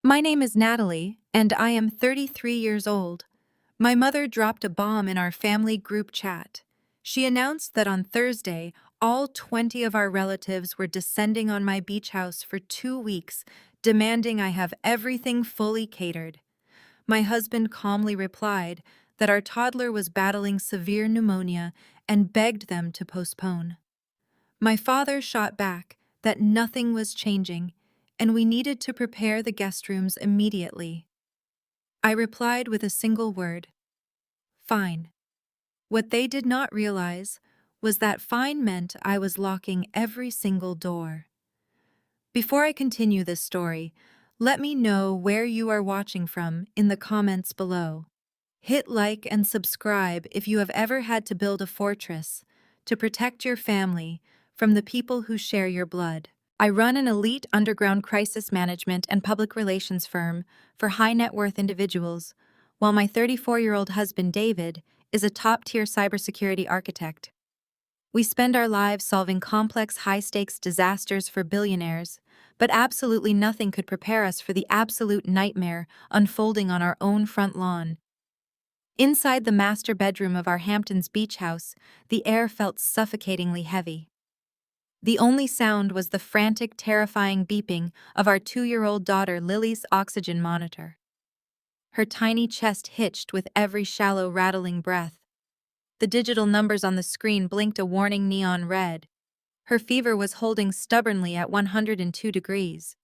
My name is Natalie, and I am 33 years old. My mother dropped a bomb in our family group chat. She announced that on Thursday, all 20 of our relatives were descending on my beach house for 2 weeks, demanding I have everything fully catered. My husband calmly replied that our toddler was battling severe pneumonia and begged them to postpone. My father shot back that nothing was changing, and we needed to prepare the guest rooms immediately. I replied with a single word: fine. What they did not realize was that fine meant I was locking every single door. Before I continue this story, let me know where you are watching from in the comments below. Hit like and subscribe if you have ever had to build a fortress to protect your family from the people who share your blood. I run an elite underground crisis management and public relations firm for high net worth individuals, while my 34-year-old husband David is a top-tier cybersecurity architect. We spend our lives solving complex, high-stakes disasters for billionaires, but absolutely nothing could prepare us for the absolute nightmare unfolding on our own front lawn. Inside the master bedroom of our Hamptons beach house, the air felt suffocatingly heavy. The only sound was the frantic, terrifying beeping of our 2-year-old daughter Lily's oxygen monitor. Her tiny chest hitched with every shallow, rattling breath. The digital numbers on the screen blinked a warning neon red. Her fever was holding stubbornly at 102 degrees.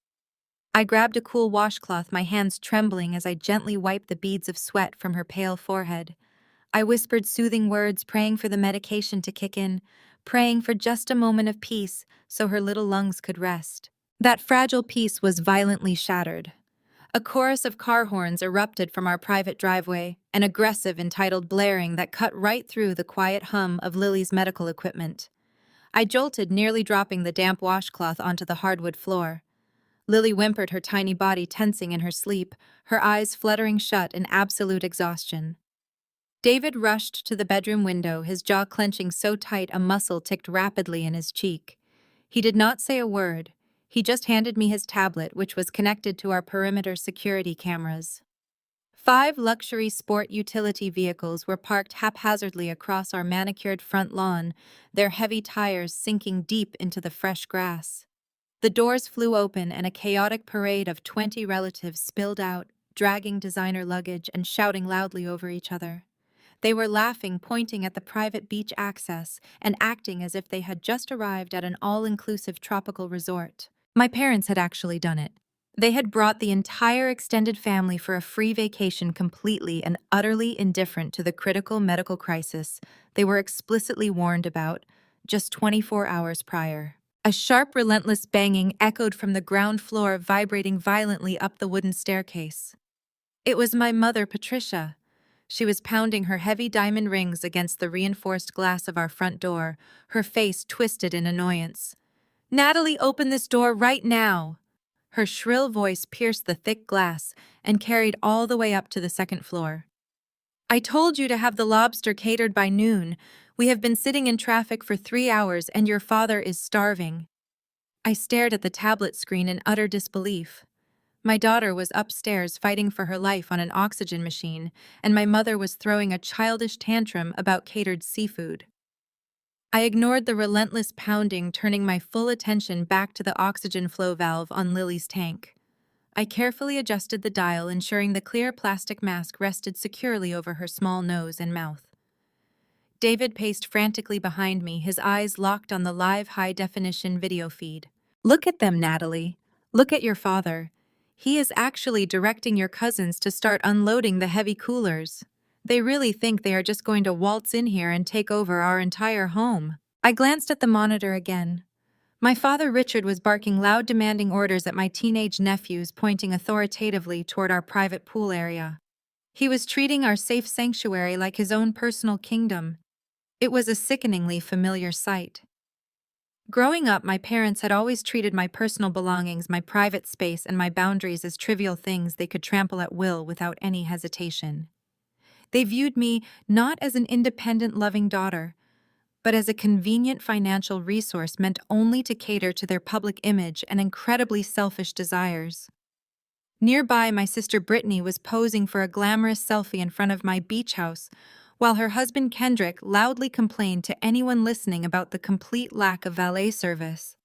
I grabbed a cool washcloth, my hands trembling as I gently wiped the beads of sweat from her pale forehead. I whispered soothing words, praying for the medication to kick in, praying for just a moment of peace so her little lungs could rest. That fragile peace was violently shattered. A chorus of car horns erupted from our private driveway, an aggressive, entitled blaring that cut right through the quiet hum of Lily's medical equipment. I jolted, nearly dropping the damp washcloth onto the hardwood floor. Lily whimpered, her tiny body tensing in her sleep, her eyes fluttering shut in absolute exhaustion. David rushed to the bedroom window, his jaw clenching so tight a muscle ticked rapidly in his cheek. He did not say a word. He just handed me his tablet, which was connected to our perimeter security cameras. 5 luxury sport utility vehicles were parked haphazardly across our manicured front lawn, their heavy tires sinking deep into the fresh grass. The doors flew open and a chaotic parade of 20 relatives spilled out, dragging designer luggage and shouting loudly over each other. They were laughing, pointing at the private beach access, and acting as if they had just arrived at an all-inclusive tropical resort. My parents had actually done it. They had brought the entire extended family for a free vacation, completely and utterly indifferent to the critical medical crisis they were explicitly warned about just 24 hours prior. A sharp, relentless banging echoed from the ground floor, vibrating violently up the wooden staircase. It was my mother, Patricia. She was pounding her heavy diamond rings against the reinforced glass of our front door, her face twisted in annoyance. "Natalie, open this door right now!" Her shrill voice pierced the thick glass and carried all the way up to the second floor. "I told you to have the lobster catered by noon. We have been sitting in traffic for 3 hours and your father is starving." I stared at the tablet screen in utter disbelief. My daughter was upstairs fighting for her life on an oxygen machine, and my mother was throwing a childish tantrum about catered seafood. I ignored the relentless pounding, turning my full attention back to the oxygen flow valve on Lily's tank. I carefully adjusted the dial, ensuring the clear plastic mask rested securely over her small nose and mouth. David paced frantically behind me, his eyes locked on the live high-definition video feed. "Look at them, Natalie. Look at your father. He is actually directing your cousins to start unloading the heavy coolers. They really think they are just going to waltz in here and take over our entire home." I glanced at the monitor again. My father Richard was barking loud, demanding orders at my teenage nephews, pointing authoritatively toward our private pool area. He was treating our safe sanctuary like his own personal kingdom. It was a sickeningly familiar sight. Growing up, my parents had always treated my personal belongings, my private space, and my boundaries as trivial things they could trample at will without any hesitation. They viewed me not as an independent, loving daughter, but as a convenient financial resource meant only to cater to their public image and incredibly selfish desires. Nearby, my sister Brittany was posing for a glamorous selfie in front of my beach house, while her husband Kendrick loudly complained to anyone listening about the complete lack of valet service.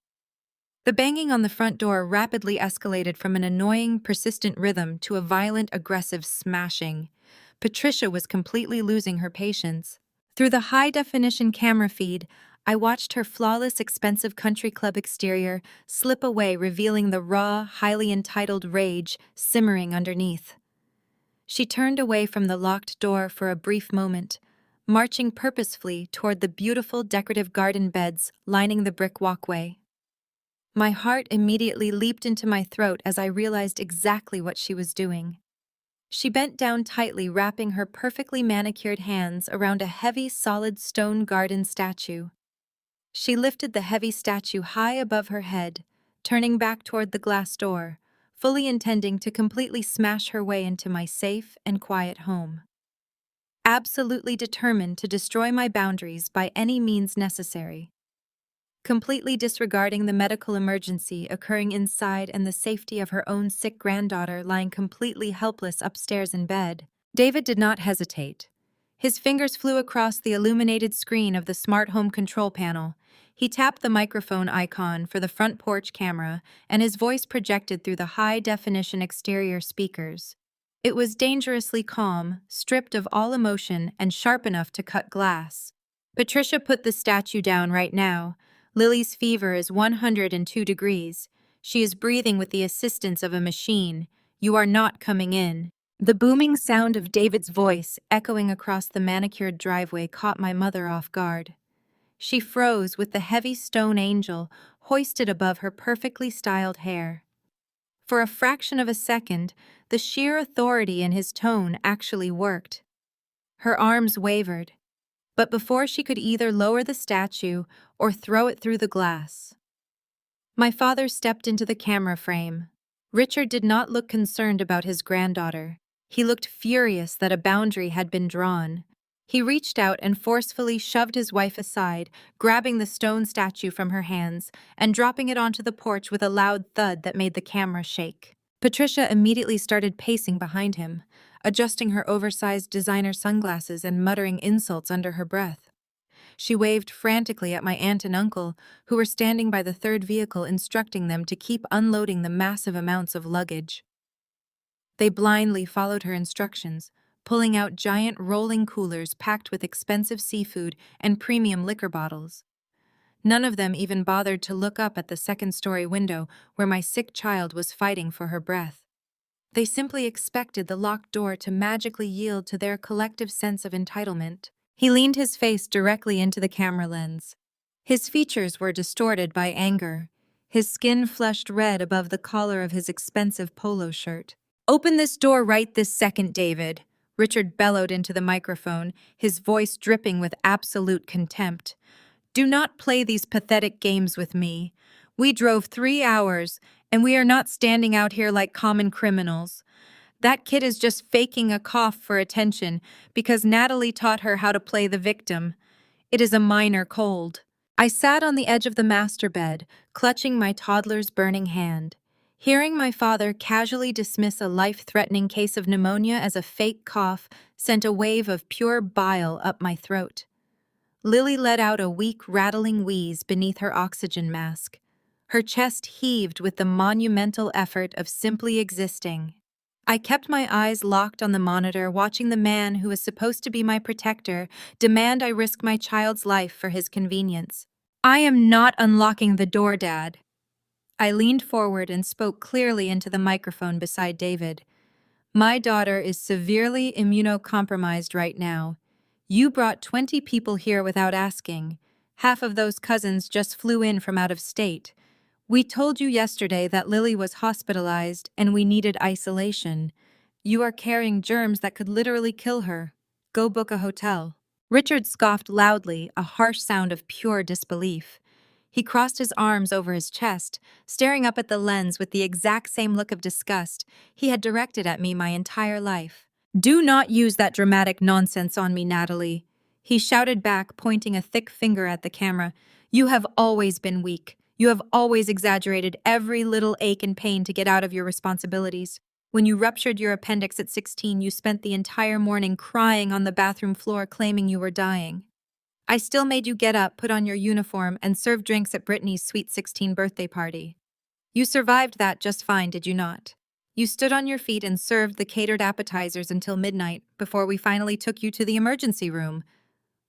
The banging on the front door rapidly escalated from an annoying, persistent rhythm to a violent, aggressive smashing. Patricia was completely losing her patience. Through the high-definition camera feed, I watched her flawless, expensive country club exterior slip away, revealing the raw, highly entitled rage simmering underneath. She turned away from the locked door for a brief moment, marching purposefully toward the beautiful decorative garden beds lining the brick walkway. My heart immediately leaped into my throat as I realized exactly what she was doing. She bent down tightly, wrapping her perfectly manicured hands around a heavy, solid stone garden statue. She lifted the heavy statue high above her head, turning back toward the glass door, fully intending to completely smash her way into my safe and quiet home. Absolutely determined to destroy my boundaries by any means necessary. Completely disregarding the medical emergency occurring inside and the safety of her own sick granddaughter lying completely helpless upstairs in bed, David did not hesitate. His fingers flew across the illuminated screen of the smart home control panel. He tapped the microphone icon for the front porch camera, and his voice projected through the high-definition exterior speakers. It was dangerously calm, stripped of all emotion, and sharp enough to cut glass. Patricia, put the statue down right now. Lily's fever is 102 degrees. She is breathing with the assistance of a machine. You are not coming in. The booming sound of David's voice echoing across the manicured driveway caught my mother off guard. She froze with the heavy stone angel hoisted above her perfectly styled hair. For a fraction of a second, the sheer authority in his tone actually worked. Her arms wavered, but before she could either lower the statue or throw it through the glass, my father stepped into the camera frame. Richard did not look concerned about his granddaughter. He looked furious that a boundary had been drawn. He reached out and forcefully shoved his wife aside, grabbing the stone statue from her hands and dropping it onto the porch with a loud thud that made the camera shake. Patricia immediately started pacing behind him, adjusting her oversized designer sunglasses and muttering insults under her breath. She waved frantically at my aunt and uncle, who were standing by the third vehicle, instructing them to keep unloading the massive amounts of luggage. They blindly followed her instructions, pulling out giant rolling coolers packed with expensive seafood and premium liquor bottles. None of them even bothered to look up at the second-story window where my sick child was fighting for her breath. They simply expected the locked door to magically yield to their collective sense of entitlement. He leaned his face directly into the camera lens. His features were distorted by anger. His skin flushed red above the collar of his expensive polo shirt. "Open this door right this second, David," Richard bellowed into the microphone, his voice dripping with absolute contempt. "Do not play these pathetic games with me. We drove 3 hours, and we are not standing out here like common criminals. That kid is just faking a cough for attention because Natalie taught her how to play the victim. It is a minor cold." I sat on the edge of the master bed, clutching my toddler's burning hand. Hearing my father casually dismiss a life-threatening case of pneumonia as a fake cough sent a wave of pure bile up my throat. Lily let out a weak, rattling wheeze beneath her oxygen mask. Her chest heaved with the monumental effort of simply existing. I kept my eyes locked on the monitor, watching the man who was supposed to be my protector demand I risk my child's life for his convenience. "I am not unlocking the door, Dad." I leaned forward and spoke clearly into the microphone beside David. "My daughter is severely immunocompromised right now. You brought 20 people here without asking. Half of those cousins just flew in from out of state. We told you yesterday that Lily was hospitalized and we needed isolation. You are carrying germs that could literally kill her. Go book a hotel." Richard scoffed loudly, a harsh sound of pure disbelief. He crossed his arms over his chest, staring up at the lens with the exact same look of disgust he had directed at me my entire life. "Do not use that dramatic nonsense on me, Natalie," he shouted back, pointing a thick finger at the camera. "You have always been weak. You have always exaggerated every little ache and pain to get out of your responsibilities. When you ruptured your appendix at 16, you spent the entire morning crying on the bathroom floor claiming you were dying. I still made you get up, put on your uniform, and serve drinks at Brittany's sweet 16 birthday party. You survived that just fine, did you not? You stood on your feet and served the catered appetizers until midnight before we finally took you to the emergency room.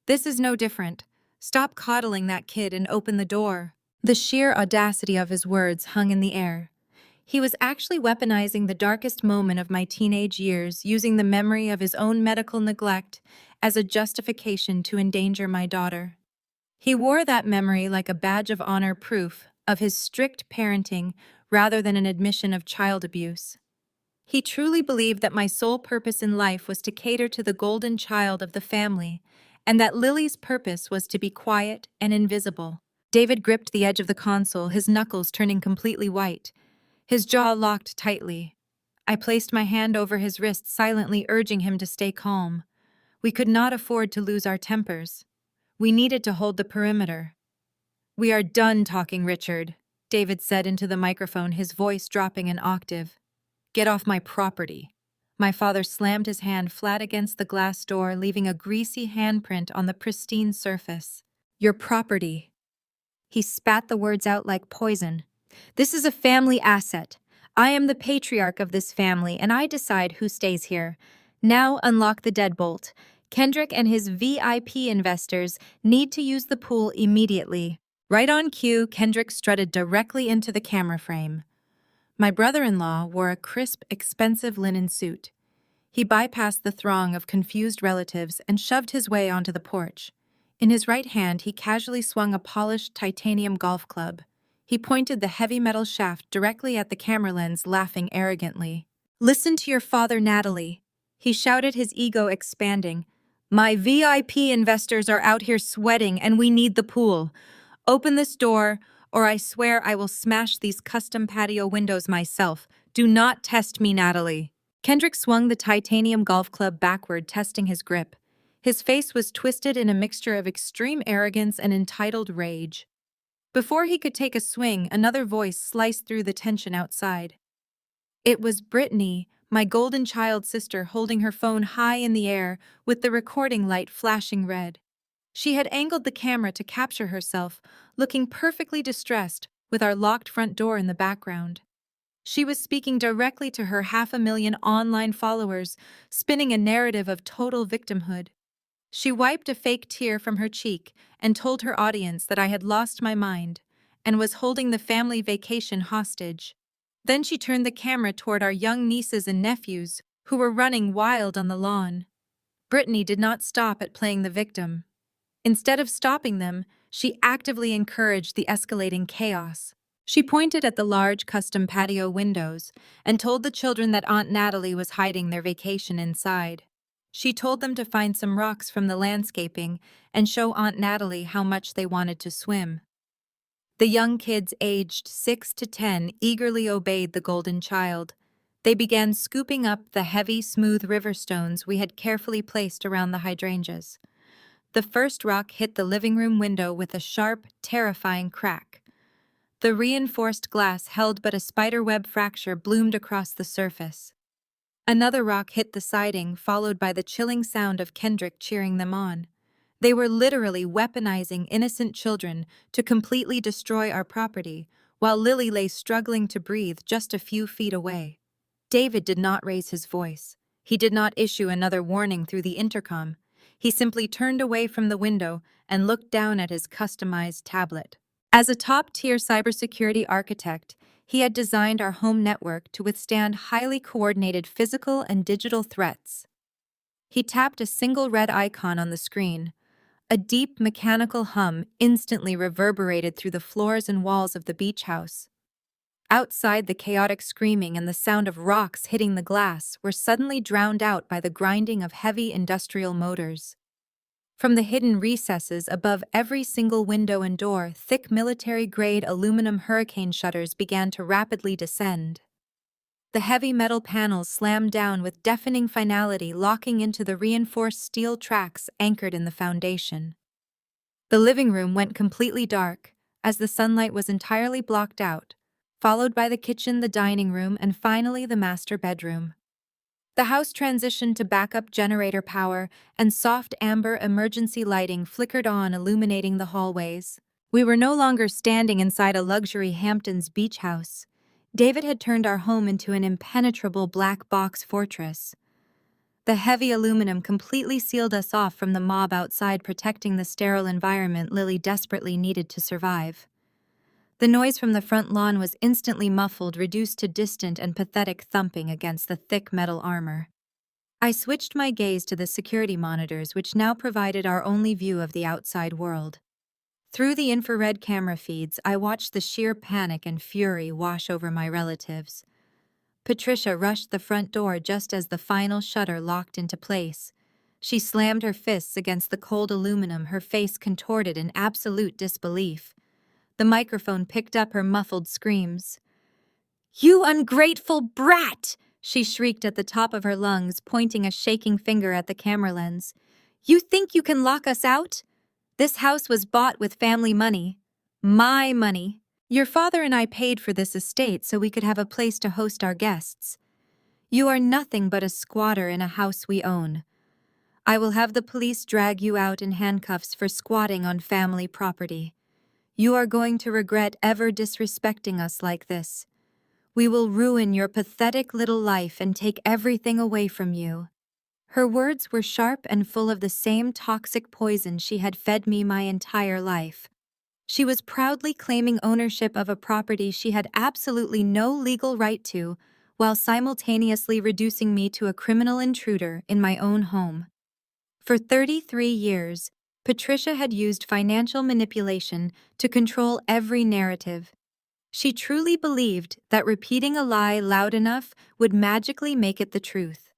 This is no different. Stop coddling that kid and open the door. The sheer audacity of his words hung in the air. He was actually weaponizing the darkest moment of my teenage years, using the memory of his own medical neglect as a justification to endanger my daughter. He wore that memory like a badge of honor, proof of his strict parenting rather than an admission of child abuse. He truly believed that my sole purpose in life was to cater to the golden child of the family, and that Lily's purpose was to be quiet and invisible. David gripped the edge of the console, his knuckles turning completely white, his jaw locked tightly. I placed my hand over his wrist, silently urging him to stay calm. We could not afford to lose our tempers. We needed to hold the perimeter. "We are done talking, Richard," David said into the microphone, his voice dropping an octave. "Get off my property." My father slammed his hand flat against the glass door, leaving a greasy handprint on the pristine surface. "Your property." He spat the words out like poison. "This is a family asset. I am the patriarch of this family, and I decide who stays here. Now unlock the deadbolt. Kendrick and his VIP investors need to use the pool immediately." Right on cue, Kendrick strutted directly into the camera frame. My brother-in-law wore a crisp, expensive linen suit. He bypassed the throng of confused relatives and shoved his way onto the porch. In his right hand, he casually swung a polished titanium golf club. He pointed the heavy metal shaft directly at the camera lens, laughing arrogantly. "Listen to your father, Natalie," he shouted, his ego expanding. "My VIP investors are out here sweating, and we need the pool. Open this door, or I swear I will smash these custom patio windows myself. Do not test me, Natalie." Kendrick swung the titanium golf club backward, testing his grip. His face was twisted in a mixture of extreme arrogance and entitled rage. Before he could take a swing, another voice sliced through the tension outside. It was Brittany, my golden child sister, holding her phone high in the air with the recording light flashing red. She had angled the camera to capture herself, looking perfectly distressed, with our locked front door in the background. She was speaking directly to her 500,000 online followers, spinning a narrative of total victimhood. She wiped a fake tear from her cheek and told her audience that I had lost my mind and was holding the family vacation hostage. Then she turned the camera toward our young nieces and nephews, who were running wild on the lawn. Brittany did not stop at playing the victim. Instead of stopping them, she actively encouraged the escalating chaos. She pointed at the large custom patio windows and told the children that Aunt Natalie was hiding their vacation inside. She told them to find some rocks from the landscaping and show Aunt Natalie how much they wanted to swim. The young kids aged 6 to 10 eagerly obeyed the golden child. They began scooping up the heavy, smooth river stones we had carefully placed around the hydrangeas. The first rock hit the living room window with a sharp, terrifying crack. The reinforced glass held but a spiderweb fracture bloomed across the surface. Another rock hit the siding, followed by the chilling sound of Kendrick cheering them on. They were literally weaponizing innocent children to completely destroy our property, while Lily lay struggling to breathe just a few feet away. David did not raise his voice. He did not issue another warning through the intercom. He simply turned away from the window and looked down at his customized tablet. As a top-tier cybersecurity architect, he had designed our home network to withstand highly coordinated physical and digital threats. He tapped a single red icon on the screen. A deep mechanical hum instantly reverberated through the floors and walls of the beach house. Outside, the chaotic screaming and the sound of rocks hitting the glass were suddenly drowned out by the grinding of heavy industrial motors. From the hidden recesses above every single window and door, thick military-grade aluminum hurricane shutters began to rapidly descend. The heavy metal panels slammed down with deafening finality, locking into the reinforced steel tracks anchored in the foundation. The living room went completely dark, as the sunlight was entirely blocked out. followed by the kitchen, the dining room, and finally the master bedroom. The house transitioned to backup generator power, and soft amber emergency lighting flickered on, illuminating the hallways. We were no longer standing inside a luxury Hamptons beach house. David had turned our home into an impenetrable black box fortress. The heavy aluminum completely sealed us off from the mob outside, protecting the sterile environment Lily desperately needed to survive. The noise from the front lawn was instantly muffled, reduced to distant and pathetic thumping against the thick metal armor. I switched my gaze to the security monitors, which now provided our only view of the outside world. Through the infrared camera feeds, I watched the sheer panic and fury wash over my relatives. Patricia rushed the front door just as the final shutter locked into place. She slammed her fists against the cold aluminum, her face contorted in absolute disbelief. The microphone picked up her muffled screams. "You ungrateful brat!" she shrieked at the top of her lungs, pointing a shaking finger at the camera lens. "You think you can lock us out? This house was bought with family money. My money. Your father and I paid for this estate so we could have a place to host our guests. You are nothing but a squatter in a house we own. I will have the police drag you out in handcuffs for squatting on family property. You are going to regret ever disrespecting us like this. We will ruin your pathetic little life and take everything away from you." Her words were sharp and full of the same toxic poison she had fed me my entire life. She was proudly claiming ownership of a property she had absolutely no legal right to, while simultaneously reducing me to a criminal intruder in my own home. For 33 years, Patricia had used financial manipulation to control every narrative. She truly believed that repeating a lie loud enough would magically make it the truth.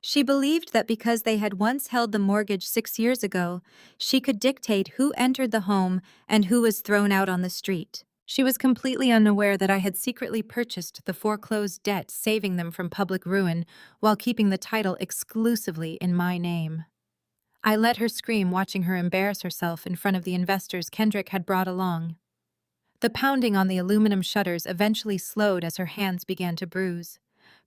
She believed that because they had once held the mortgage 6 years ago, she could dictate who entered the home and who was thrown out on the street. She was completely unaware that I had secretly purchased the foreclosed debt, saving them from public ruin, while keeping the title exclusively in my name. I let her scream, watching her embarrass herself in front of the investors Kendrick had brought along. The pounding on the aluminum shutters eventually slowed as her hands began to bruise.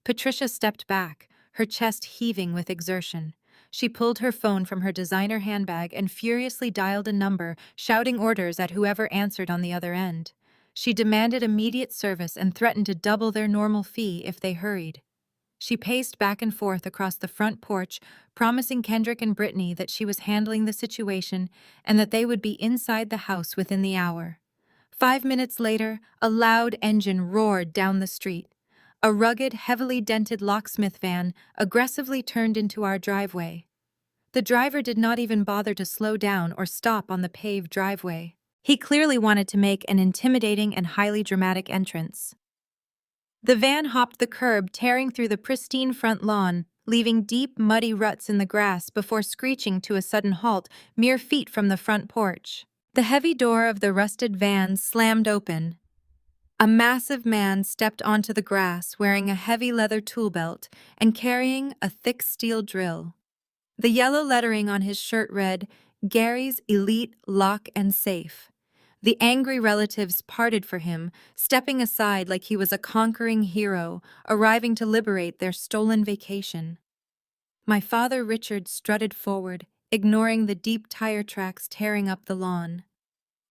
Patricia stepped back, her chest heaving with exertion. She pulled her phone from her designer handbag and furiously dialed a number, shouting orders at whoever answered on the other end. She demanded immediate service and threatened to double their normal fee if they hurried. She paced back and forth across the front porch, promising Kendrick and Brittany that she was handling the situation and that they would be inside the house within the hour. 5 minutes later, a loud engine roared down the street. A rugged, heavily dented locksmith van aggressively turned into our driveway. The driver did not even bother to slow down or stop on the paved driveway. He clearly wanted to make an intimidating and highly dramatic entrance. The van hopped the curb, tearing through the pristine front lawn, leaving deep, muddy ruts in the grass before screeching to a sudden halt mere feet from the front porch. The heavy door of the rusted van slammed open. A massive man stepped onto the grass, wearing a heavy leather tool belt and carrying a thick steel drill. The yellow lettering on his shirt read, "Gary's Elite Lock and Safe." The angry relatives parted for him, stepping aside like he was a conquering hero, arriving to liberate their stolen vacation. My father Richard strutted forward, ignoring the deep tire tracks tearing up the lawn.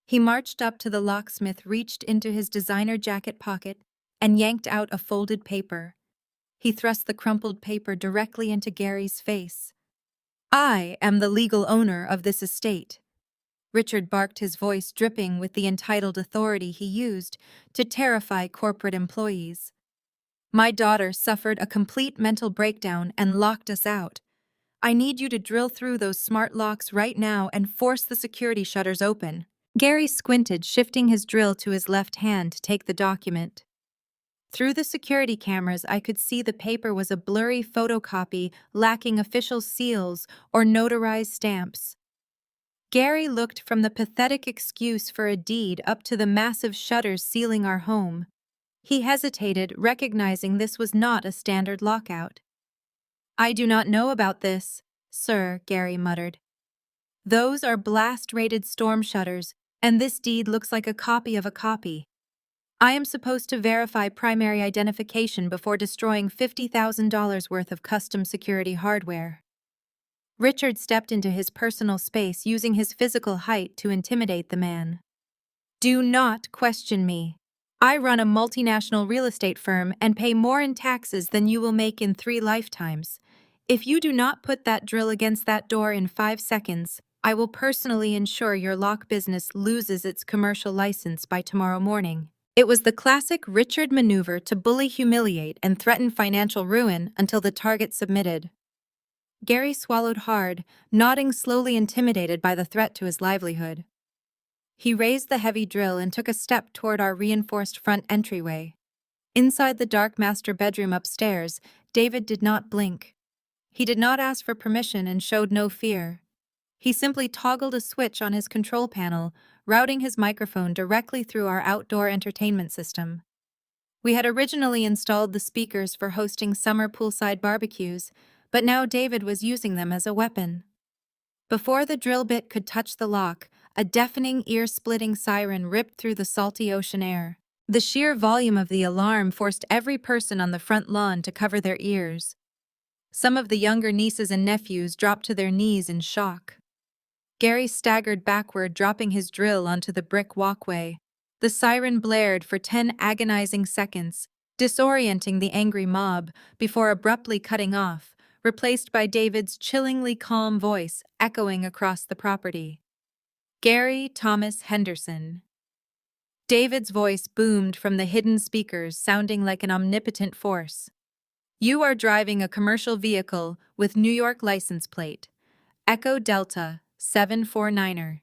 He marched up to the locksmith, reached into his designer jacket pocket, and yanked out a folded paper. He thrust the crumpled paper directly into Gary's face. "I am the legal owner of this estate." Richard barked, his voice dripping with the entitled authority he used to terrify corporate employees. "My daughter suffered a complete mental breakdown and locked us out. I need you to drill through those smart locks right now and force the security shutters open." Gary squinted, shifting his drill to his left hand to take the document. Through the security cameras, I could see the paper was a blurry photocopy lacking official seals or notarized stamps. Gary looked from the pathetic excuse for a deed up to the massive shutters sealing our home. He hesitated, recognizing this was not a standard lockout. "I do not know about this, sir," Gary muttered. "Those are blast-rated storm shutters, and this deed looks like a copy of a copy." I am supposed to verify primary identification before destroying $50,000 worth of custom security hardware. Richard stepped into his personal space using his physical height to intimidate the man. Do not question me. I run a multinational real estate firm and pay more in taxes than you will make in 3 lifetimes. If you do not put that drill against that door in 5 seconds, I will personally ensure your lock business loses its commercial license by tomorrow morning. It was the classic Richard maneuver to bully, humiliate, and threaten financial ruin until the target submitted. Gary swallowed hard, nodding slowly, intimidated by the threat to his livelihood. He raised the heavy drill and took a step toward our reinforced front entryway. Inside the dark master bedroom upstairs, David did not blink. He did not ask for permission and showed no fear. He simply toggled a switch on his control panel, routing his microphone directly through our outdoor entertainment system. We had originally installed the speakers for hosting summer poolside barbecues, but now David was using them as a weapon. Before the drill bit could touch the lock, a deafening, ear-splitting siren ripped through the salty ocean air. The sheer volume of the alarm forced every person on the front lawn to cover their ears. Some of the younger nieces and nephews dropped to their knees in shock. Gary staggered backward, dropping his drill onto the brick walkway. The siren blared for 10 agonizing seconds, disorienting the angry mob, before abruptly cutting off, replaced by David's chillingly calm voice echoing across the property. Gary Thomas Henderson. David's voice boomed from the hidden speakers, sounding like an omnipotent force. You are driving a commercial vehicle with New York license plate, Echo Delta 749er.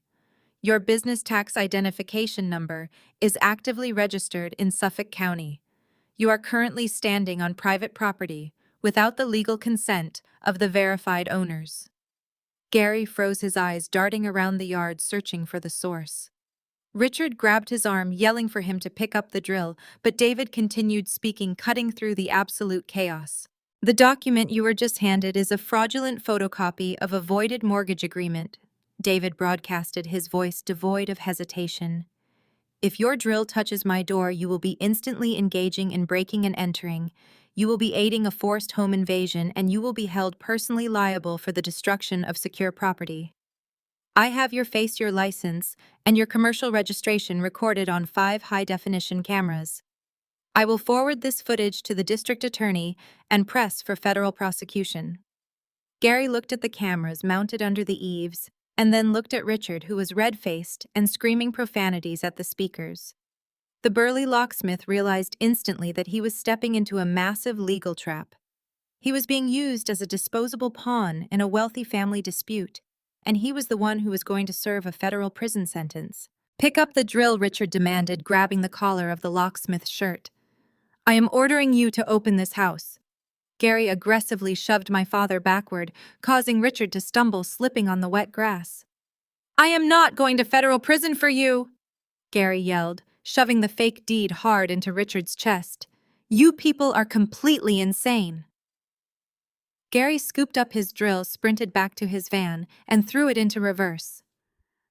Your business tax identification number is actively registered in Suffolk County. You are currently standing on private property without the legal consent of the verified owners. Gary froze his eyes, darting around the yard searching for the source. Richard grabbed his arm, yelling for him to pick up the drill, but David continued speaking, cutting through the absolute chaos. The document you were just handed is a fraudulent photocopy of a voided mortgage agreement. David broadcasted, his voice devoid of hesitation. If your drill touches my door, you will be instantly engaging in breaking and entering. You will be aiding a forced home invasion, and you will be held personally liable for the destruction of secure property. I have your face, your license, and your commercial registration recorded on 5 high-definition cameras. I will forward this footage to the district attorney and press for federal prosecution. Gary looked at the cameras mounted under the eaves, and then looked at Richard, who was red-faced and screaming profanities at the speakers. The burly locksmith realized instantly that he was stepping into a massive legal trap. He was being used as a disposable pawn in a wealthy family dispute, and he was the one who was going to serve a federal prison sentence. Pick up the drill, Richard demanded, grabbing the collar of the locksmith's shirt. I am ordering you to open this house. Gary aggressively shoved my father backward, causing Richard to stumble, slipping on the wet grass. I am not going to federal prison for you, Gary yelled, shoving the fake deed hard into Richard's chest. You people are completely insane. Gary scooped up his drill, sprinted back to his van, and threw it into reverse.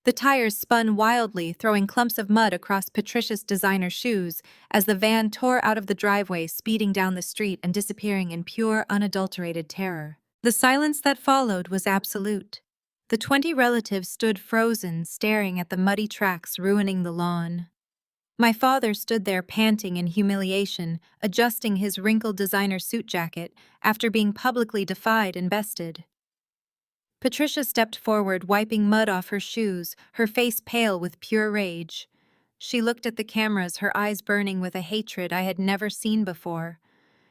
The tires spun wildly, throwing clumps of mud across Patricia's designer shoes as the van tore out of the driveway, speeding down the street and disappearing in pure, unadulterated terror. The silence that followed was absolute. The 20 relatives stood frozen, staring at the muddy tracks ruining the lawn. My father stood there panting in humiliation, adjusting his wrinkled designer suit jacket after being publicly defied and bested. Patricia stepped forward, wiping mud off her shoes, her face pale with pure rage. She looked at the cameras, her eyes burning with a hatred I had never seen before.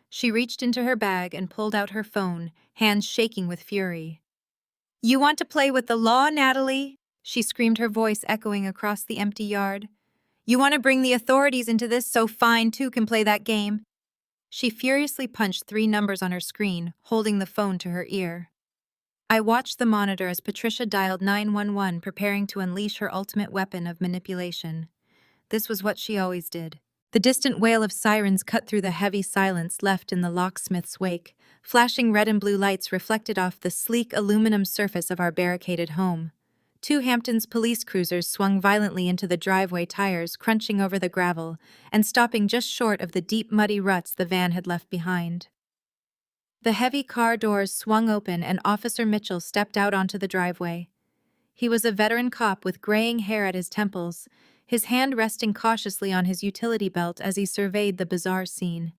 She reached into her bag and pulled out her phone, hands shaking with fury. You want to play with the law, Natalie? She screamed, her voice echoing across the empty yard. You want to bring the authorities into this so Fine too can play that game? She furiously punched 3 numbers on her screen, holding the phone to her ear. I watched the monitor as Patricia dialed 911, preparing to unleash her ultimate weapon of manipulation. This was what she always did. The distant wail of sirens cut through the heavy silence left in the locksmith's wake. Flashing red and blue lights reflected off the sleek aluminum surface of our barricaded home. Two Hamptons police cruisers swung violently into the driveway, tires crunching over the gravel and stopping just short of the deep, muddy ruts the van had left behind. The heavy car doors swung open and Officer Mitchell stepped out onto the driveway. He was a veteran cop with graying hair at his temples, his hand resting cautiously on his utility belt as he surveyed the bizarre scene.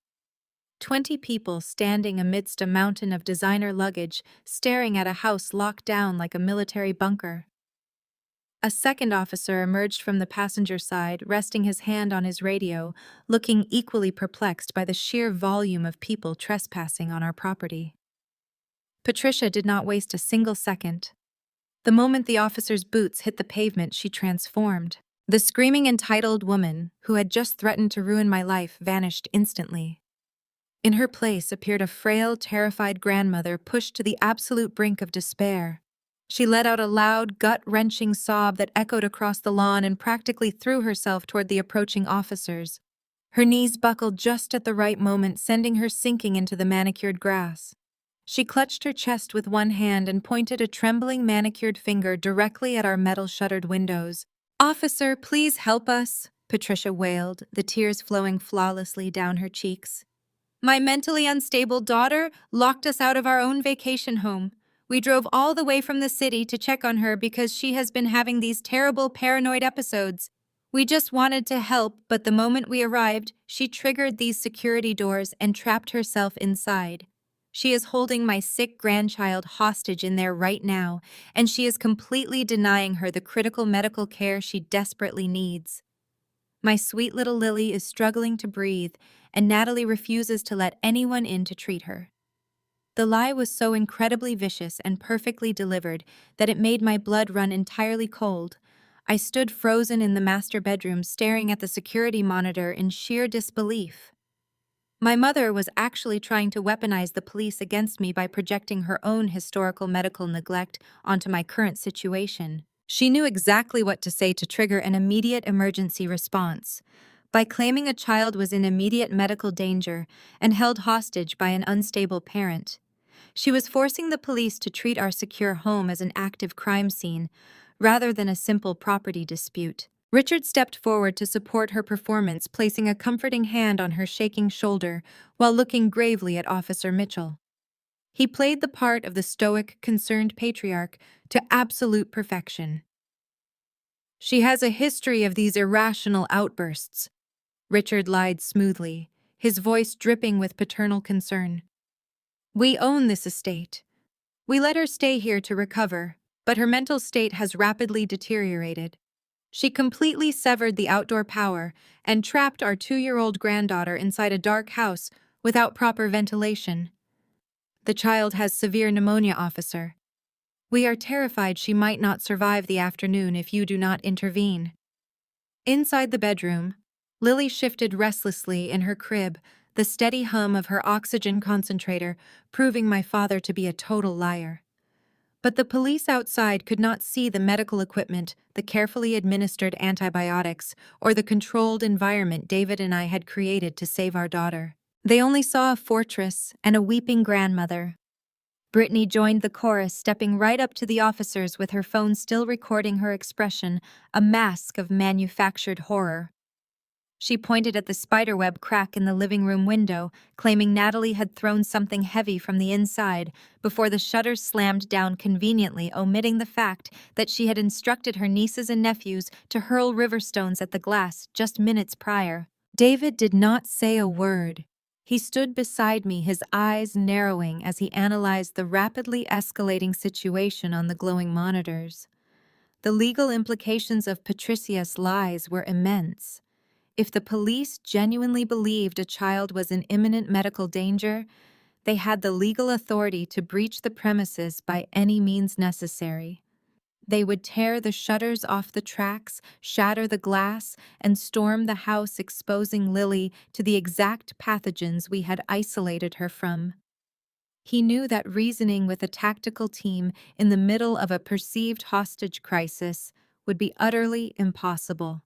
20 people standing amidst a mountain of designer luggage, staring at a house locked down like a military bunker. A second officer emerged from the passenger side, resting his hand on his radio, looking equally perplexed by the sheer volume of people trespassing on our property. Patricia did not waste a single second. The moment the officer's boots hit the pavement, she transformed. The screaming, entitled woman, who had just threatened to ruin my life, vanished instantly. In her place appeared a frail, terrified grandmother pushed to the absolute brink of despair. She let out a loud, gut-wrenching sob that echoed across the lawn and practically threw herself toward the approaching officers. Her knees buckled just at the right moment, sending her sinking into the manicured grass. She clutched her chest with one hand and pointed a trembling manicured finger directly at our metal-shuttered windows. "Officer, please help us," Patricia wailed, the tears flowing flawlessly down her cheeks. "My mentally unstable daughter locked us out of our own vacation home. We drove all the way from the city to check on her because she has been having these terrible paranoid episodes. We just wanted to help, but the moment we arrived, she triggered these security doors and trapped herself inside. She is holding my sick grandchild hostage in there right now, and she is completely denying her the critical medical care she desperately needs. My sweet little Lily is struggling to breathe, and Natalie refuses to let anyone in to treat her." The lie was so incredibly vicious and perfectly delivered that it made my blood run entirely cold. I stood frozen in the master bedroom, staring at the security monitor in sheer disbelief. My mother was actually trying to weaponize the police against me by projecting her own historical medical neglect onto my current situation. She knew exactly what to say to trigger an immediate emergency response. By claiming a child was in immediate medical danger and held hostage by an unstable parent, she was forcing the police to treat our secure home as an active crime scene, rather than a simple property dispute. Richard stepped forward to support her performance, placing a comforting hand on her shaking shoulder while looking gravely at Officer Mitchell. He played the part of the stoic, concerned patriarch to absolute perfection. "She has a history of these irrational outbursts," Richard lied smoothly, his voice dripping with paternal concern. "We own this estate. We let her stay here to recover, but her mental state has rapidly deteriorated. She completely severed the outdoor power and trapped our 2-year-old granddaughter inside a dark house without proper ventilation. The child has severe pneumonia, officer. We are terrified she might not survive the afternoon if you do not intervene." Inside the bedroom, Lily shifted restlessly in her crib, the steady hum of her oxygen concentrator proving my father to be a total liar. But the police outside could not see the medical equipment, the carefully administered antibiotics, or the controlled environment David and I had created to save our daughter. They only saw a fortress and a weeping grandmother. Brittany joined the chorus, stepping right up to the officers with her phone still recording her expression, a mask of manufactured horror. She pointed at the spiderweb crack in the living room window, claiming Natalie had thrown something heavy from the inside before the shutters slammed down conveniently, omitting the fact that she had instructed her nieces and nephews to hurl river stones at the glass just minutes prior. David did not say a word. He stood beside me, his eyes narrowing as he analyzed the rapidly escalating situation on the glowing monitors. The legal implications of Patricia's lies were immense. If the police genuinely believed a child was in imminent medical danger, they had the legal authority to breach the premises by any means necessary. They would tear the shutters off the tracks, shatter the glass, and storm the house, exposing Lily to the exact pathogens we had isolated her from. He knew that reasoning with a tactical team in the middle of a perceived hostage crisis would be utterly impossible.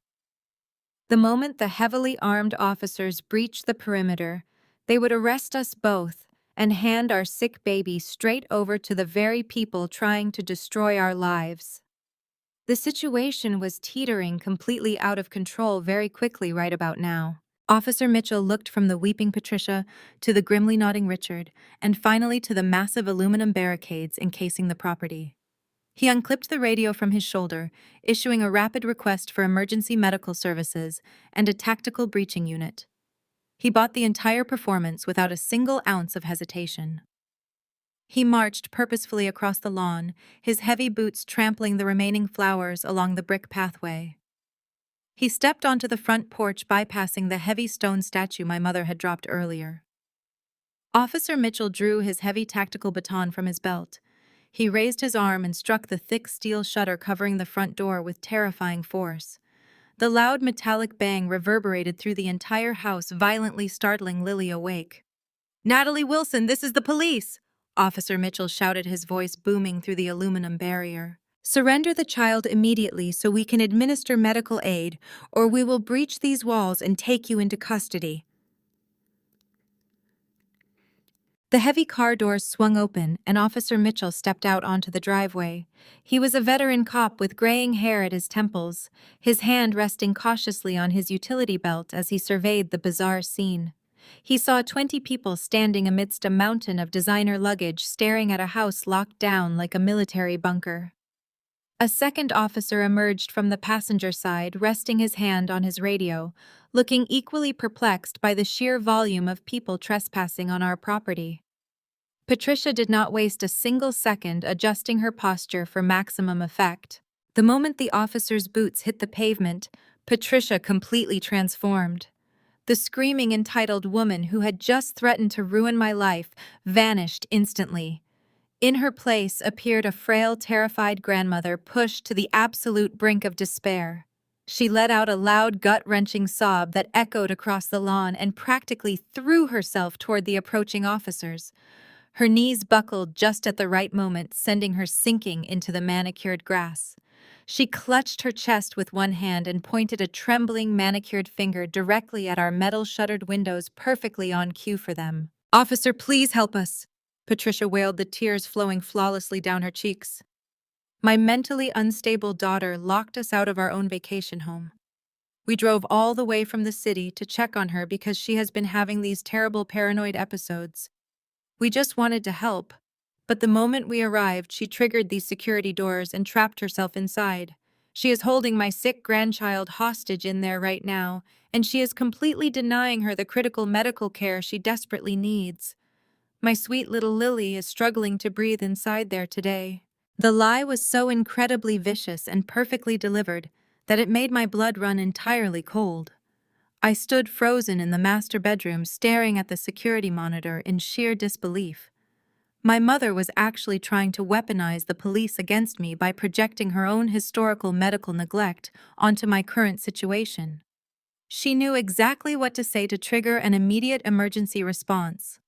The moment the heavily armed officers breached the perimeter, they would arrest us both and hand our sick baby straight over to the very people trying to destroy our lives. The situation was teetering completely out of control very quickly right about now. Officer Mitchell looked from the weeping Patricia to the grimly nodding Richard, and finally to the massive aluminum barricades encasing the property. He unclipped the radio from his shoulder, issuing a rapid request for emergency medical services and a tactical breaching unit. He bought the entire performance without a single ounce of hesitation. He marched purposefully across the lawn, his heavy boots trampling the remaining flowers along the brick pathway. He stepped onto the front porch, bypassing the heavy stone statue my mother had dropped earlier. Officer Mitchell drew his heavy tactical baton from his belt. He raised his arm and struck the thick steel shutter covering the front door with terrifying force. The loud metallic bang reverberated through the entire house, violently startling Lily awake. "Natalie Wilson, this is the police!" Officer Mitchell shouted, his voice booming through the aluminum barrier. "Surrender the child immediately so we can administer medical aid, or we will breach these walls and take you into custody." The heavy car doors swung open, and Officer Mitchell stepped out onto the driveway. He was a veteran cop with graying hair at his temples, his hand resting cautiously on his utility belt as he surveyed the bizarre scene. He saw 20 people standing amidst a mountain of designer luggage, staring at a house locked down like a military bunker. A second officer emerged from the passenger side, resting his hand on his radio, looking equally perplexed by the sheer volume of people trespassing on our property. Patricia did not waste a single second adjusting her posture for maximum effect. The moment the officer's boots hit the pavement, Patricia completely transformed. The screaming, entitled woman who had just threatened to ruin my life vanished instantly. In her place appeared a frail, terrified grandmother pushed to the absolute brink of despair. She let out a loud, gut-wrenching sob that echoed across the lawn and practically threw herself toward the approaching officers. Her knees buckled just at the right moment, sending her sinking into the manicured grass. She clutched her chest with one hand and pointed a trembling, manicured finger directly at our metal-shuttered windows, perfectly on cue for them. "Officer, please help us," Patricia wailed, the tears flowing flawlessly down her cheeks. My mentally unstable daughter locked us out of our own vacation home. We drove all the way from the city to check on her because she has been having these terrible paranoid episodes. We just wanted to help, but the moment we arrived, she triggered these security doors and trapped herself inside. She is holding my sick grandchild hostage in there right now, and she is completely denying her the critical medical care she desperately needs. My sweet little Lily is struggling to breathe inside there today. The lie was so incredibly vicious and perfectly delivered that it made my blood run entirely cold. I stood frozen in the master bedroom, staring at the security monitor in sheer disbelief. My mother was actually trying to weaponize the police against me by projecting her own historical medical neglect onto my current situation. She knew exactly what to say to trigger an immediate emergency response.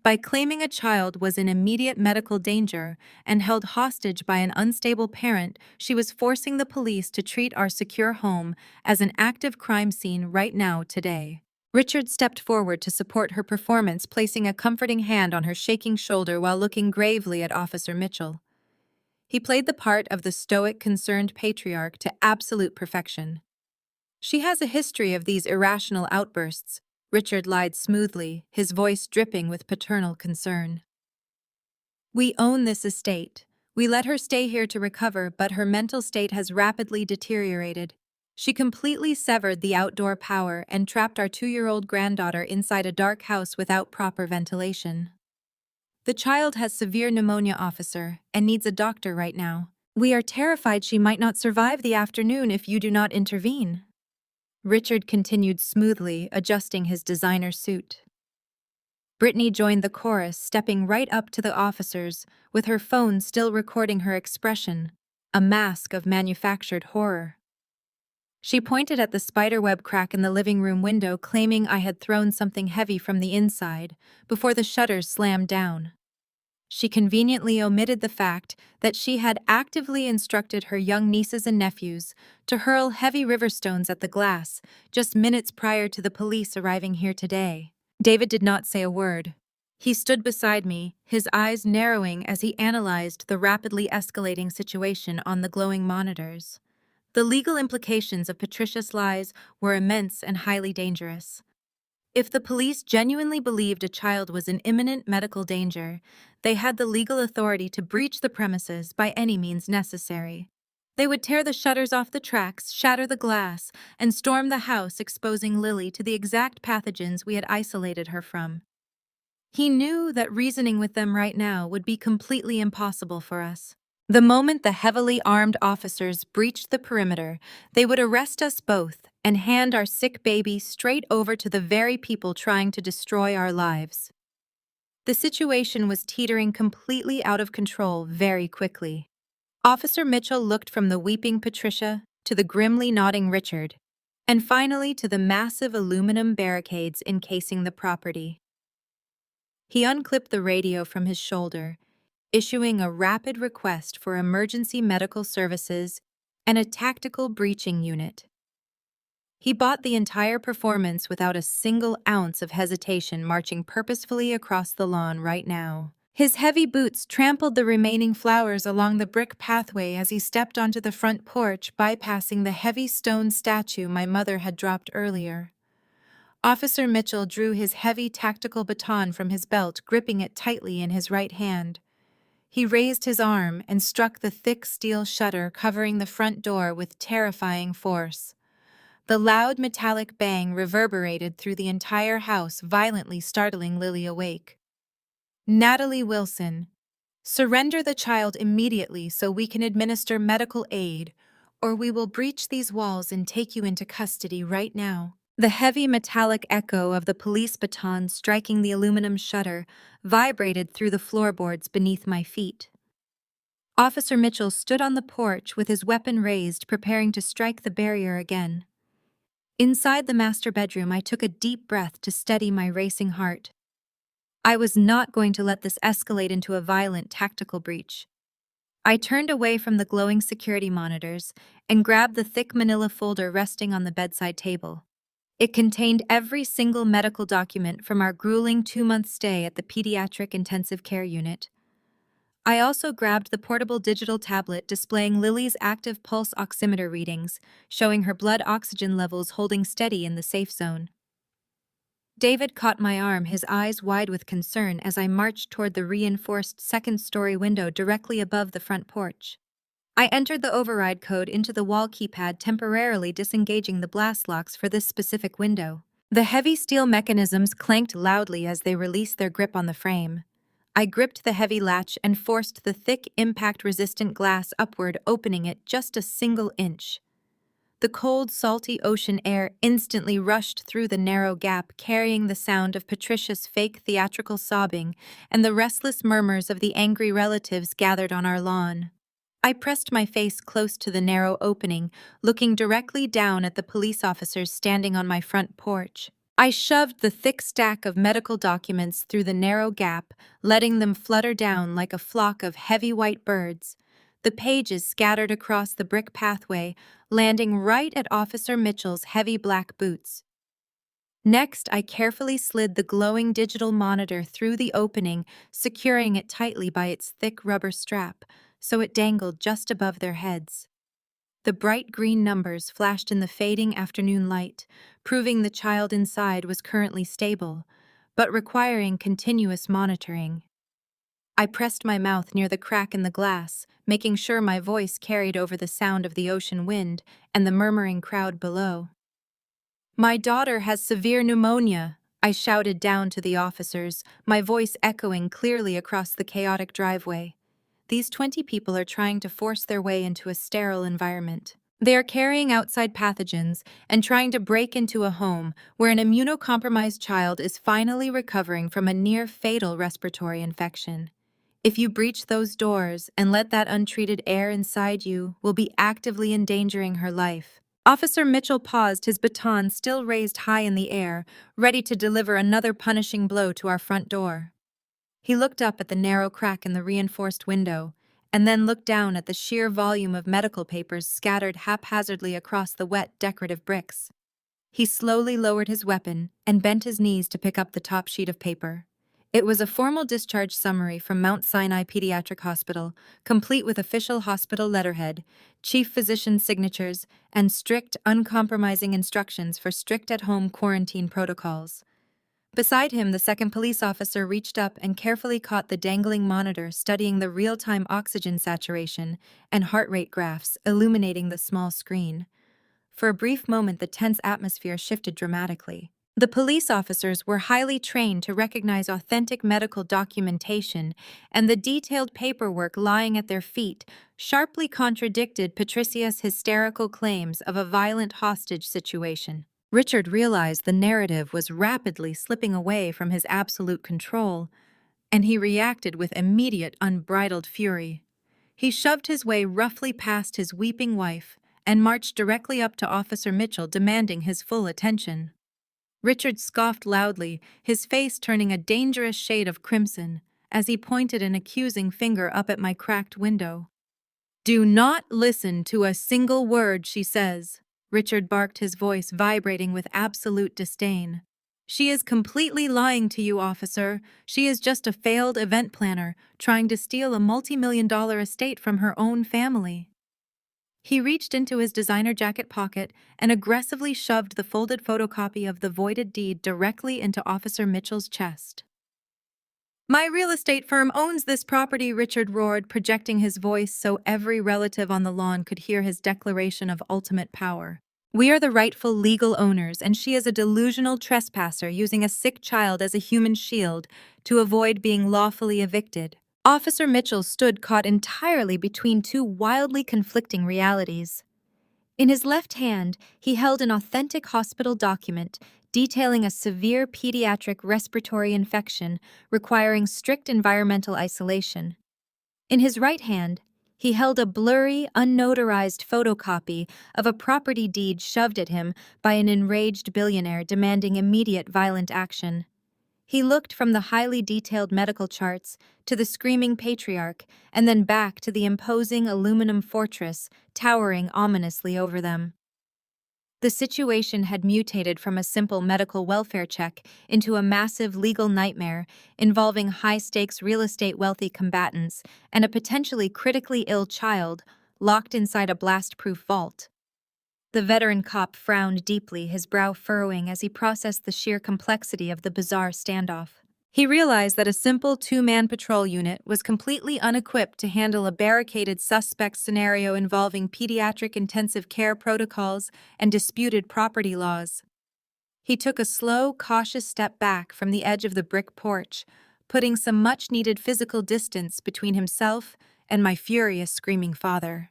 By claiming a child was in immediate medical danger and held hostage by an unstable parent, she was forcing the police to treat our secure home as an active crime scene right now, today. Richard stepped forward to support her performance, placing a comforting hand on her shaking shoulder while looking gravely at Officer Mitchell. He played the part of the stoic, concerned patriarch to absolute perfection. "She has a history of these irrational outbursts," Richard lied smoothly, his voice dripping with paternal concern. "We own this estate. We let her stay here to recover, but her mental state has rapidly deteriorated. She completely severed the outdoor power and trapped our 2-year-old granddaughter inside a dark house without proper ventilation. The child has severe pneumonia, officer, and needs a doctor right now. We are terrified she might not survive the afternoon if you do not intervene." Richard continued smoothly, adjusting his designer suit. Brittany joined the chorus, stepping right up to the officers, with her phone still recording her expression, a mask of manufactured horror. She pointed at the spiderweb crack in the living room window, claiming I had thrown something heavy from the inside before the shutters slammed down. She conveniently omitted the fact that she had actively instructed her young nieces and nephews to hurl heavy river stones at the glass just minutes prior to the police arriving here today. David did not say a word. He stood beside me, his eyes narrowing as he analyzed the rapidly escalating situation on the glowing monitors. The legal implications of Patricia's lies were immense and highly dangerous. If the police genuinely believed a child was in imminent medical danger, they had the legal authority to breach the premises by any means necessary. They would tear the shutters off the tracks, shatter the glass, and storm the house, exposing Lily to the exact pathogens we had isolated her from. He knew that reasoning with them right now would be completely impossible for us. The moment the heavily armed officers breached the perimeter, they would arrest us both and hand our sick baby straight over to the very people trying to destroy our lives. The situation was teetering completely out of control very quickly. Officer Mitchell looked from the weeping Patricia to the grimly nodding Richard, and finally to the massive aluminum barricades encasing the property. He unclipped the radio from his shoulder, issuing a rapid request for emergency medical services and a tactical breaching unit. He bought the entire performance without a single ounce of hesitation, marching purposefully across the lawn right now. His heavy boots trampled the remaining flowers along the brick pathway as he stepped onto the front porch, bypassing the heavy stone statue my mother had dropped earlier. Officer Mitchell drew his heavy tactical baton from his belt, gripping it tightly in his right hand. He raised his arm and struck the thick steel shutter covering the front door with terrifying force. The loud metallic bang reverberated through the entire house, violently startling Lily awake. "Natalie Wilson, surrender the child immediately so we can administer medical aid, or we will breach these walls and take you into custody right now." The heavy metallic echo of the police baton striking the aluminum shutter vibrated through the floorboards beneath my feet. Officer Mitchell stood on the porch with his weapon raised, preparing to strike the barrier again. Inside the master bedroom, I took a deep breath to steady my racing heart. I was not going to let this escalate into a violent tactical breach. I turned away from the glowing security monitors and grabbed the thick manila folder resting on the bedside table. It contained every single medical document from our grueling 2-month stay at the pediatric intensive care unit. I also grabbed the portable digital tablet displaying Lily's active pulse oximeter readings, showing her blood oxygen levels holding steady in the safe zone. David caught my arm, his eyes wide with concern as I marched toward the reinforced second-story window directly above the front porch. I entered the override code into the wall keypad, temporarily disengaging the blast locks for this specific window. The heavy steel mechanisms clanked loudly as they released their grip on the frame. I gripped the heavy latch and forced the thick, impact-resistant glass upward, opening it just a single inch. The cold, salty ocean air instantly rushed through the narrow gap, carrying the sound of Patricia's fake theatrical sobbing and the restless murmurs of the angry relatives gathered on our lawn. I pressed my face close to the narrow opening, looking directly down at the police officers standing on my front porch. I shoved the thick stack of medical documents through the narrow gap, letting them flutter down like a flock of heavy white birds. The pages scattered across the brick pathway, landing right at Officer Mitchell's heavy black boots. Next, I carefully slid the glowing digital monitor through the opening, securing it tightly by its thick rubber strap, so it dangled just above their heads. The bright green numbers flashed in the fading afternoon light, proving the child inside was currently stable, but requiring continuous monitoring. I pressed my mouth near the crack in the glass, making sure my voice carried over the sound of the ocean wind and the murmuring crowd below. "My daughter has severe pneumonia," I shouted down to the officers, my voice echoing clearly across the chaotic driveway. These 20 people are trying to force their way into a sterile environment. They are carrying outside pathogens and trying to break into a home where an immunocompromised child is finally recovering from a near-fatal respiratory infection. If you breach those doors and let that untreated air inside you, will be actively endangering her life. Officer Mitchell paused, his baton still raised high in the air, ready to deliver another punishing blow to our front door. He looked up at the narrow crack in the reinforced window, and then looked down at the sheer volume of medical papers scattered haphazardly across the wet, decorative bricks. He slowly lowered his weapon and bent his knees to pick up the top sheet of paper. It was a formal discharge summary from Mount Sinai Pediatric Hospital, complete with official hospital letterhead, chief physician's signatures, and strict, uncompromising instructions for strict at-home quarantine protocols. Beside him, the second police officer reached up and carefully caught the dangling monitor studying the real-time oxygen saturation and heart rate graphs illuminating the small screen. For a brief moment, the tense atmosphere shifted dramatically. The police officers were highly trained to recognize authentic medical documentation, and the detailed paperwork lying at their feet sharply contradicted Patricia's hysterical claims of a violent hostage situation. Richard realized the narrative was rapidly slipping away from his absolute control, and he reacted with immediate, unbridled fury. He shoved his way roughly past his weeping wife and marched directly up to Officer Mitchell, demanding his full attention. Richard scoffed loudly, his face turning a dangerous shade of crimson, as he pointed an accusing finger up at my cracked window. "Do not listen to a single word she says," Richard barked, his voice vibrating with absolute disdain. "She is completely lying to you, officer. She is just a failed event planner, trying to steal a multi-million-dollar estate from her own family." He reached into his designer jacket pocket and aggressively shoved the folded photocopy of the voided deed directly into Officer Mitchell's chest. "My real estate firm owns this property," Richard roared, projecting his voice so every relative on the lawn could hear his declaration of ultimate power. "We are the rightful legal owners, and she is a delusional trespasser using a sick child as a human shield to avoid being lawfully evicted." Officer Mitchell stood caught entirely between two wildly conflicting realities. In his left hand, he held an authentic hospital document detailing a severe pediatric respiratory infection requiring strict environmental isolation. In his right hand, he held a blurry, unnotarized photocopy of a property deed shoved at him by an enraged billionaire demanding immediate violent action. He looked from the highly detailed medical charts to the screaming patriarch and then back to the imposing aluminum fortress towering ominously over them. The situation had mutated from a simple medical welfare check into a massive legal nightmare involving high-stakes real estate wealthy combatants and a potentially critically ill child locked inside a blast-proof vault. The veteran cop frowned deeply, his brow furrowing as he processed the sheer complexity of the bizarre standoff. He realized that a simple two-man patrol unit was completely unequipped to handle a barricaded suspect scenario involving pediatric intensive care protocols and disputed property laws. He took a slow, cautious step back from the edge of the brick porch, putting some much-needed physical distance between himself and my furious, screaming father.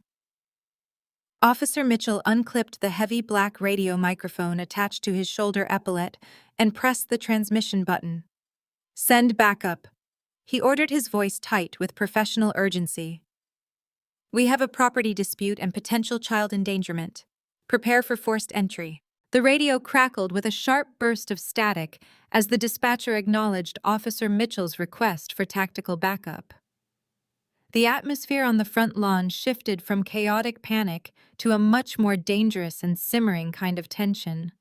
Officer Mitchell unclipped the heavy black radio microphone attached to his shoulder epaulette and pressed the transmission button. "Send backup," he ordered, his voice tight with professional urgency. "We have a property dispute and potential child endangerment. Prepare for forced entry." The radio crackled with a sharp burst of static as the dispatcher acknowledged Officer Mitchell's request for tactical backup. The atmosphere on the front lawn shifted from chaotic panic to a much more dangerous and simmering kind of tension.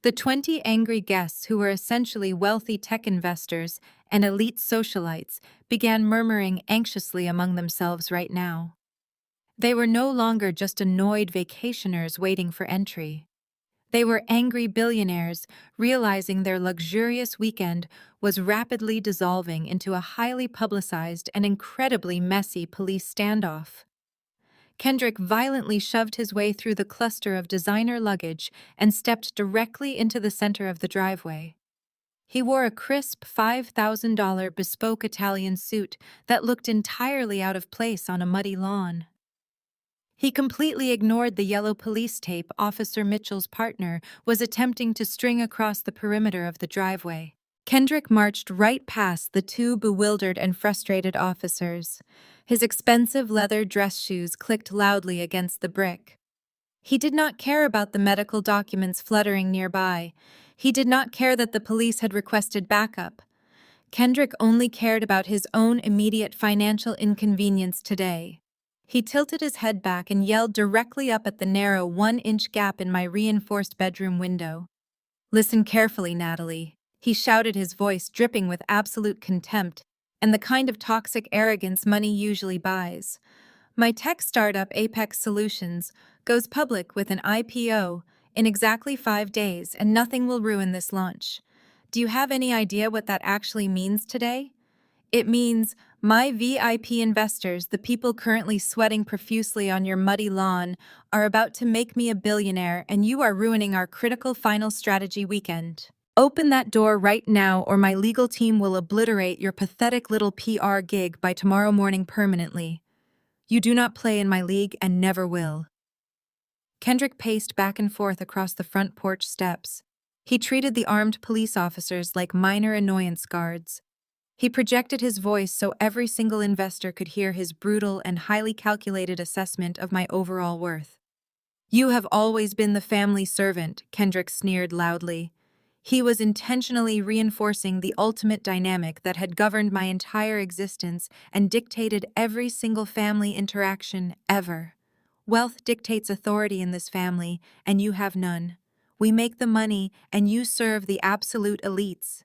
The 20 angry guests, who were essentially wealthy tech investors and elite socialites, began murmuring anxiously among themselves right now. They were no longer just annoyed vacationers waiting for entry. They were angry billionaires realizing their luxurious weekend was rapidly dissolving into a highly publicized and incredibly messy police standoff. Kendrick violently shoved his way through the cluster of designer luggage and stepped directly into the center of the driveway. He wore a crisp $5,000 bespoke Italian suit that looked entirely out of place on a muddy lawn. He completely ignored the yellow police tape Officer Mitchell's partner was attempting to string across the perimeter of the driveway. Kendrick marched right past the two bewildered and frustrated officers. His expensive leather dress shoes clicked loudly against the brick. He did not care about the medical documents fluttering nearby. He did not care that the police had requested backup. Kendrick only cared about his own immediate financial inconvenience today. He tilted his head back and yelled directly up at the narrow 1-inch gap in my reinforced bedroom window. "Listen carefully, Natalie. He shouted, his voice dripping with absolute contempt and the kind of toxic arrogance money usually buys. My tech startup, Apex Solutions, goes public with an IPO in exactly 5 days, and nothing will ruin this launch. Do you have any idea what that actually means today? It means my VIP investors, the people currently sweating profusely on your muddy lawn, are about to make me a billionaire, and you are ruining our critical final strategy weekend. Open that door right now, or my legal team will obliterate your pathetic little PR gig by tomorrow morning permanently. You do not play in my league and never will. Kendrick paced back and forth across the front porch steps. He treated the armed police officers like minor annoyance guards. He projected his voice so every single investor could hear his brutal and highly calculated assessment of my overall worth. You have always been the family servant, Kendrick sneered loudly. He was intentionally reinforcing the ultimate dynamic that had governed my entire existence and dictated every single family interaction ever. Wealth dictates authority in this family, and you have none. We make the money, and you serve the absolute elites.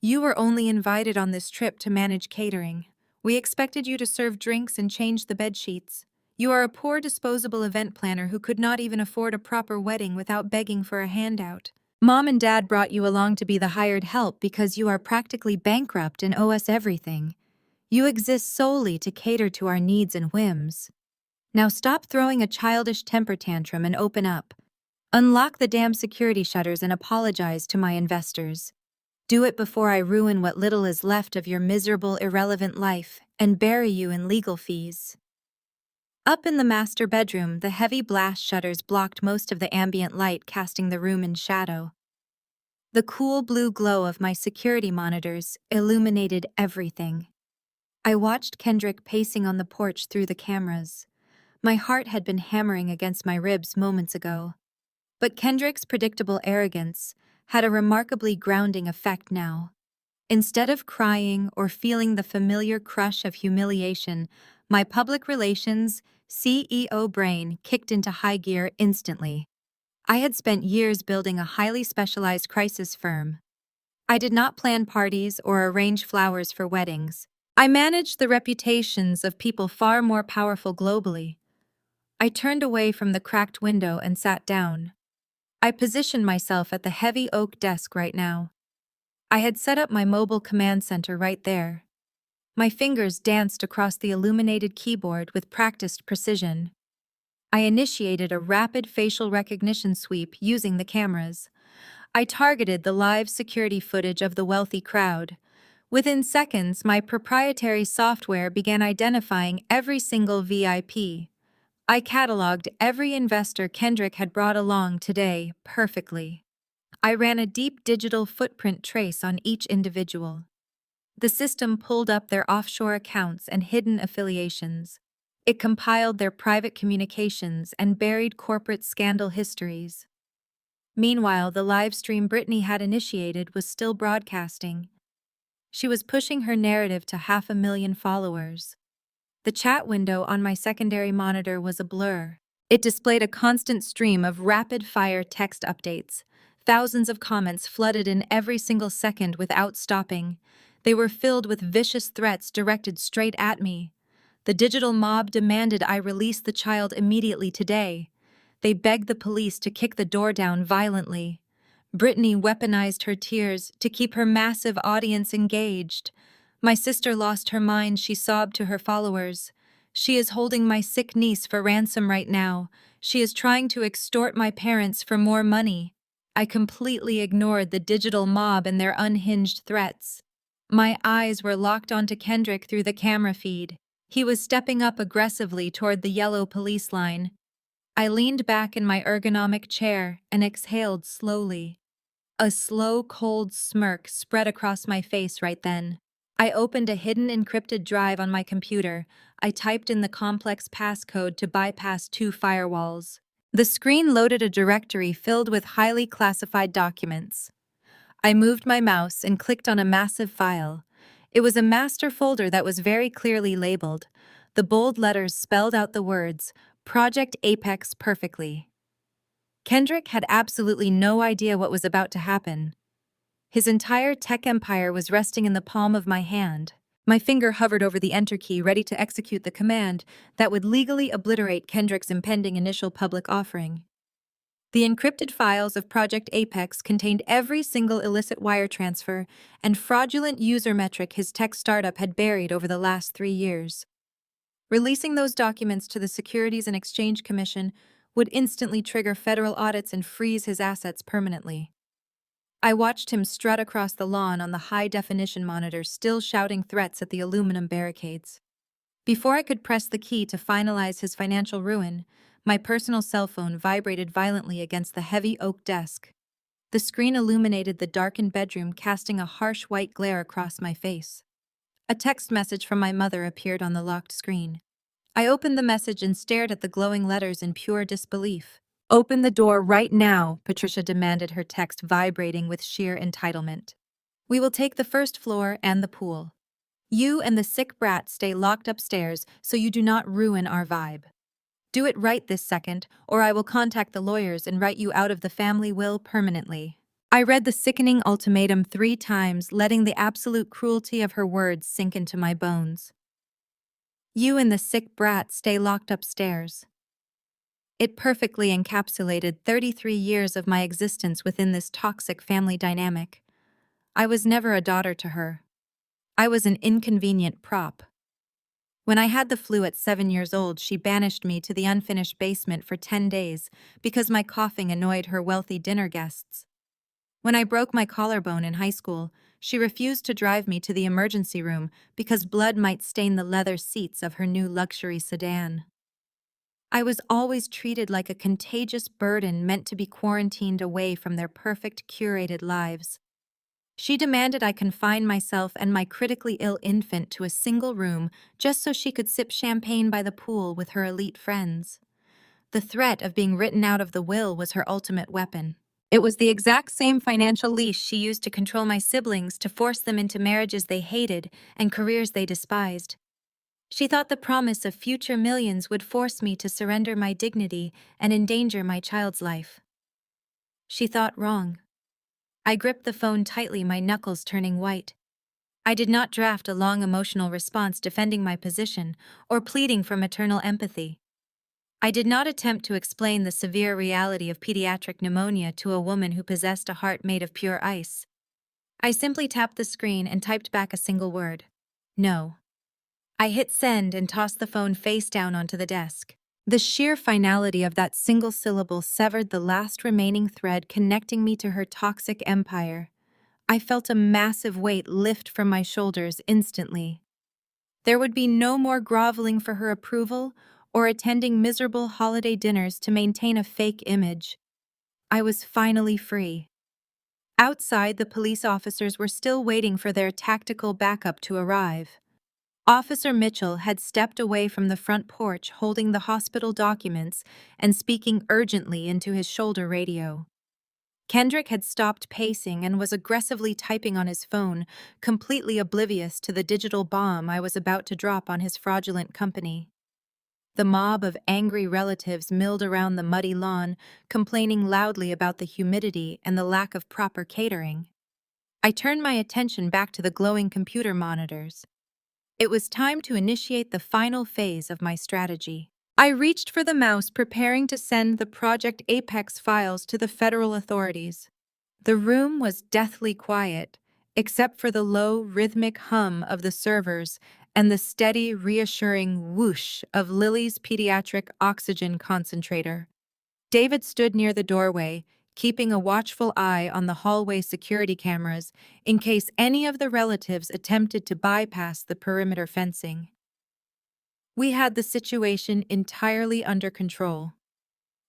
You were only invited on this trip to manage catering. We expected you to serve drinks and change the bedsheets. You are a poor disposable event planner who could not even afford a proper wedding without begging for a handout. Mom and Dad brought you along to be the hired help because you are practically bankrupt and owe us everything. You exist solely to cater to our needs and whims. Now stop throwing a childish temper tantrum and open up. Unlock the damn security shutters and apologize to my investors. Do it before I ruin what little is left of your miserable, irrelevant life and bury you in legal fees. Up in the master bedroom, the heavy blast shutters blocked most of the ambient light, casting the room in shadow. The cool blue glow of my security monitors illuminated everything. I watched Kendrick pacing on the porch through the cameras. My heart had been hammering against my ribs moments ago. But Kendrick's predictable arrogance had a remarkably grounding effect now. Instead of crying or feeling the familiar crush of humiliation, my public relations CEO brain kicked into high gear instantly. I had spent years building a highly specialized crisis firm. I did not plan parties or arrange flowers for weddings. I managed the reputations of people far more powerful globally. I turned away from the cracked window and sat down. I positioned myself at the heavy oak desk right now. I had set up my mobile command center right there. My fingers danced across the illuminated keyboard with practiced precision. I initiated a rapid facial recognition sweep using the cameras. I targeted the live security footage of the wealthy crowd. Within seconds, my proprietary software began identifying every single VIP. I cataloged every investor Kendrick had brought along today perfectly. I ran a deep digital footprint trace on each individual. The system pulled up their offshore accounts and hidden affiliations. It compiled their private communications and buried corporate scandal histories. Meanwhile, the live stream Brittany had initiated was still broadcasting. She was pushing her narrative to 500,000 followers. The chat window on my secondary monitor was a blur. It displayed a constant stream of rapid-fire text updates. Thousands of comments flooded in every single second without stopping. They were filled with vicious threats directed straight at me. The digital mob demanded I release the child immediately today. They begged the police to kick the door down violently. Brittany weaponized her tears to keep her massive audience engaged. My sister lost her mind, she sobbed to her followers. She is holding my sick niece for ransom right now. She is trying to extort my parents for more money. I completely ignored the digital mob and their unhinged threats. My eyes were locked onto Kendrick through the camera feed. He was stepping up aggressively toward the yellow police line. I leaned back in my ergonomic chair and exhaled slowly. A slow, cold smirk spread across my face right then. I opened a hidden encrypted drive on my computer. I typed in the complex passcode to bypass 2 firewalls. The screen loaded a directory filled with highly classified documents. I moved my mouse and clicked on a massive file. It was a master folder that was very clearly labeled. The bold letters spelled out the words, Project Apex perfectly. Kendrick had absolutely no idea what was about to happen. His entire tech empire was resting in the palm of my hand. My finger hovered over the enter key, ready to execute the command that would legally obliterate Kendrick's impending initial public offering. The encrypted files of Project Apex contained every single illicit wire transfer and fraudulent user metric his tech startup had buried over the last 3 years. Releasing those documents to the Securities and Exchange Commission would instantly trigger federal audits and freeze his assets permanently. I watched him strut across the lawn on the high-definition monitor, still shouting threats at the aluminum barricades. Before I could press the key to finalize his financial ruin, my personal cell phone vibrated violently against the heavy oak desk. The screen illuminated the darkened bedroom, casting a harsh white glare across my face. A text message from my mother appeared on the locked screen. I opened the message and stared at the glowing letters in pure disbelief. "Open the door right now," Patricia demanded, her text vibrating with sheer entitlement. "We will take the first floor and the pool. You and the sick brat stay locked upstairs so you do not ruin our vibe. Do it right this second, or I will contact the lawyers and write you out of the family will permanently." I read the sickening ultimatum 3 times, letting the absolute cruelty of her words sink into my bones. "You and the sick brat stay locked upstairs." It perfectly encapsulated 33 years of my existence within this toxic family dynamic. I was never a daughter to her. I was an inconvenient prop. When I had the flu at 7 years old, she banished me to the unfinished basement for 10 days because my coughing annoyed her wealthy dinner guests. When I broke my collarbone in high school, she refused to drive me to the emergency room because blood might stain the leather seats of her new luxury sedan. I was always treated like a contagious burden meant to be quarantined away from their perfect, curated lives. She demanded I confine myself and my critically ill infant to a single room just so she could sip champagne by the pool with her elite friends. The threat of being written out of the will was her ultimate weapon. It was the exact same financial leash she used to control my siblings, to force them into marriages they hated and careers they despised. She thought the promise of future millions would force me to surrender my dignity and endanger my child's life. She thought wrong. I gripped the phone tightly, my knuckles turning white. I did not draft a long emotional response defending my position or pleading for maternal empathy. I did not attempt to explain the severe reality of pediatric pneumonia to a woman who possessed a heart made of pure ice. I simply tapped the screen and typed back a single word: "No." I hit send and tossed the phone face down onto the desk. The sheer finality of that single syllable severed the last remaining thread connecting me to her toxic empire. I felt a massive weight lift from my shoulders instantly. There would be no more groveling for her approval or attending miserable holiday dinners to maintain a fake image. I was finally free. Outside, the police officers were still waiting for their tactical backup to arrive. Officer Mitchell had stepped away from the front porch, holding the hospital documents and speaking urgently into his shoulder radio. Kendrick had stopped pacing and was aggressively typing on his phone, completely oblivious to the digital bomb I was about to drop on his fraudulent company. The mob of angry relatives milled around the muddy lawn, complaining loudly about the humidity and the lack of proper catering. I turned my attention back to the glowing computer monitors. It was time to initiate the final phase of my strategy. I reached for the mouse, preparing to send the Project Apex files to the federal authorities. The room was deathly quiet, except for the low, rhythmic hum of the servers and the steady, reassuring whoosh of Lily's pediatric oxygen concentrator. David stood near the doorway, keeping a watchful eye on the hallway security cameras in case any of the relatives attempted to bypass the perimeter fencing. We had the situation entirely under control.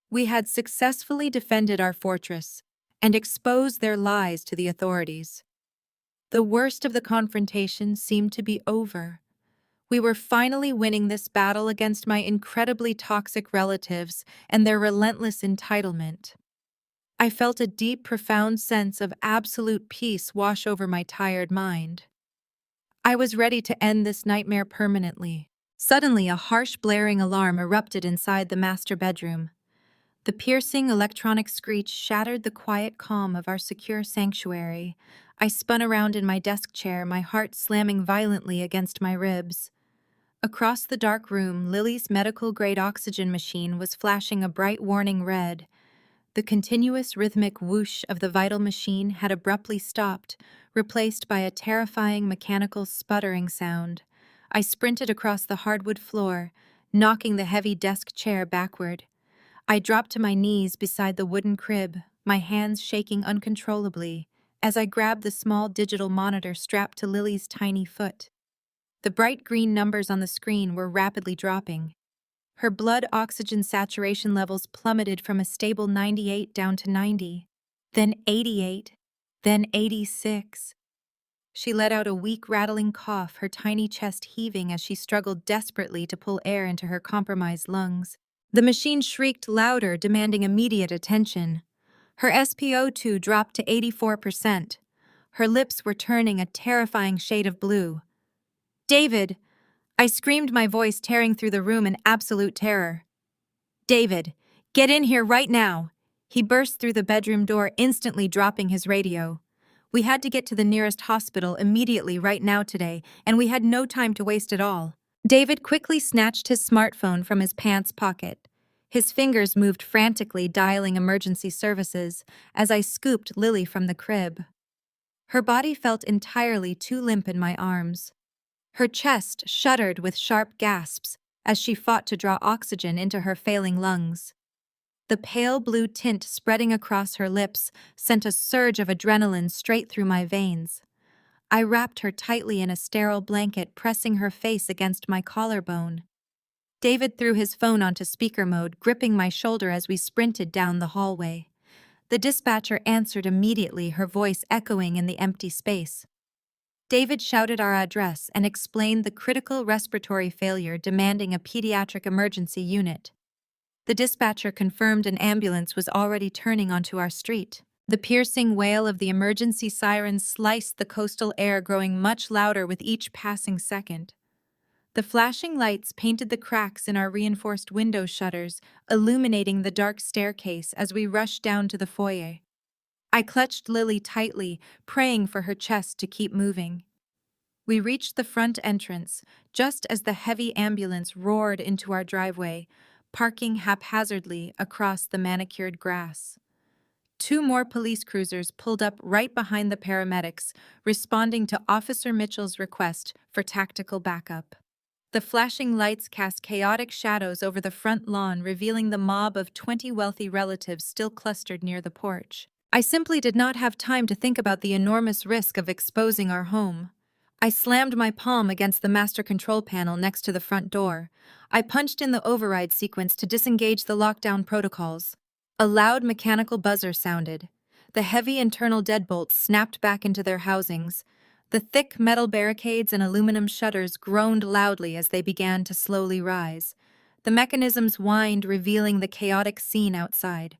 We had successfully defended our fortress and exposed their lies to the authorities. The worst of the confrontation seemed to be over. We were finally winning this battle against my incredibly toxic relatives and their relentless entitlement. I felt a deep, profound sense of absolute peace wash over my tired mind. I was ready to end this nightmare permanently. Suddenly, a harsh, blaring alarm erupted inside the master bedroom. The piercing electronic screech shattered the quiet calm of our secure sanctuary. I spun around in my desk chair, my heart slamming violently against my ribs. Across the dark room, Lily's medical-grade oxygen machine was flashing a bright warning red. The continuous rhythmic whoosh of the vital machine had abruptly stopped, replaced by a terrifying mechanical sputtering sound. I sprinted across the hardwood floor, knocking the heavy desk chair backward. I dropped to my knees beside the wooden crib, my hands shaking uncontrollably, as I grabbed the small digital monitor strapped to Lily's tiny foot. The bright green numbers on the screen were rapidly dropping. Her blood oxygen saturation levels plummeted from a stable 98 down to 90, then 88, then 86. She let out a weak, rattling cough, her tiny chest heaving as she struggled desperately to pull air into her compromised lungs. The machine shrieked louder, demanding immediate attention. Her SpO2 dropped to 84%. Her lips were turning a terrifying shade of blue. "David!" I screamed, my voice tearing through the room in absolute terror. "David, get in here right now!" He burst through the bedroom door, instantly dropping his radio. We had to get to the nearest hospital immediately right now today, and we had no time to waste at all. David quickly snatched his smartphone from his pants pocket. His fingers moved frantically, dialing emergency services, as I scooped Lily from the crib. Her body felt entirely too limp in my arms. Her chest shuddered with sharp gasps as she fought to draw oxygen into her failing lungs. The pale blue tint spreading across her lips sent a surge of adrenaline straight through my veins. I wrapped her tightly in a sterile blanket, pressing her face against my collarbone. David threw his phone onto speaker mode, gripping my shoulder as we sprinted down the hallway. The dispatcher answered immediately, her voice echoing in the empty space. David shouted our address and explained the critical respiratory failure demanding a pediatric emergency unit. The dispatcher confirmed an ambulance was already turning onto our street. The piercing wail of the emergency siren sliced the coastal air, growing much louder with each passing second. The flashing lights painted the cracks in our reinforced window shutters, illuminating the dark staircase as we rushed down to the foyer. I clutched Lily tightly, praying for her chest to keep moving. We reached the front entrance, just as the heavy ambulance roared into our driveway, parking haphazardly across the manicured grass. 2 more police cruisers pulled up right behind the paramedics, responding to Officer Mitchell's request for tactical backup. The flashing lights cast chaotic shadows over the front lawn, revealing the mob of 20 wealthy relatives still clustered near the porch. I simply did not have time to think about the enormous risk of exposing our home. I slammed my palm against the master control panel next to the front door. I punched in the override sequence to disengage the lockdown protocols. A loud mechanical buzzer sounded. The heavy internal deadbolts snapped back into their housings. The thick metal barricades and aluminum shutters groaned loudly as they began to slowly rise. The mechanisms whined, revealing the chaotic scene outside.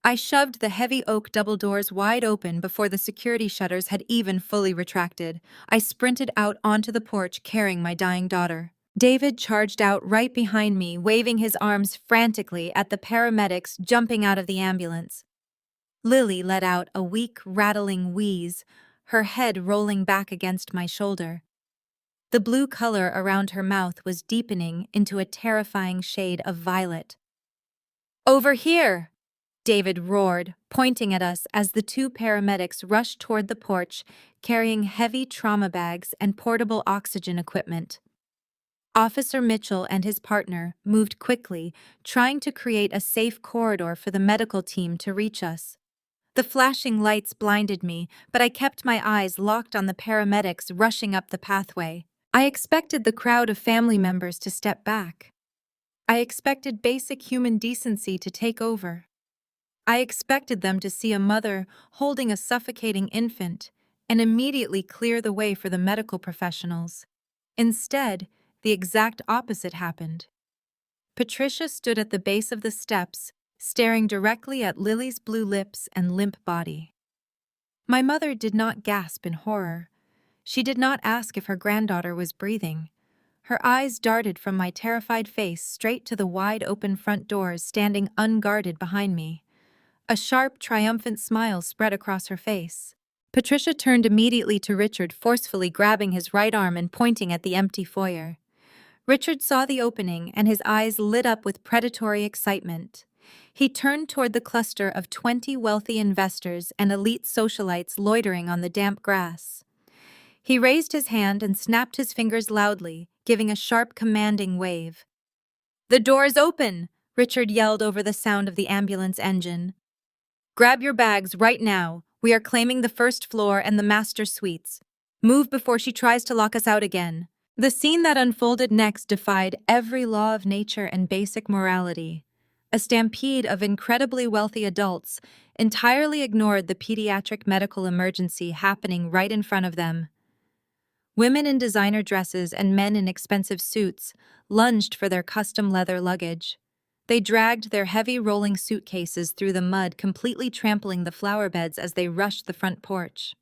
I shoved the heavy oak double doors wide open before the security shutters had even fully retracted. I sprinted out onto the porch, carrying my dying daughter. David charged out right behind me, waving his arms frantically at the paramedics jumping out of the ambulance. Lily let out a weak, rattling wheeze, her head rolling back against my shoulder. The blue color around her mouth was deepening into a terrifying shade of violet. "Over here!" David roared, pointing at us as the 2 paramedics rushed toward the porch, carrying heavy trauma bags and portable oxygen equipment. Officer Mitchell and his partner moved quickly, trying to create a safe corridor for the medical team to reach us. The flashing lights blinded me, but I kept my eyes locked on the paramedics rushing up the pathway. I expected the crowd of family members to step back. I expected basic human decency to take over. I expected them to see a mother holding a suffocating infant and immediately clear the way for the medical professionals. Instead, the exact opposite happened. Patricia stood at the base of the steps, staring directly at Lily's blue lips and limp body. My mother did not gasp in horror. She did not ask if her granddaughter was breathing. Her eyes darted from my terrified face straight to the wide-open front doors standing unguarded behind me. A sharp, triumphant smile spread across her face. Patricia turned immediately to Richard, forcefully grabbing his right arm and pointing at the empty foyer. Richard saw the opening, and his eyes lit up with predatory excitement. He turned toward the cluster of 20 wealthy investors and elite socialites loitering on the damp grass. He raised his hand and snapped his fingers loudly, giving a sharp, commanding wave. "The door is open!" Richard yelled over the sound of the ambulance engine. "Grab your bags right now. We are claiming the first floor and the master suites. Move before she tries to lock us out again." The scene that unfolded next defied every law of nature and basic morality. A stampede of incredibly wealthy adults entirely ignored the pediatric medical emergency happening right in front of them. Women in designer dresses and men in expensive suits lunged for their custom leather luggage. They dragged their heavy rolling suitcases through the mud, completely trampling the flower beds as they rushed the front porch.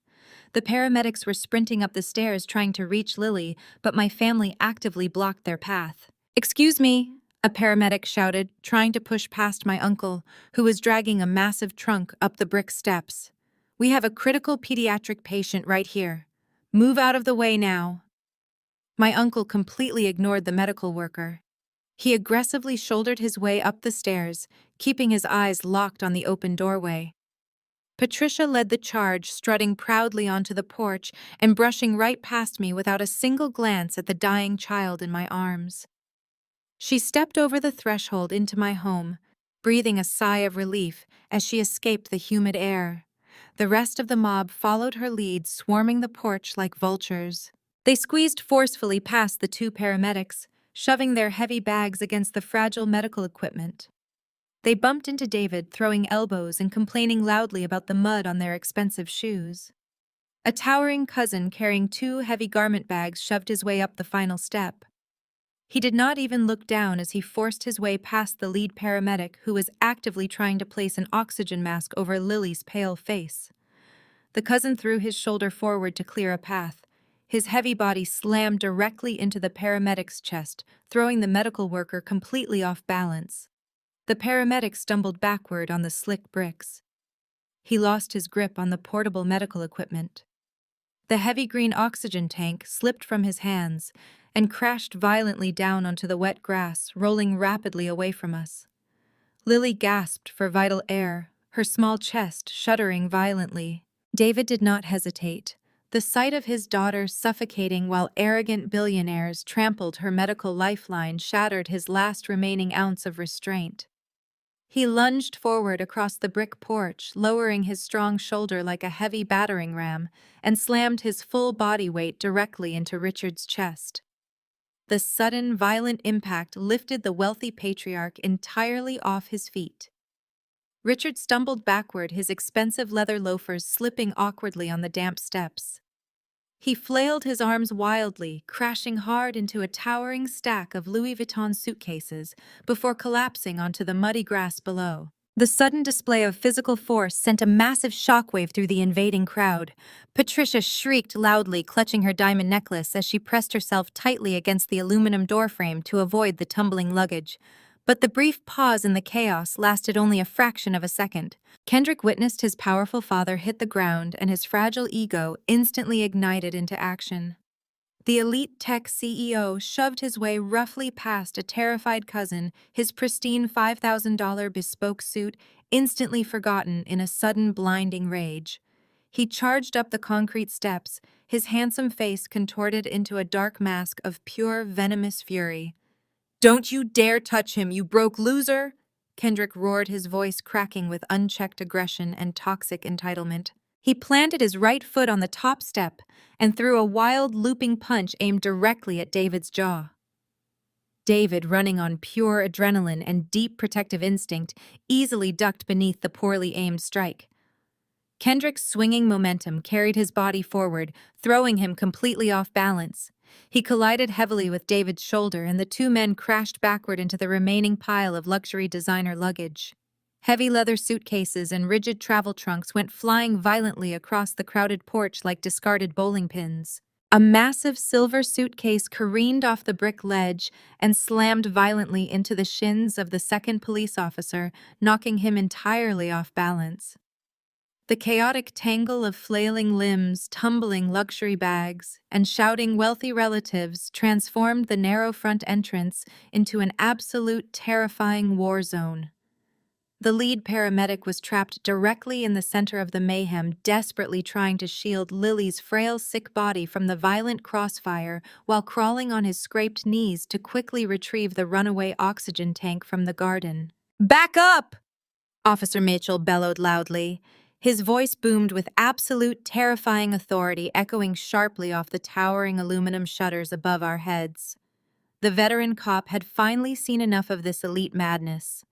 The paramedics were sprinting up the stairs trying to reach Lily, but my family actively blocked their path. "Excuse me," a paramedic shouted, trying to push past my uncle, who was dragging a massive trunk up the brick steps. "We have a critical pediatric patient right here. Move out of the way now." My uncle completely ignored the medical worker. He aggressively shouldered his way up the stairs, keeping his eyes locked on the open doorway. Patricia led the charge, strutting proudly onto the porch and brushing right past me without a single glance at the dying child in my arms. She stepped over the threshold into my home, breathing a sigh of relief as she escaped the humid air. The rest of the mob followed her lead, swarming the porch like vultures. They squeezed forcefully past the two paramedics, shoving their heavy bags against the fragile medical equipment. They bumped into David, throwing elbows and complaining loudly about the mud on their expensive shoes. A towering cousin carrying 2 heavy garment bags shoved his way up the final step. He did not even look down as he forced his way past the lead paramedic, who was actively trying to place an oxygen mask over Lily's pale face. The cousin threw his shoulder forward to clear a path. His heavy body slammed directly into the paramedic's chest, throwing the medical worker completely off balance. The paramedic stumbled backward on the slick bricks. He lost his grip on the portable medical equipment. The heavy green oxygen tank slipped from his hands and crashed violently down onto the wet grass, rolling rapidly away from us. Lily gasped for vital air, her small chest shuddering violently. David did not hesitate. The sight of his daughter suffocating while arrogant billionaires trampled her medical lifeline shattered his last remaining ounce of restraint. He lunged forward across the brick porch, lowering his strong shoulder like a heavy battering ram, and slammed his full body weight directly into Richard's chest. The sudden, violent impact lifted the wealthy patriarch entirely off his feet. Richard stumbled backward, his expensive leather loafers slipping awkwardly on the damp steps. He flailed his arms wildly, crashing hard into a towering stack of Louis Vuitton suitcases before collapsing onto the muddy grass below. The sudden display of physical force sent a massive shockwave through the invading crowd. Patricia shrieked loudly, clutching her diamond necklace as she pressed herself tightly against the aluminum doorframe to avoid the tumbling luggage. But the brief pause in the chaos lasted only a fraction of a second. Kendrick witnessed his powerful father hit the ground, and his fragile ego instantly ignited into action. The elite tech CEO shoved his way roughly past a terrified cousin, his pristine $5,000 bespoke suit instantly forgotten in a sudden blinding rage. He charged up the concrete steps, his handsome face contorted into a dark mask of pure venomous fury. "Don't you dare touch him, you broke loser!" Kendrick roared, his voice cracking with unchecked aggression and toxic entitlement. He planted his right foot on the top step and threw a wild, looping punch aimed directly at David's jaw. David, running on pure adrenaline and deep protective instinct, easily ducked beneath the poorly aimed strike. Kendrick's swinging momentum carried his body forward, throwing him completely off balance. He collided heavily with David's shoulder, and the two men crashed backward into the remaining pile of luxury designer luggage. Heavy leather suitcases and rigid travel trunks went flying violently across the crowded porch like discarded bowling pins. A massive silver suitcase careened off the brick ledge and slammed violently into the shins of the second police officer, knocking him entirely off balance. The chaotic tangle of flailing limbs, tumbling luxury bags, and shouting wealthy relatives transformed the narrow front entrance into an absolute terrifying war zone. The lead paramedic was trapped directly in the center of the mayhem, desperately trying to shield Lily's frail, sick body from the violent crossfire while crawling on his scraped knees to quickly retrieve the runaway oxygen tank from the garden. "Back up!" Officer Mitchell bellowed loudly. His voice boomed with absolute terrifying authority, echoing sharply off the towering aluminum shutters above our heads. The veteran cop had finally seen enough of this elite madness.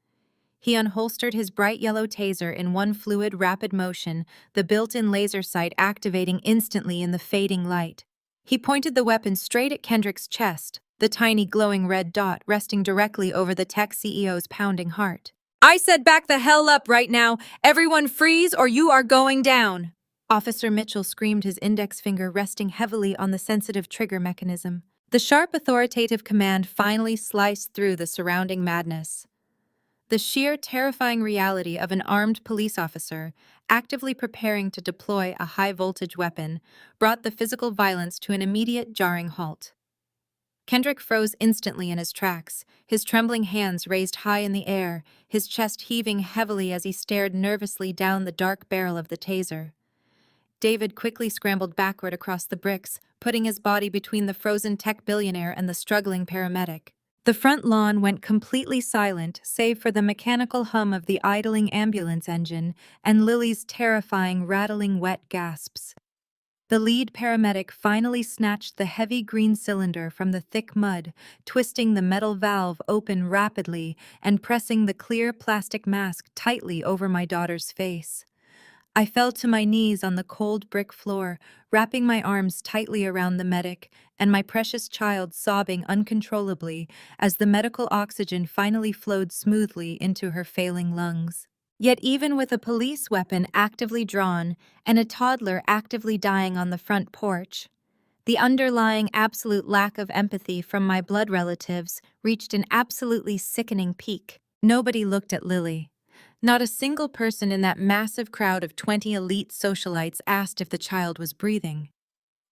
He unholstered his bright yellow taser in one fluid, rapid motion, the built-in laser sight activating instantly in the fading light. He pointed the weapon straight at Kendrick's chest, the tiny glowing red dot resting directly over the tech CEO's pounding heart. "I said back the hell up right now! Everyone freeze or you are going down!" Officer Mitchell screamed, his index finger resting heavily on the sensitive trigger mechanism. The sharp, authoritative command finally sliced through the surrounding madness. The sheer, terrifying reality of an armed police officer, actively preparing to deploy a high-voltage weapon, brought the physical violence to an immediate, jarring halt. Kendrick froze instantly in his tracks, his trembling hands raised high in the air, his chest heaving heavily as he stared nervously down the dark barrel of the taser. David quickly scrambled backward across the bricks, putting his body between the frozen tech billionaire and the struggling paramedic. The front lawn went completely silent, save for the mechanical hum of the idling ambulance engine and Lily's terrifying, rattling wet gasps. The lead paramedic finally snatched the heavy green cylinder from the thick mud, twisting the metal valve open rapidly and pressing the clear plastic mask tightly over my daughter's face. I fell to my knees on the cold brick floor, wrapping my arms tightly around the medic and my precious child sobbing uncontrollably as the medical oxygen finally flowed smoothly into her failing lungs. Yet even with a police weapon actively drawn and a toddler actively dying on the front porch, the underlying absolute lack of empathy from my blood relatives reached an absolutely sickening peak. Nobody looked at Lily. Not a single person in that massive crowd of 20 elite socialites asked if the child was breathing.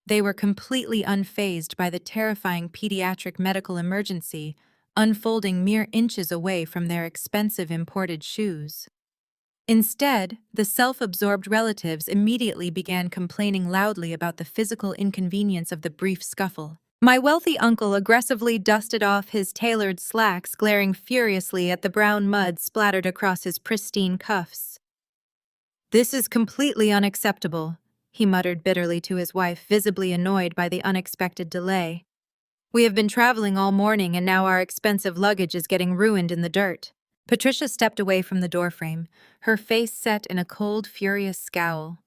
They were completely unfazed by the terrifying pediatric medical emergency unfolding mere inches away from their expensive imported shoes. Instead, the self-absorbed relatives immediately began complaining loudly about the physical inconvenience of the brief scuffle. My wealthy uncle aggressively dusted off his tailored slacks, glaring furiously at the brown mud splattered across his pristine cuffs. "This is completely unacceptable," he muttered bitterly to his wife, visibly annoyed by the unexpected delay. "We have been traveling all morning and now our expensive luggage is getting ruined in the dirt." Patricia stepped away from the doorframe, her face set in a cold, furious scowl.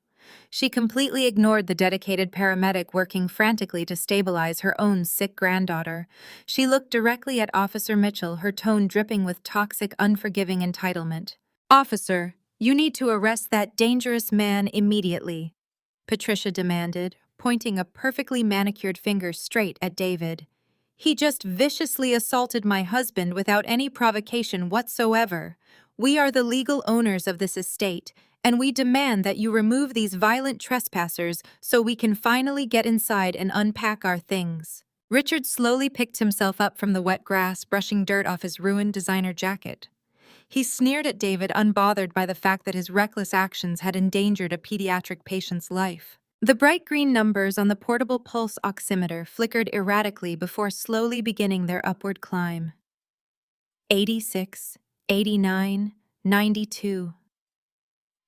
She completely ignored the dedicated paramedic working frantically to stabilize her own sick granddaughter. She looked directly at Officer Mitchell, her tone dripping with toxic, unforgiving entitlement. "Officer, you need to arrest that dangerous man immediately," Patricia demanded, pointing a perfectly manicured finger straight at David. "He just viciously assaulted my husband without any provocation whatsoever. We are the legal owners of this estate, and we demand that you remove these violent trespassers so we can finally get inside and unpack our things." Richard slowly picked himself up from the wet grass, brushing dirt off his ruined designer jacket. He sneered at David, unbothered by the fact that his reckless actions had endangered a pediatric patient's life. The bright green numbers on the portable pulse oximeter flickered erratically before slowly beginning their upward climb. 86, 89, 92.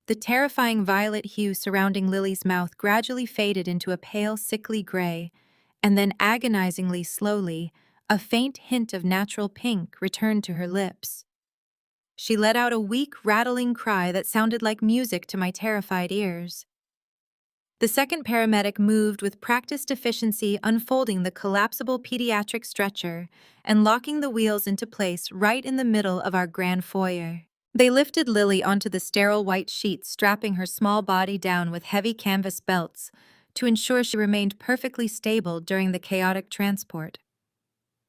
The terrifying violet hue surrounding Lily's mouth gradually faded into a pale, sickly gray, and then agonizingly slowly, a faint hint of natural pink returned to her lips. She let out a weak, rattling cry that sounded like music to my terrified ears. The second paramedic moved with practiced efficiency, unfolding the collapsible pediatric stretcher and locking the wheels into place right in the middle of our grand foyer. They lifted Lily onto the sterile white sheet, strapping her small body down with heavy canvas belts, to ensure she remained perfectly stable during the chaotic transport.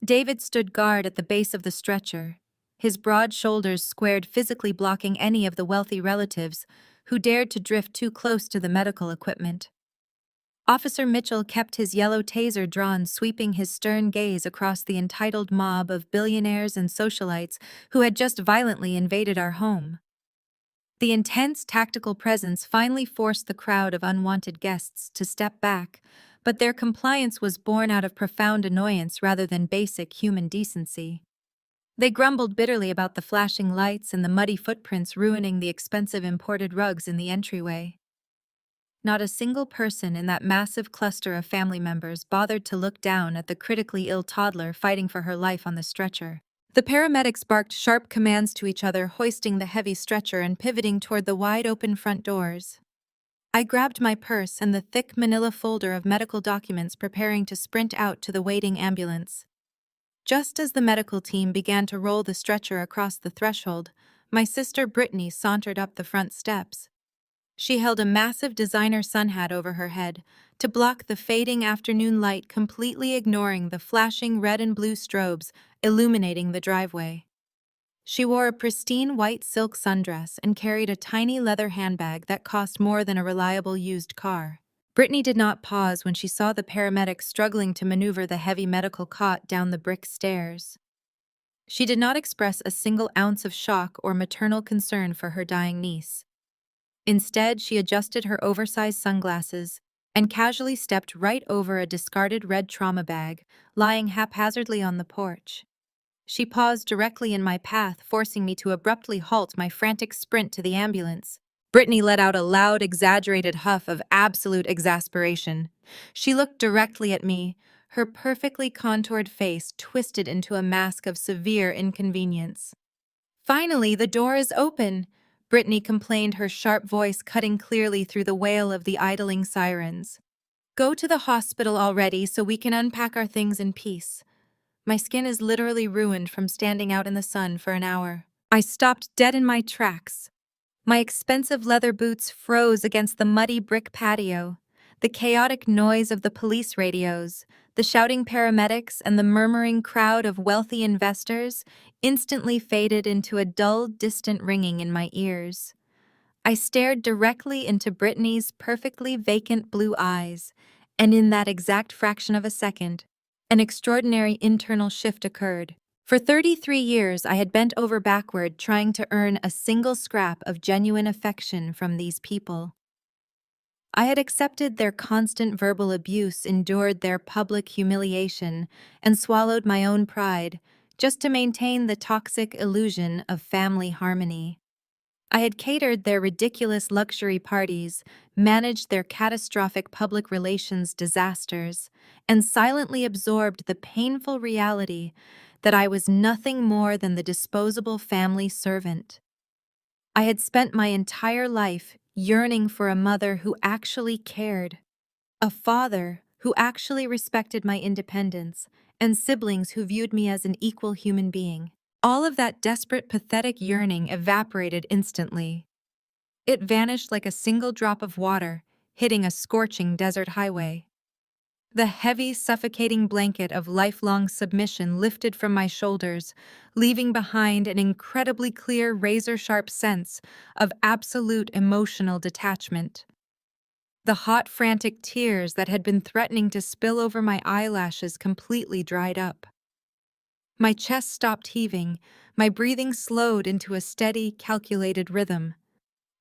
David stood guard at the base of the stretcher, his broad shoulders squared, physically blocking any of the wealthy relatives who dared to drift too close to the medical equipment. Officer Mitchell kept his yellow taser drawn, sweeping his stern gaze across the entitled mob of billionaires and socialites who had just violently invaded our home. The intense tactical presence finally forced the crowd of unwanted guests to step back, but their compliance was born out of profound annoyance rather than basic human decency. They grumbled bitterly about the flashing lights and the muddy footprints ruining the expensive imported rugs in the entryway. Not a single person in that massive cluster of family members bothered to look down at the critically ill toddler fighting for her life on the stretcher. The paramedics barked sharp commands to each other, hoisting the heavy stretcher and pivoting toward the wide-open front doors. I grabbed my purse and the thick manila folder of medical documents, preparing to sprint out to the waiting ambulance. Just as the medical team began to roll the stretcher across the threshold, my sister Brittany sauntered up the front steps. She held a massive designer sun hat over her head to block the fading afternoon light, completely ignoring the flashing red and blue strobes illuminating the driveway. She wore a pristine white silk sundress and carried a tiny leather handbag that cost more than a reliable used car. Brittany did not pause when she saw the paramedics struggling to maneuver the heavy medical cot down the brick stairs. She did not express a single ounce of shock or maternal concern for her dying niece. Instead, she adjusted her oversized sunglasses and casually stepped right over a discarded red trauma bag lying haphazardly on the porch. She paused directly in my path, forcing me to abruptly halt my frantic sprint to the ambulance. Brittany let out a loud, exaggerated huff of absolute exasperation. She looked directly at me, her perfectly contoured face twisted into a mask of severe inconvenience. "Finally, the door is open," Brittany complained, her sharp voice cutting clearly through the wail of the idling sirens. "Go to the hospital already so we can unpack our things in peace." My skin is literally ruined from standing out in the sun for an hour. I stopped dead in my tracks. My expensive leather boots froze against the muddy brick patio. The chaotic noise of the police radios, the shouting paramedics, and the murmuring crowd of wealthy investors instantly faded into a dull, distant ringing in my ears. I stared directly into Brittany's perfectly vacant blue eyes, and in that exact fraction of a second, an extraordinary internal shift occurred. For 33 years, I had bent over backward trying to earn a single scrap of genuine affection from these people. I had accepted their constant verbal abuse, endured their public humiliation, and swallowed my own pride just to maintain the toxic illusion of family harmony. I had catered their ridiculous luxury parties, managed their catastrophic public relations disasters, and silently absorbed the painful reality that I was nothing more than the disposable family servant. I had spent my entire life yearning for a mother who actually cared, a father who actually respected my independence, and siblings who viewed me as an equal human being. All of that desperate, pathetic yearning evaporated instantly. It vanished like a single drop of water hitting a scorching desert highway. The heavy, suffocating blanket of lifelong submission lifted from my shoulders, leaving behind an incredibly clear, razor-sharp sense of absolute emotional detachment. The hot, frantic tears that had been threatening to spill over my eyelashes completely dried up. My chest stopped heaving, my breathing slowed into a steady, calculated rhythm.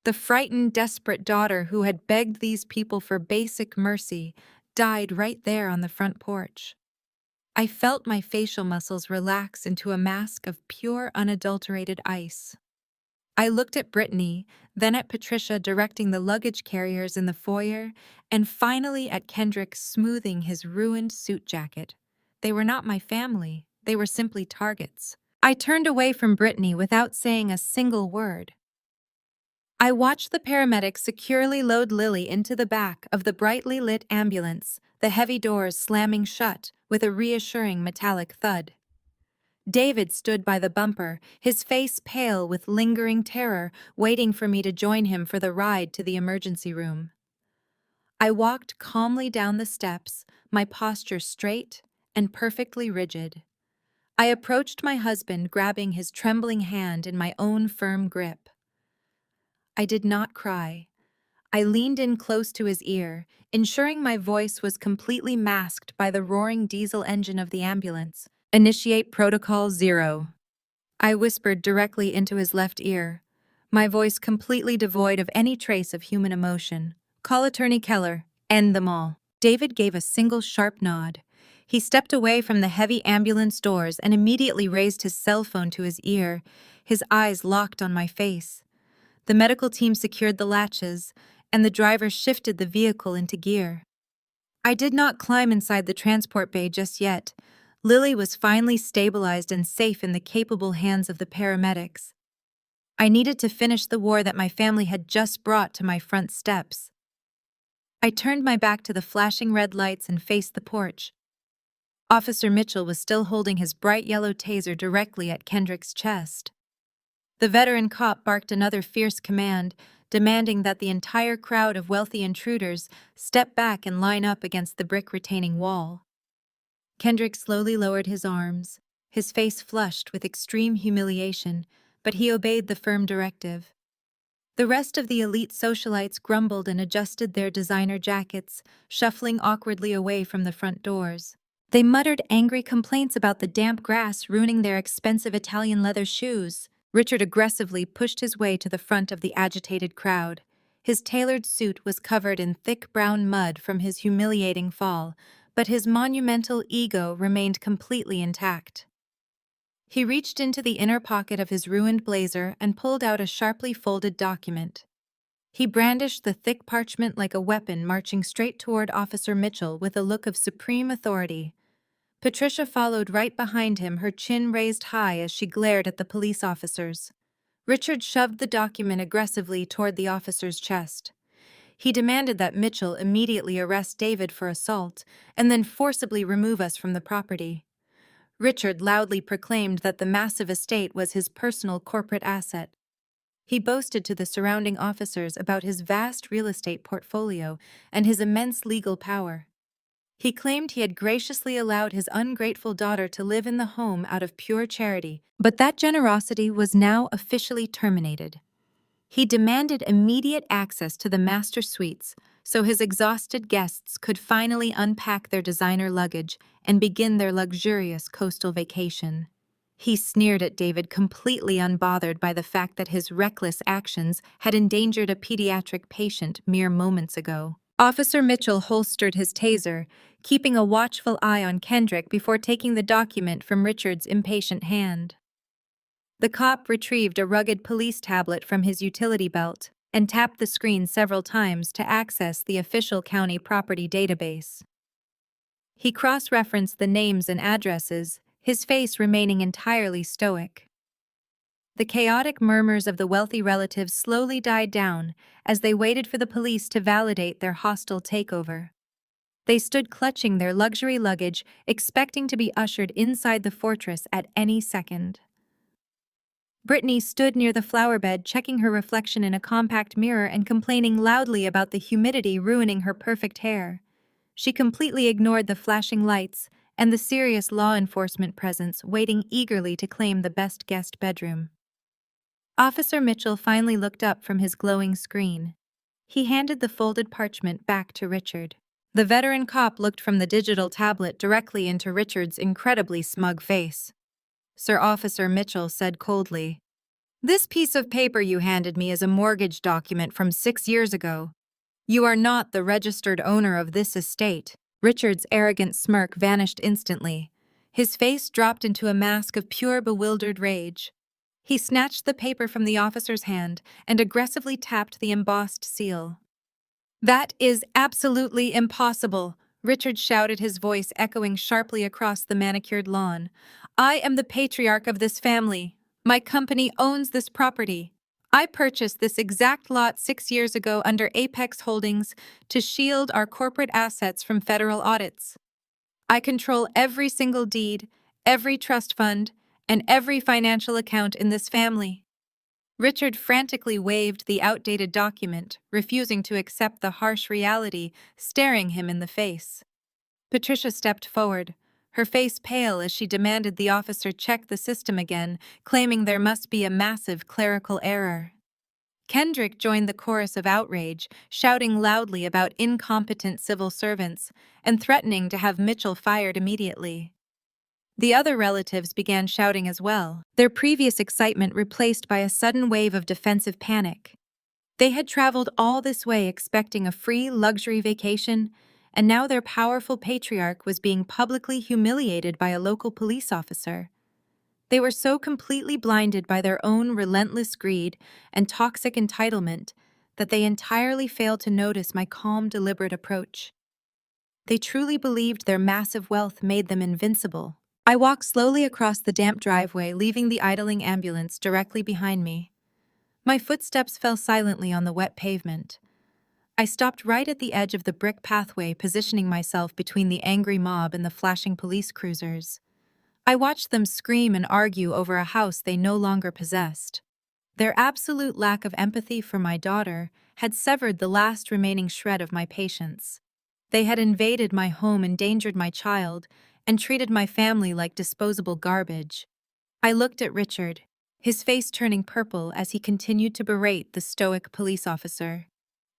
The frightened, desperate daughter who had begged these people for basic mercy died right there on the front porch. I felt my facial muscles relax into a mask of pure, unadulterated ice. I looked at Brittany, then at Patricia directing the luggage carriers in the foyer, and finally at Kendrick smoothing his ruined suit jacket. They were not my family. They were simply targets. I turned away from Brittany without saying a single word. I watched the paramedics securely load Lily into the back of the brightly lit ambulance, the heavy doors slamming shut with a reassuring metallic thud. David stood by the bumper, his face pale with lingering terror, waiting for me to join him for the ride to the emergency room. I walked calmly down the steps, my posture straight and perfectly rigid. I approached my husband, grabbing his trembling hand in my own firm grip. I did not cry. I leaned in close to his ear, ensuring my voice was completely masked by the roaring diesel engine of the ambulance. "Initiate Protocol 0." I whispered directly into his left ear, my voice completely devoid of any trace of human emotion. "Call Attorney Keller. End them all." David gave a single sharp nod. He stepped away from the heavy ambulance doors and immediately raised his cell phone to his ear, his eyes locked on my face. The medical team secured the latches, and the driver shifted the vehicle into gear. I did not climb inside the transport bay just yet. Lily was finally stabilized and safe in the capable hands of the paramedics. I needed to finish the war that my family had just brought to my front steps. I turned my back to the flashing red lights and faced the porch. Officer Mitchell was still holding his bright yellow taser directly at Kendrick's chest. The veteran cop barked another fierce command, demanding that the entire crowd of wealthy intruders step back and line up against the brick retaining wall. Kendrick slowly lowered his arms, his face flushed with extreme humiliation, but he obeyed the firm directive. The rest of the elite socialites grumbled and adjusted their designer jackets, shuffling awkwardly away from the front doors. They muttered angry complaints about the damp grass ruining their expensive Italian leather shoes. Richard aggressively pushed his way to the front of the agitated crowd. His tailored suit was covered in thick brown mud from his humiliating fall, but his monumental ego remained completely intact. He reached into the inner pocket of his ruined blazer and pulled out a sharply folded document. He brandished the thick parchment like a weapon, marching straight toward Officer Mitchell with a look of supreme authority. Patricia followed right behind him, her chin raised high as she glared at the police officers. Richard shoved the document aggressively toward the officer's chest. He demanded that Mitchell immediately arrest David for assault and then forcibly remove us from the property. Richard loudly proclaimed that the massive estate was his personal corporate asset. He boasted to the surrounding officers about his vast real estate portfolio and his immense legal power. He claimed he had graciously allowed his ungrateful daughter to live in the home out of pure charity, but that generosity was now officially terminated. He demanded immediate access to the master suites so his exhausted guests could finally unpack their designer luggage and begin their luxurious coastal vacation. He sneered at David, completely unbothered by the fact that his reckless actions had endangered a pediatric patient mere moments ago. Officer Mitchell holstered his taser, keeping a watchful eye on Kendrick before taking the document from Richard's impatient hand. The cop retrieved a rugged police tablet from his utility belt and tapped the screen several times to access the official county property database. He cross-referenced the names and addresses, his face remaining entirely stoic. The chaotic murmurs of the wealthy relatives slowly died down as they waited for the police to validate their hostile takeover. They stood clutching their luxury luggage, expecting to be ushered inside the fortress at any second. Brittany stood near the flower bed, checking her reflection in a compact mirror and complaining loudly about the humidity ruining her perfect hair. She completely ignored the flashing lights and the serious law enforcement presence waiting eagerly to claim the best guest bedroom. Officer Mitchell finally looked up from his glowing screen. He handed the folded parchment back to Richard. The veteran cop looked from the digital tablet directly into Richard's incredibly smug face. Sir Officer Mitchell said coldly, "This piece of paper you handed me is a mortgage document from 6 years ago. You are not the registered owner of this estate." Richard's arrogant smirk vanished instantly. His face dropped into a mask of pure bewildered rage. He snatched the paper from the officer's hand and aggressively tapped the embossed seal. "That is absolutely impossible," Richard shouted, his voice echoing sharply across the manicured lawn. "I am the patriarch of this family. My company owns this property. I purchased this exact lot 6 years ago under Apex Holdings to shield our corporate assets from federal audits. I control every single deed, every trust fund, and every financial account in this family." Richard frantically waved the outdated document, refusing to accept the harsh reality staring him in the face. Patricia stepped forward, her face pale as she demanded the officer check the system again, claiming there must be a massive clerical error. Kendrick joined the chorus of outrage, shouting loudly about incompetent civil servants and threatening to have Mitchell fired immediately. The other relatives began shouting as well, their previous excitement replaced by a sudden wave of defensive panic. They had traveled all this way expecting a free luxury vacation, and now their powerful patriarch was being publicly humiliated by a local police officer. They were so completely blinded by their own relentless greed and toxic entitlement that they entirely failed to notice my calm, deliberate approach. They truly believed their massive wealth made them invincible. I walked slowly across the damp driveway, leaving the idling ambulance directly behind me. My footsteps fell silently on the wet pavement. I stopped right at the edge of the brick pathway, positioning myself between the angry mob and the flashing police cruisers. I watched them scream and argue over a house they no longer possessed. Their absolute lack of empathy for my daughter had severed the last remaining shred of my patience. They had invaded my home, endangered my child, and treated my family like disposable garbage. I looked at Richard, his face turning purple as he continued to berate the stoic police officer.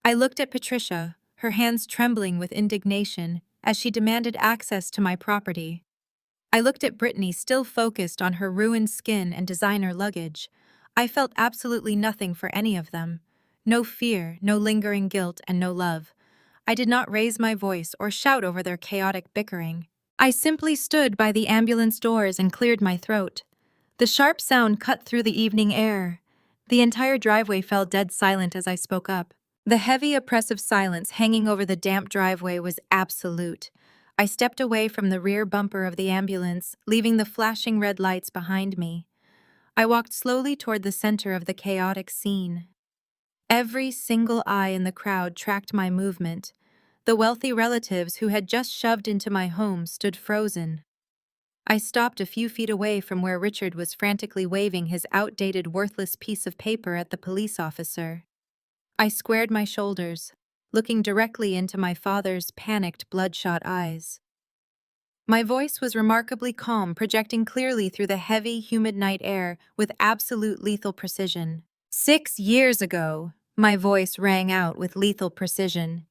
I looked at Patricia, her hands trembling with indignation as she demanded access to my property. I looked at Brittany, still focused on her ruined skin and designer luggage. I felt absolutely nothing for any of them. No fear, no lingering guilt, and no love. I did not raise my voice or shout over their chaotic bickering. I simply stood by the ambulance doors and cleared my throat. The sharp sound cut through the evening air. The entire driveway fell dead silent as I spoke up. The heavy, oppressive silence hanging over the damp driveway was absolute. I stepped away from the rear bumper of the ambulance, leaving the flashing red lights behind me. I walked slowly toward the center of the chaotic scene. Every single eye in the crowd tracked my movement. The wealthy relatives who had just shoved into my home stood frozen. I stopped a few feet away from where Richard was frantically waving his outdated, worthless piece of paper at the police officer. I squared my shoulders, looking directly into my father's panicked, bloodshot eyes. My voice was remarkably calm, projecting clearly through the heavy, humid night air with absolute lethal precision. 6 years ago, my voice rang out with lethal precision.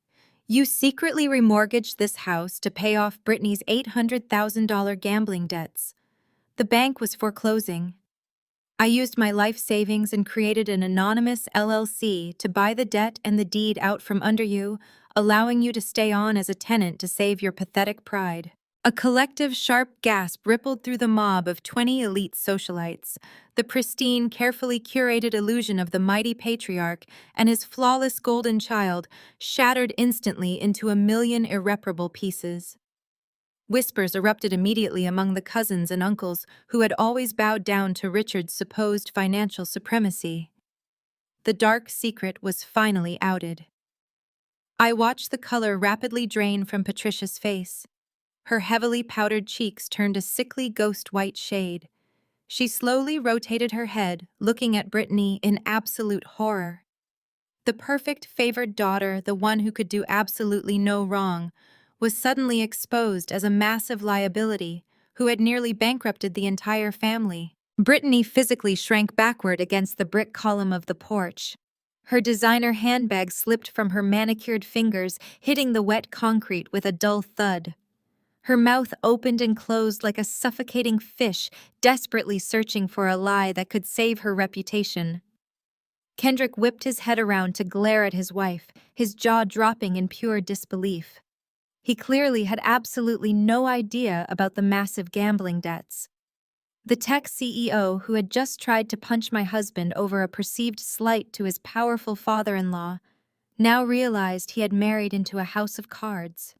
You secretly remortgaged this house to pay off Brittany's $800,000 gambling debts. The bank was foreclosing. I used my life savings and created an anonymous LLC to buy the debt and the deed out from under you, allowing you to stay on as a tenant to save your pathetic pride. A collective sharp gasp rippled through the mob of 20 elite socialites. The pristine, carefully curated illusion of the mighty patriarch and his flawless golden child shattered instantly into a million irreparable pieces. Whispers erupted immediately among the cousins and uncles who had always bowed down to Richard's supposed financial supremacy. The dark secret was finally outed. I watched the color rapidly drain from Patricia's face. Her heavily powdered cheeks turned a sickly ghost-white shade. She slowly rotated her head, looking at Brittany in absolute horror. The perfect favored daughter, the one who could do absolutely no wrong, was suddenly exposed as a massive liability who had nearly bankrupted the entire family. Brittany physically shrank backward against the brick column of the porch. Her designer handbag slipped from her manicured fingers, hitting the wet concrete with a dull thud. Her mouth opened and closed like a suffocating fish, desperately searching for a lie that could save her reputation. Kendrick whipped his head around to glare at his wife, his jaw dropping in pure disbelief. He clearly had absolutely no idea about the massive gambling debts. The tech CEO, who had just tried to punch my husband over a perceived slight to his powerful father-in-law, now realized he had married into a house of cards.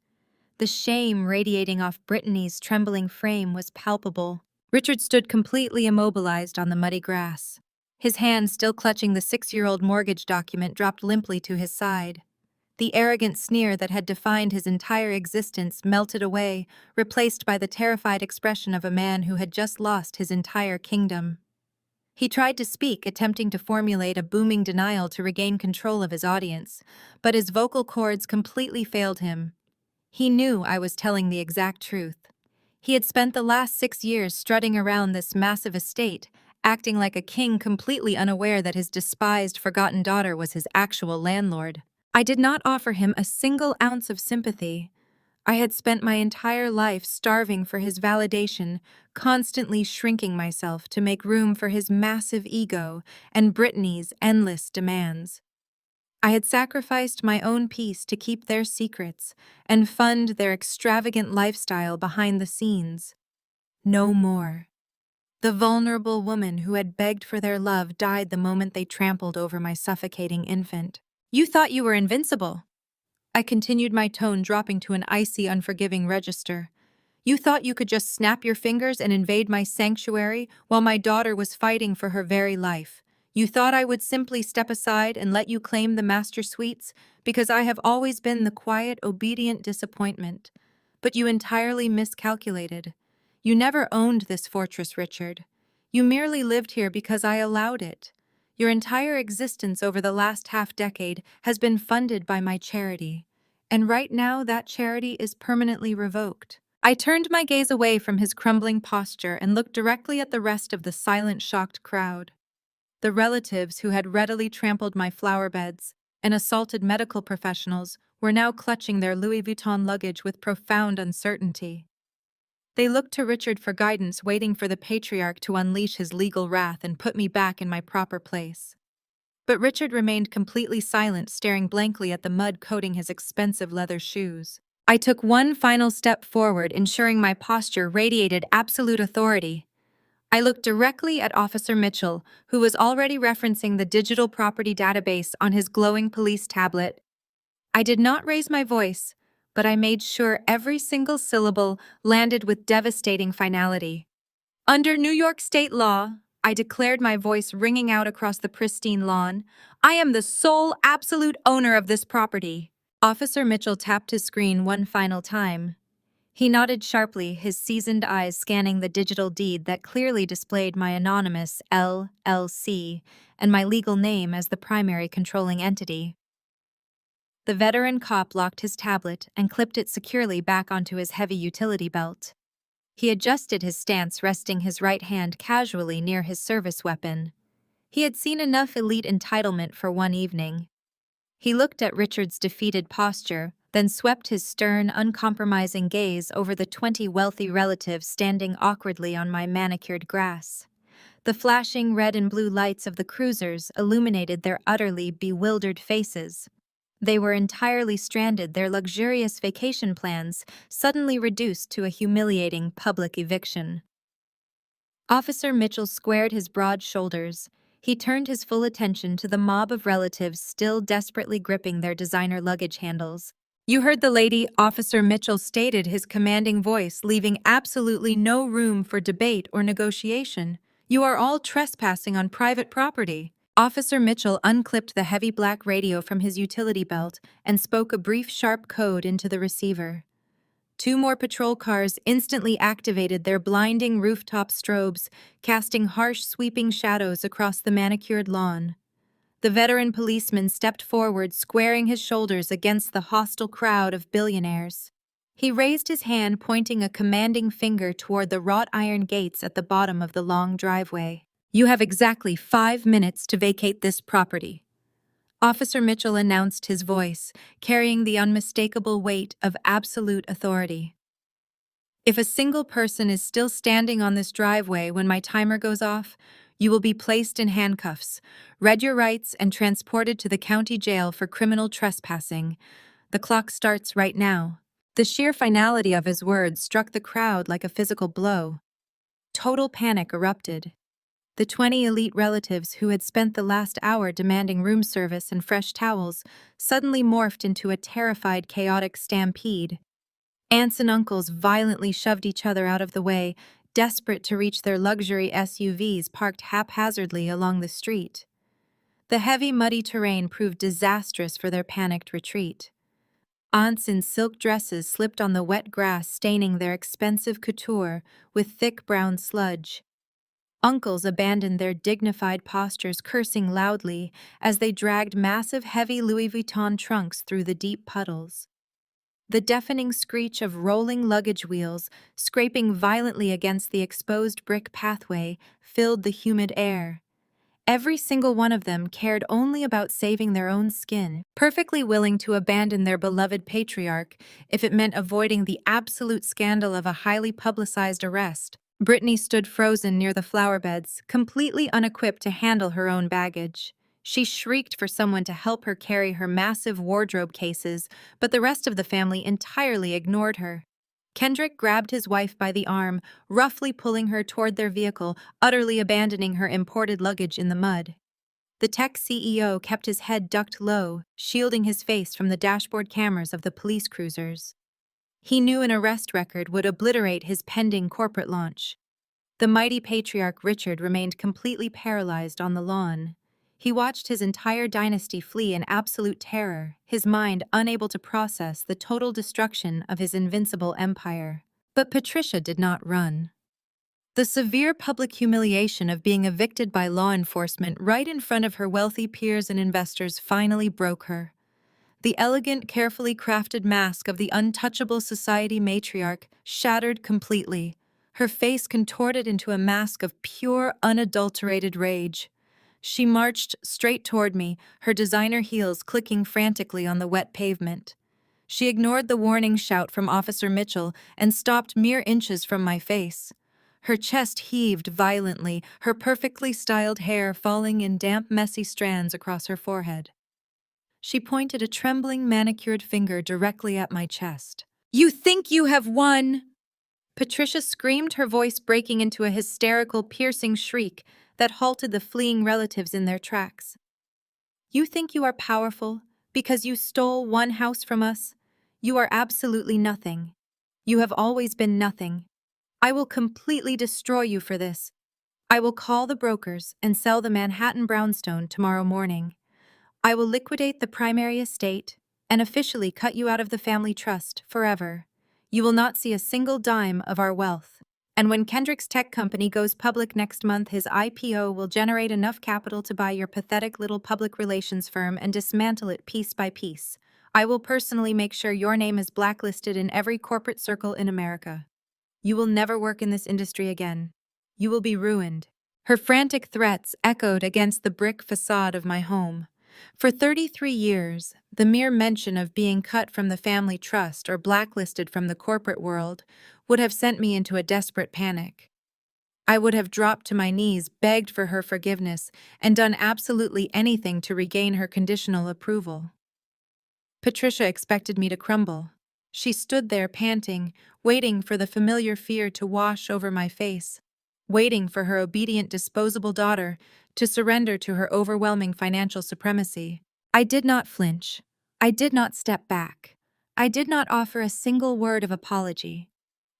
The shame radiating off Brittany's trembling frame was palpable. Richard stood completely immobilized on the muddy grass. His hand, still clutching the 6-year-old mortgage document, dropped limply to his side. The arrogant sneer that had defined his entire existence melted away, replaced by the terrified expression of a man who had just lost his entire kingdom. He tried to speak, attempting to formulate a booming denial to regain control of his audience, but his vocal cords completely failed him. He knew I was telling the exact truth. He had spent the last 6 years strutting around this massive estate, acting like a king, completely unaware that his despised, forgotten daughter was his actual landlord. I did not offer him a single ounce of sympathy. I had spent my entire life starving for his validation, constantly shrinking myself to make room for his massive ego and Brittany's endless demands. I had sacrificed my own peace to keep their secrets and fund their extravagant lifestyle behind the scenes. No more. The vulnerable woman who had begged for their love died the moment they trampled over my suffocating infant. You thought you were invincible. I continued, my tone dropping to an icy, unforgiving register. You thought you could just snap your fingers and invade my sanctuary while my daughter was fighting for her very life. You thought I would simply step aside and let you claim the master suites because I have always been the quiet, obedient disappointment. But you entirely miscalculated. You never owned this fortress, Richard. You merely lived here because I allowed it. Your entire existence over the last half-decade has been funded by my charity. And right now, that charity is permanently revoked. I turned my gaze away from his crumbling posture and looked directly at the rest of the silent, shocked crowd. The relatives who had readily trampled my flower beds and assaulted medical professionals were now clutching their Louis Vuitton luggage with profound uncertainty. They looked to Richard for guidance, waiting for the patriarch to unleash his legal wrath and put me back in my proper place. But Richard remained completely silent, staring blankly at the mud coating his expensive leather shoes. I took one final step forward, ensuring my posture radiated absolute authority. I looked directly at Officer Mitchell, who was already referencing the digital property database on his glowing police tablet. I did not raise my voice, but I made sure every single syllable landed with devastating finality. Under New York state law, I declared, my voice ringing out across the pristine lawn, I am the sole absolute owner of this property. Officer Mitchell tapped his screen one final time. He nodded sharply, his seasoned eyes scanning the digital deed that clearly displayed my anonymous LLC and my legal name as the primary controlling entity. The veteran cop locked his tablet and clipped it securely back onto his heavy utility belt. He adjusted his stance, resting his right hand casually near his service weapon. He had seen enough elite entitlement for one evening. He looked at Richard's defeated posture, then swept his stern, uncompromising gaze over the 20 wealthy relatives standing awkwardly on my manicured grass. The flashing red and blue lights of the cruisers illuminated their utterly bewildered faces. They were entirely stranded, their luxurious vacation plans suddenly reduced to a humiliating public eviction. Officer Mitchell squared his broad shoulders. He turned his full attention to the mob of relatives still desperately gripping their designer luggage handles. You heard the lady, Officer Mitchell stated, his commanding voice leaving absolutely no room for debate or negotiation. You are all trespassing on private property. Officer Mitchell unclipped the heavy black radio from his utility belt and spoke a brief, sharp code into the receiver. 2 more patrol cars instantly activated their blinding rooftop strobes, casting harsh, sweeping shadows across the manicured lawn. The veteran policeman stepped forward, squaring his shoulders against the hostile crowd of billionaires. He raised his hand, pointing a commanding finger toward the wrought iron gates at the bottom of the long driveway. You have exactly 5 minutes to vacate this property. Officer Mitchell announced, his voice carrying the unmistakable weight of absolute authority. If a single person is still standing on this driveway when my timer goes off, you will be placed in handcuffs, read your rights, and transported to the county jail for criminal trespassing. The clock starts right now. The sheer finality of his words struck the crowd like a physical blow. Total panic erupted. The 20 elite relatives who had spent the last hour demanding room service and fresh towels suddenly morphed into a terrified, chaotic stampede. Aunts and uncles violently shoved each other out of the way, desperate to reach their luxury SUVs parked haphazardly along the street. The heavy, muddy terrain proved disastrous for their panicked retreat. Aunts in silk dresses slipped on the wet grass, staining their expensive couture with thick brown sludge. Uncles abandoned their dignified postures, cursing loudly as they dragged massive, heavy Louis Vuitton trunks through the deep puddles. The deafening screech of rolling luggage wheels, scraping violently against the exposed brick pathway, filled the humid air. Every single one of them cared only about saving their own skin, perfectly willing to abandon their beloved patriarch if it meant avoiding the absolute scandal of a highly publicized arrest. Brittany stood frozen near the flower beds, completely unequipped to handle her own baggage. She shrieked for someone to help her carry her massive wardrobe cases, but the rest of the family entirely ignored her. Kendrick grabbed his wife by the arm, roughly pulling her toward their vehicle, utterly abandoning her imported luggage in the mud. The tech CEO kept his head ducked low, shielding his face from the dashboard cameras of the police cruisers. He knew an arrest record would obliterate his pending corporate launch. The mighty patriarch Richard remained completely paralyzed on the lawn. He watched his entire dynasty flee in absolute terror, his mind unable to process the total destruction of his invincible empire. But Patricia did not run. The severe public humiliation of being evicted by law enforcement right in front of her wealthy peers and investors finally broke her. The elegant, carefully crafted mask of the untouchable society matriarch shattered completely, her face contorted into a mask of pure, unadulterated rage. She marched straight toward me, her designer heels clicking frantically on the wet pavement. She ignored the warning shout from Officer Mitchell and stopped mere inches from my face. Her chest heaved violently, her perfectly styled hair falling in damp, messy strands across her forehead. She pointed a trembling, manicured finger directly at my chest. "You think you have won!" Patricia screamed, her voice breaking into a hysterical, piercing shriek that halted the fleeing relatives in their tracks. "You think you are powerful because you stole one house from us? You are absolutely nothing. You have always been nothing. I will completely destroy you for this. I will call the brokers and sell the Manhattan brownstone tomorrow morning. I will liquidate the primary estate and officially cut you out of the family trust forever. You will not see a single dime of our wealth. And when Kendrick's tech company goes public next month, his IPO will generate enough capital to buy your pathetic little public relations firm and dismantle it piece by piece. I will personally make sure your name is blacklisted in every corporate circle in America. You will never work in this industry again. You will be ruined." Her frantic threats echoed against the brick facade of my home. For 33 years, the mere mention of being cut from the family trust or blacklisted from the corporate world would have sent me into a desperate panic. I would have dropped to my knees, begged for her forgiveness, and done absolutely anything to regain her conditional approval. Patricia expected me to crumble. She stood there panting, waiting for the familiar fear to wash over my face, waiting for her obedient, disposable daughter to surrender to her overwhelming financial supremacy. I did not flinch. I did not step back. I did not offer a single word of apology.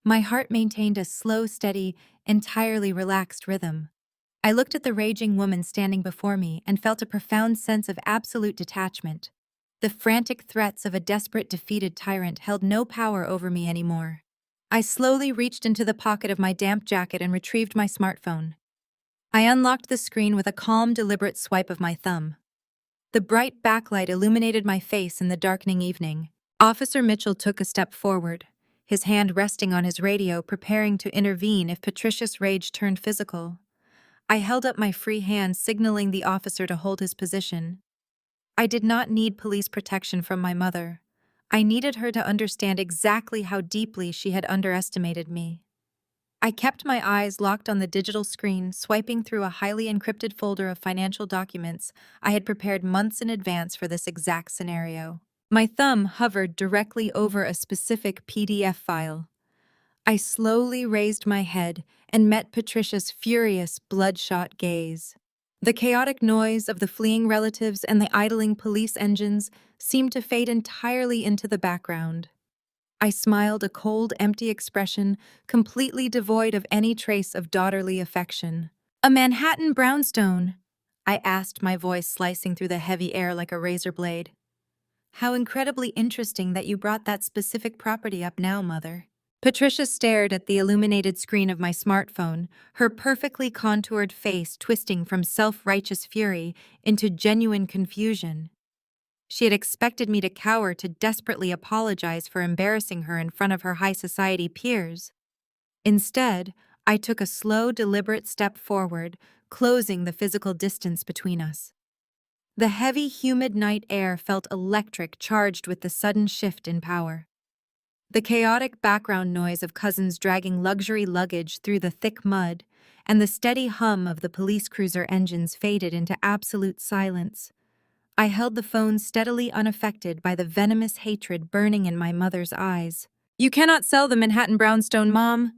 My heart maintained a slow, steady, entirely relaxed rhythm. I looked at the raging woman standing before me and felt a profound sense of absolute detachment. The frantic threats of a desperate, defeated tyrant held no power over me anymore. I slowly reached into the pocket of my damp jacket and retrieved my smartphone. I unlocked the screen with a calm, deliberate swipe of my thumb. The bright backlight illuminated my face in the darkening evening. Officer Mitchell took a step forward, his hand resting on his radio, preparing to intervene if Patricia's rage turned physical. I held up my free hand, signaling the officer to hold his position. I did not need police protection from my mother. I needed her to understand exactly how deeply she had underestimated me. I kept my eyes locked on the digital screen, swiping through a highly encrypted folder of financial documents I had prepared months in advance for this exact scenario. My thumb hovered directly over a specific PDF file. I slowly raised my head and met Patricia's furious, bloodshot gaze. The chaotic noise of the fleeing relatives and the idling police engines seemed to fade entirely into the background. I smiled, a cold, empty expression, completely devoid of any trace of daughterly affection. "A Manhattan brownstone?" I asked, my voice slicing through the heavy air like a razor blade. "How incredibly interesting that you brought that specific property up now, Mother." Patricia stared at the illuminated screen of my smartphone, her perfectly contoured face twisting from self-righteous fury into genuine confusion. She had expected me to cower to desperately apologize for embarrassing her in front of her high society peers. Instead, I took a slow, deliberate step forward, closing the physical distance between us. The heavy, humid night air felt electric, charged with the sudden shift in power. The chaotic background noise of cousins dragging luxury luggage through the thick mud, and the steady hum of the police cruiser engines faded into absolute silence. I held the phone steadily unaffected by the venomous hatred burning in my mother's eyes. "You cannot sell the Manhattan brownstone, Mom,"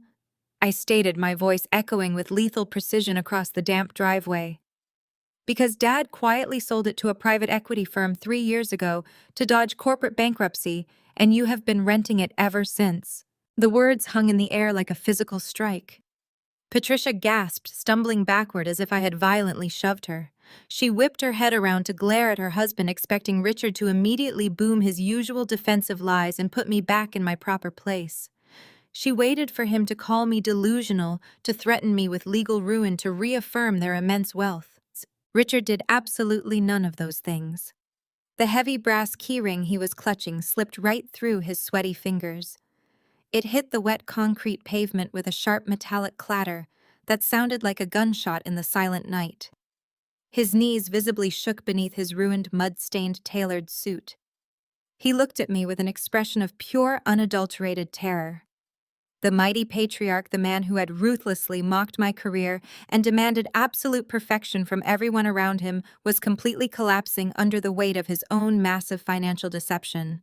I stated, my voice echoing with lethal precision across the damp driveway. "Because Dad quietly sold it to a private equity firm 3 years ago to dodge corporate bankruptcy, and you have been renting it ever since." The words hung in the air like a physical strike. Patricia gasped, stumbling backward as if I had violently shoved her. She whipped her head around to glare at her husband, expecting Richard to immediately boom his usual defensive lies and put me back in my proper place. She waited for him to call me delusional, to threaten me with legal ruin, to reaffirm their immense wealth. Richard did absolutely none of those things. The heavy brass keyring he was clutching slipped right through his sweaty fingers. It hit the wet concrete pavement with a sharp metallic clatter that sounded like a gunshot in the silent night. His knees visibly shook beneath his ruined, mud-stained tailored suit. He looked at me with an expression of pure, unadulterated terror. The mighty patriarch, the man who had ruthlessly mocked my career and demanded absolute perfection from everyone around him, was completely collapsing under the weight of his own massive financial deception.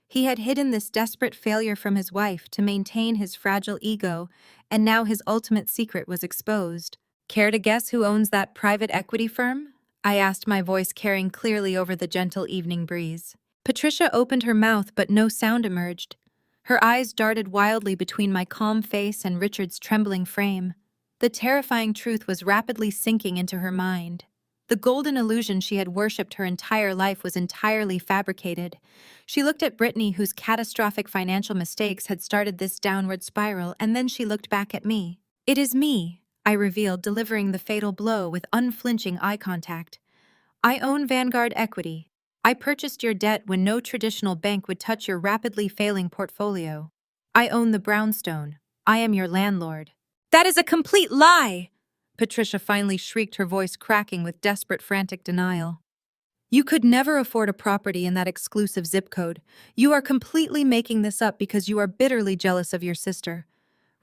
He had hidden this desperate failure from his wife to maintain his fragile ego, and now his ultimate secret was exposed. "Care to guess who owns that private equity firm?" I asked, my voice carrying clearly over the gentle evening breeze. Patricia opened her mouth, but no sound emerged. Her eyes darted wildly between my calm face and Richard's trembling frame. The terrifying truth was rapidly sinking into her mind. The golden illusion she had worshipped her entire life was entirely fabricated. She looked at Brittany, whose catastrophic financial mistakes had started this downward spiral, and then she looked back at me. "It is me," I revealed, delivering the fatal blow with unflinching eye contact. "I own Vanguard Equity. I purchased your debt when no traditional bank would touch your rapidly failing portfolio. I own the brownstone. I am your landlord." "That is a complete lie!" Patricia finally shrieked, her voice cracking with desperate, frantic denial. "You could never afford a property in that exclusive zip code. You are completely making this up because you are bitterly jealous of your sister.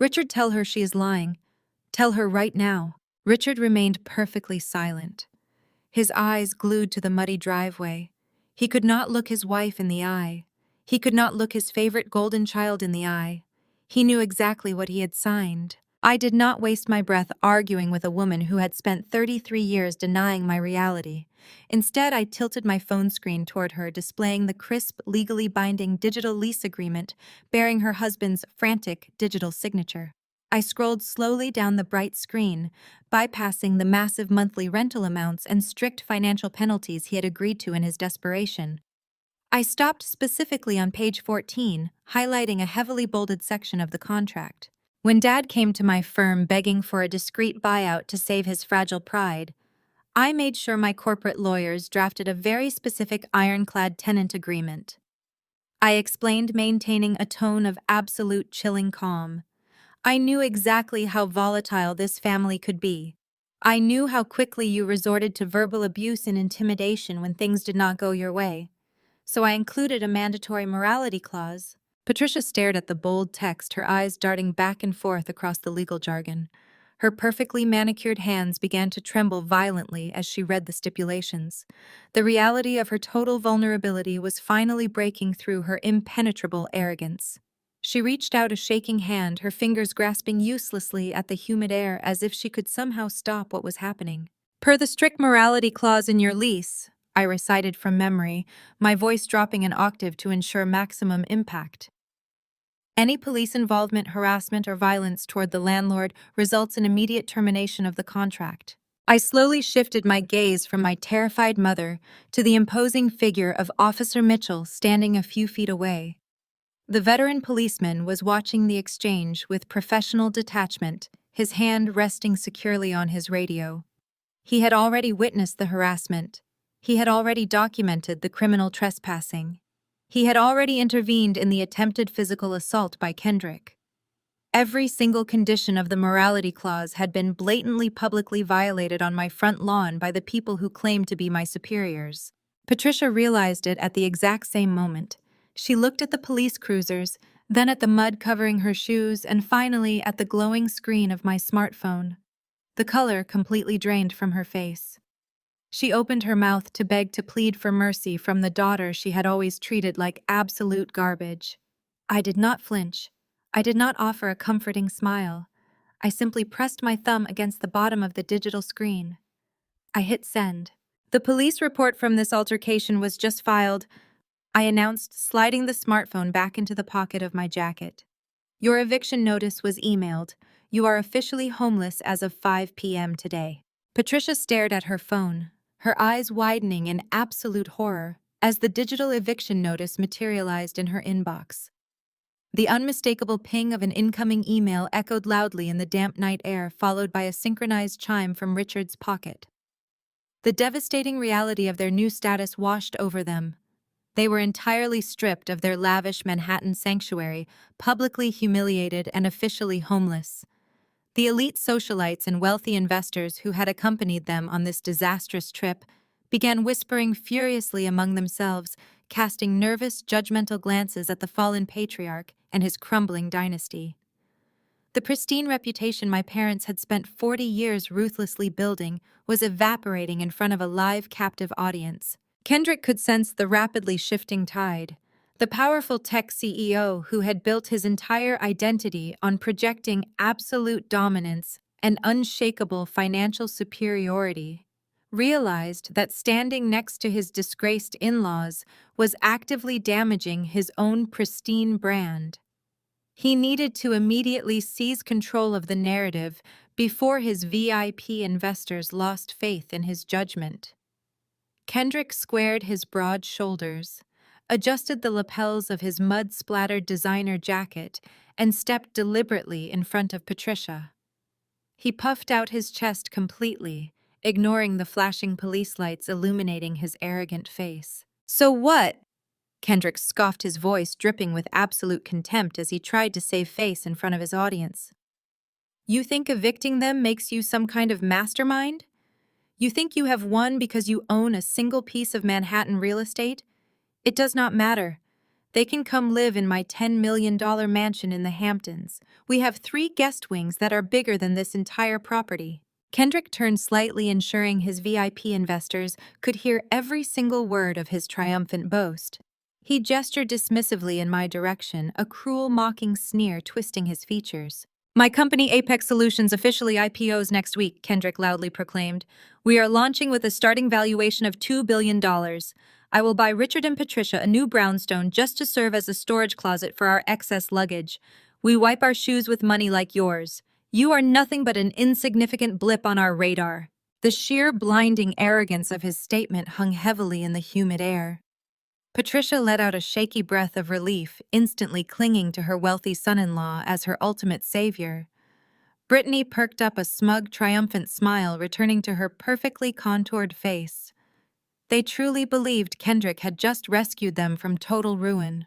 Richard, tell her she is lying. Tell her right now." Richard remained perfectly silent, his eyes glued to the muddy driveway. He could not look his wife in the eye. He could not look his favorite golden child in the eye. He knew exactly what he had signed. I did not waste my breath arguing with a woman who had spent 33 years denying my reality. Instead, I tilted my phone screen toward her, displaying the crisp, legally binding digital lease agreement bearing her husband's frantic digital signature. I scrolled slowly down the bright screen, bypassing the massive monthly rental amounts and strict financial penalties he had agreed to in his desperation. I stopped specifically on page 14, highlighting a heavily bolded section of the contract. When Dad came to my firm begging for a discreet buyout to save his fragile pride, I made sure my corporate lawyers drafted a very specific ironclad tenant agreement. I explained, maintaining a tone of absolute chilling calm. I knew exactly how volatile this family could be. I knew how quickly you resorted to verbal abuse and intimidation when things did not go your way. So I included a mandatory morality clause. Patricia stared at the bold text, her eyes darting back and forth across the legal jargon. Her perfectly manicured hands began to tremble violently as she read the stipulations. The reality of her total vulnerability was finally breaking through her impenetrable arrogance. She reached out a shaking hand, her fingers grasping uselessly at the humid air as if she could somehow stop what was happening. "Per the strict morality clause in your lease," I recited from memory, my voice dropping an octave to ensure maximum impact. "Any police involvement, harassment, or violence toward the landlord results in immediate termination of the contract." I slowly shifted my gaze from my terrified mother to the imposing figure of Officer Mitchell standing a few feet away. The veteran policeman was watching the exchange with professional detachment, his hand resting securely on his radio. He had already witnessed the harassment. He had already documented the criminal trespassing. He had already intervened in the attempted physical assault by Kendrick. Every single condition of the morality clause had been blatantly publicly violated on my front lawn by the people who claimed to be my superiors. Patricia realized it at the exact same moment. She looked at the police cruisers, then at the mud covering her shoes, and finally at the glowing screen of my smartphone. The color completely drained from her face. She opened her mouth to beg to plead for mercy from the daughter she had always treated like absolute garbage. I did not flinch. I did not offer a comforting smile. I simply pressed my thumb against the bottom of the digital screen. I hit send. The police report from this altercation was just filed, I announced, sliding the smartphone back into the pocket of my jacket. Your eviction notice was emailed. You are officially homeless as of 5 p.m. today. Patricia stared at her phone, her eyes widening in absolute horror as the digital eviction notice materialized in her inbox. The unmistakable ping of an incoming email echoed loudly in the damp night air, followed by a synchronized chime from Richard's pocket. The devastating reality of their new status washed over them. They were entirely stripped of their lavish Manhattan sanctuary, publicly humiliated and officially homeless. The elite socialites and wealthy investors who had accompanied them on this disastrous trip began whispering furiously among themselves, casting nervous, judgmental glances at the fallen patriarch and his crumbling dynasty. The pristine reputation my parents had spent 40 years ruthlessly building was evaporating in front of a live, captive audience. Kendrick could sense the rapidly shifting tide. The powerful tech CEO who had built his entire identity on projecting absolute dominance and unshakable financial superiority realized that standing next to his disgraced in-laws was actively damaging his own pristine brand. He needed to immediately seize control of the narrative before his VIP investors lost faith in his judgment. Kendrick squared his broad shoulders, adjusted the lapels of his mud-splattered designer jacket, and stepped deliberately in front of Patricia. He puffed out his chest completely, ignoring the flashing police lights illuminating his arrogant face. "So what?" Kendrick scoffed, his voice dripping with absolute contempt as he tried to save face in front of his audience. "You think evicting them makes you some kind of mastermind? You think you have won because you own a single piece of Manhattan real estate? It does not matter. They can come live in my $10 million mansion in the Hamptons. We have 3 guest wings that are bigger than this entire property." Kendrick turned slightly, ensuring his VIP investors could hear every single word of his triumphant boast. He gestured dismissively in my direction, a cruel, mocking sneer twisting his features. "My company Apex Solutions officially IPOs next week," Kendrick loudly proclaimed. "We are launching with a starting valuation of $2 billion. I will buy Richard and Patricia a new brownstone just to serve as a storage closet for our excess luggage. We wipe our shoes with money like yours. You are nothing but an insignificant blip on our radar." The sheer blinding arrogance of his statement hung heavily in the humid air. Patricia let out a shaky breath of relief, instantly clinging to her wealthy son-in-law as her ultimate savior. Brittany perked up a smug, triumphant smile, returning to her perfectly contoured face. They truly believed Kendrick had just rescued them from total ruin.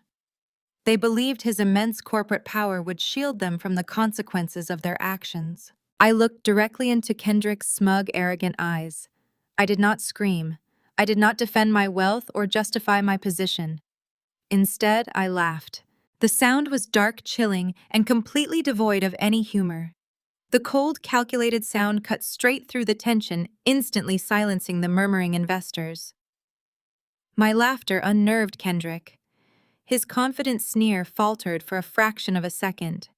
They believed his immense corporate power would shield them from the consequences of their actions. I looked directly into Kendrick's smug, arrogant eyes. I did not scream. I did not defend my wealth or justify my position. Instead, I laughed. The sound was dark, chilling, and completely devoid of any humor. The cold, calculated sound cut straight through the tension, instantly silencing the murmuring investors. My laughter unnerved Kendrick. His confident sneer faltered for a fraction of a second.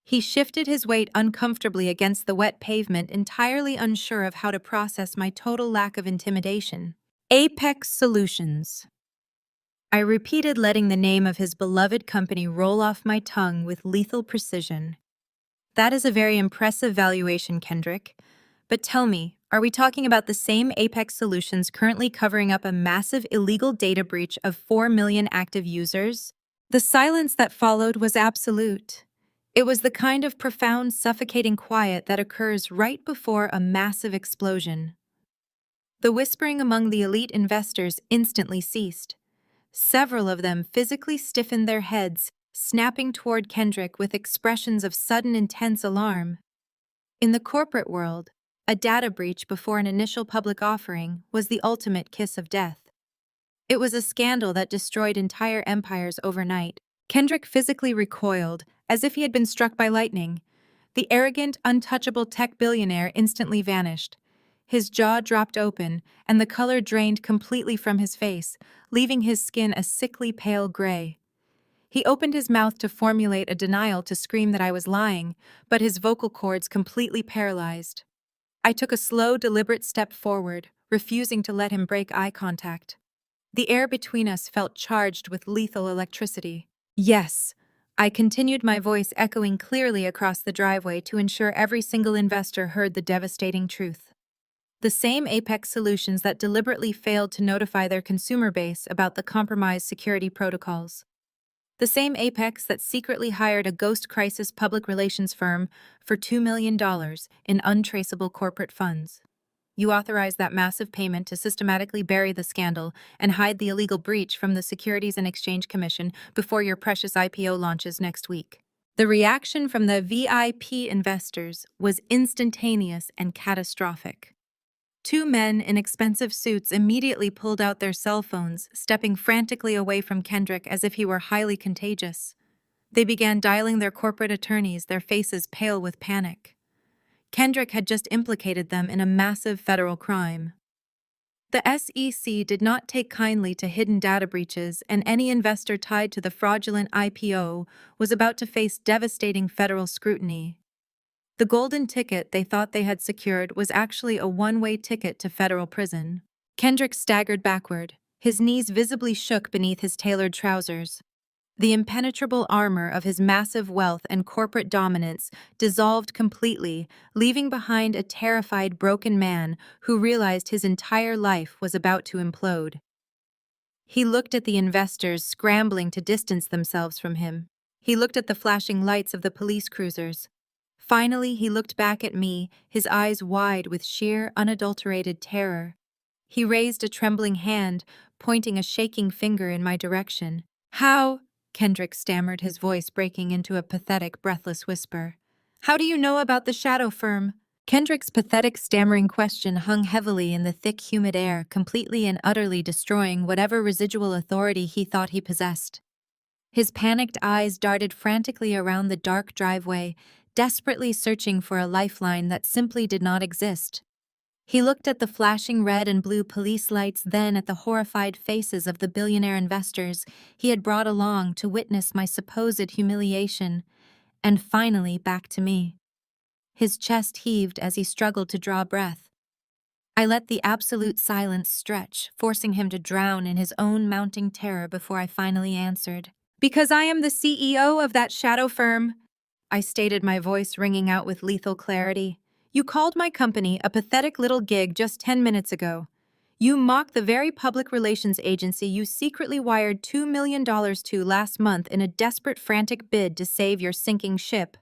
He shifted his weight uncomfortably against the wet pavement, entirely unsure of how to process my total lack of intimidation. "Apex Solutions." I repeated, letting the name of his beloved company roll off my tongue with lethal precision. "That is a very impressive valuation, Kendrick. But tell me, are we talking about the same Apex Solutions currently covering up a massive illegal data breach of 4 million active users?" The silence that followed was absolute. It was the kind of profound, suffocating quiet that occurs right before a massive explosion. The whispering among the elite investors instantly ceased. Several of them physically stiffened their heads, snapping toward Kendrick with expressions of sudden intense alarm. In the corporate world, a data breach before an initial public offering was the ultimate kiss of death. It was a scandal that destroyed entire empires overnight. Kendrick physically recoiled, as if he had been struck by lightning. The arrogant, untouchable tech billionaire instantly vanished. His jaw dropped open, and the color drained completely from his face, leaving his skin a sickly pale gray. He opened his mouth to formulate a denial to scream that I was lying, but his vocal cords completely paralyzed. I took a slow, deliberate step forward, refusing to let him break eye contact. The air between us felt charged with lethal electricity. Yes, I continued, my voice echoing clearly across the driveway to ensure every single investor heard the devastating truth. The same Apex Solutions that deliberately failed to notify their consumer base about the compromised security protocols. The same Apex that secretly hired a ghost crisis public relations firm for $2 million in untraceable corporate funds. You authorized that massive payment to systematically bury the scandal and hide the illegal breach from the Securities and Exchange Commission before your precious IPO launches next week. The reaction from the VIP investors was instantaneous and catastrophic. Two men in expensive suits immediately pulled out their cell phones, stepping frantically away from Kendrick as if he were highly contagious. They began dialing their corporate attorneys, their faces pale with panic. Kendrick had just implicated them in a massive federal crime. The SEC did not take kindly to hidden data breaches, and any investor tied to the fraudulent IPO was about to face devastating federal scrutiny. The golden ticket they thought they had secured was actually a one-way ticket to federal prison. Kendrick staggered backward. His knees visibly shook beneath his tailored trousers. The impenetrable armor of his massive wealth and corporate dominance dissolved completely, leaving behind a terrified, broken man who realized his entire life was about to implode. He looked at the investors scrambling to distance themselves from him. He looked at the flashing lights of the police cruisers. Finally, he looked back at me, his eyes wide with sheer, unadulterated terror. He raised a trembling hand, pointing a shaking finger in my direction. "How?" Kendrick stammered, his voice breaking into a pathetic, breathless whisper. "How do you know about the shadow firm?" Kendrick's pathetic, stammering question hung heavily in the thick, humid air, completely and utterly destroying whatever residual authority he thought he possessed. His panicked eyes darted frantically around the dark driveway, desperately searching for a lifeline that simply did not exist. He looked at the flashing red and blue police lights, then at the horrified faces of the billionaire investors he had brought along to witness my supposed humiliation, and finally back to me. His chest heaved as he struggled to draw breath. I let the absolute silence stretch, forcing him to drown in his own mounting terror before I finally answered. "Because I am the CEO of that shadow firm," I stated, my voice ringing out with lethal clarity. "You called my company a pathetic little gig just 10 minutes ago. You mocked the very public relations agency you secretly wired $2 million to last month in a desperate, frantic bid to save your sinking ship.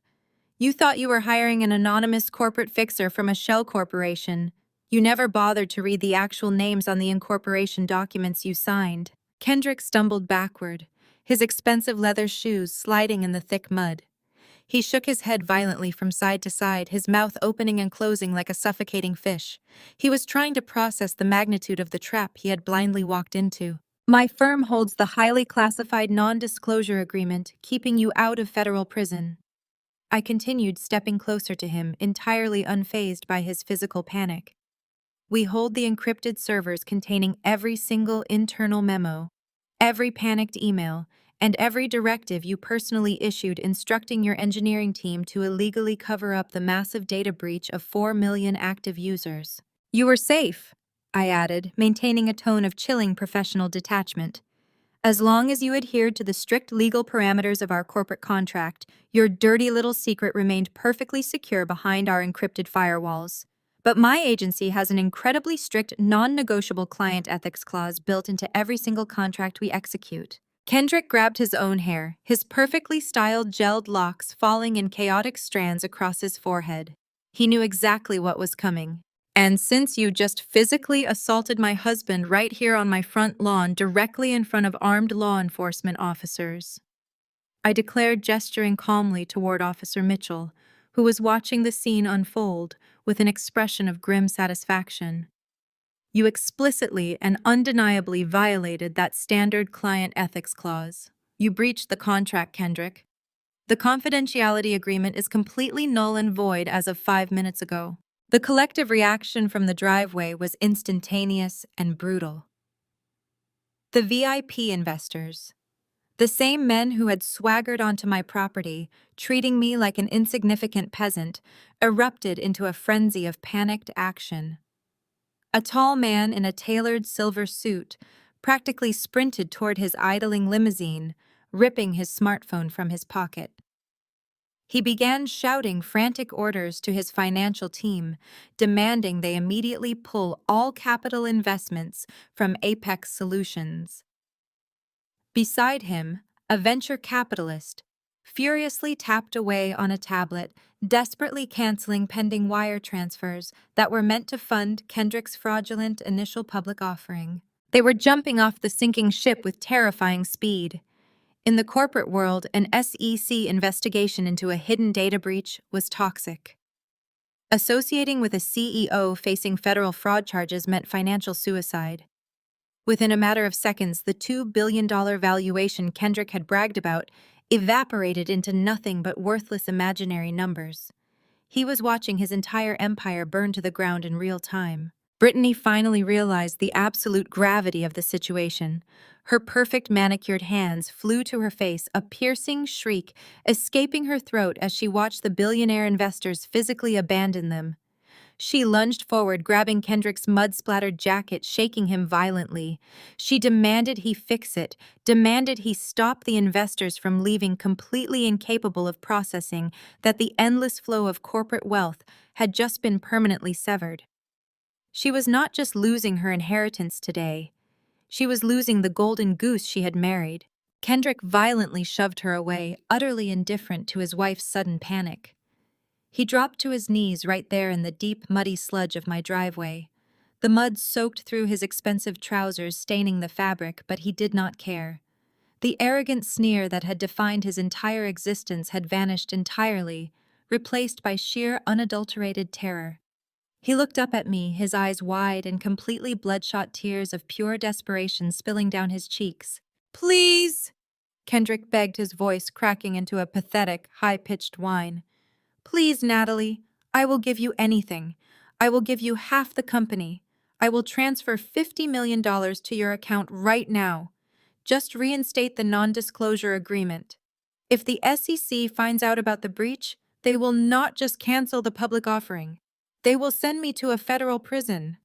You thought you were hiring an anonymous corporate fixer from a shell corporation. You never bothered to read the actual names on the incorporation documents you signed." Kendrick stumbled backward, his expensive leather shoes sliding in the thick mud. He shook his head violently from side to side, his mouth opening and closing like a suffocating fish. He was trying to process the magnitude of the trap he had blindly walked into. "My firm holds the highly classified non-disclosure agreement, keeping you out of federal prison." I continued, stepping closer to him, entirely unfazed by his physical panic. "We hold the encrypted servers containing every single internal memo, every panicked email, and every directive you personally issued instructing your engineering team to illegally cover up the massive data breach of 4 million active users." "You were safe," I added, maintaining a tone of chilling professional detachment. "As long as you adhered to the strict legal parameters of our corporate contract, your dirty little secret remained perfectly secure behind our encrypted firewalls. But my agency has an incredibly strict, non-negotiable client ethics clause built into every single contract we execute. Kendrick grabbed his own hair, his perfectly styled gelled locks falling in chaotic strands across his forehead. He knew exactly what was coming. And since you just physically assaulted my husband right here on my front lawn directly in front of armed law enforcement officers, I declared, gesturing calmly toward Officer Mitchell, who was watching the scene unfold with an expression of grim satisfaction. You explicitly and undeniably violated that standard client ethics clause. You breached the contract, Kendrick. The confidentiality agreement is completely null and void as of 5 minutes ago. The collective reaction from the driveway was instantaneous and brutal. The VIP investors, the same men who had swaggered onto my property, treating me like an insignificant peasant, erupted into a frenzy of panicked action. A tall man in a tailored silver suit practically sprinted toward his idling limousine, ripping his smartphone from his pocket. He began shouting frantic orders to his financial team, demanding they immediately pull all capital investments from Apex Solutions. Beside him, a venture capitalist furiously tapped away on a tablet, desperately canceling pending wire transfers that were meant to fund Kendrick's fraudulent initial public offering. They were jumping off the sinking ship with terrifying speed. In the corporate world, an SEC investigation into a hidden data breach was toxic. Associating with a CEO facing federal fraud charges meant financial suicide. Within a matter of seconds, the $2 billion valuation Kendrick had bragged about evaporated into nothing but worthless imaginary numbers. He was watching his entire empire burn to the ground in real time. Brittany finally realized the absolute gravity of the situation. Her perfect manicured hands flew to her face, a piercing shriek escaping her throat as she watched the billionaire investors physically abandon them. She lunged forward, grabbing Kendrick's mud-splattered jacket, shaking him violently. She demanded he fix it, demanded he stop the investors from leaving completely incapable of processing that the endless flow of corporate wealth had just been permanently severed. She was not just losing her inheritance today. She was losing the golden goose she had married. Kendrick violently shoved her away, utterly indifferent to his wife's sudden panic. He dropped to his knees right there in the deep, muddy sludge of my driveway. The mud soaked through his expensive trousers, staining the fabric, but he did not care. The arrogant sneer that had defined his entire existence had vanished entirely, replaced by sheer, unadulterated terror. He looked up at me, his eyes wide and completely bloodshot, tears of pure desperation spilling down his cheeks. "Please!" Kendrick begged, his voice cracking into a pathetic, high-pitched whine. "Please, Natalie, I will give you anything. I will give you half the company. I will transfer $50 million to your account right now. Just reinstate the non-disclosure agreement. If the SEC finds out about the breach, they will not just cancel the public offering. They will send me to a federal prison.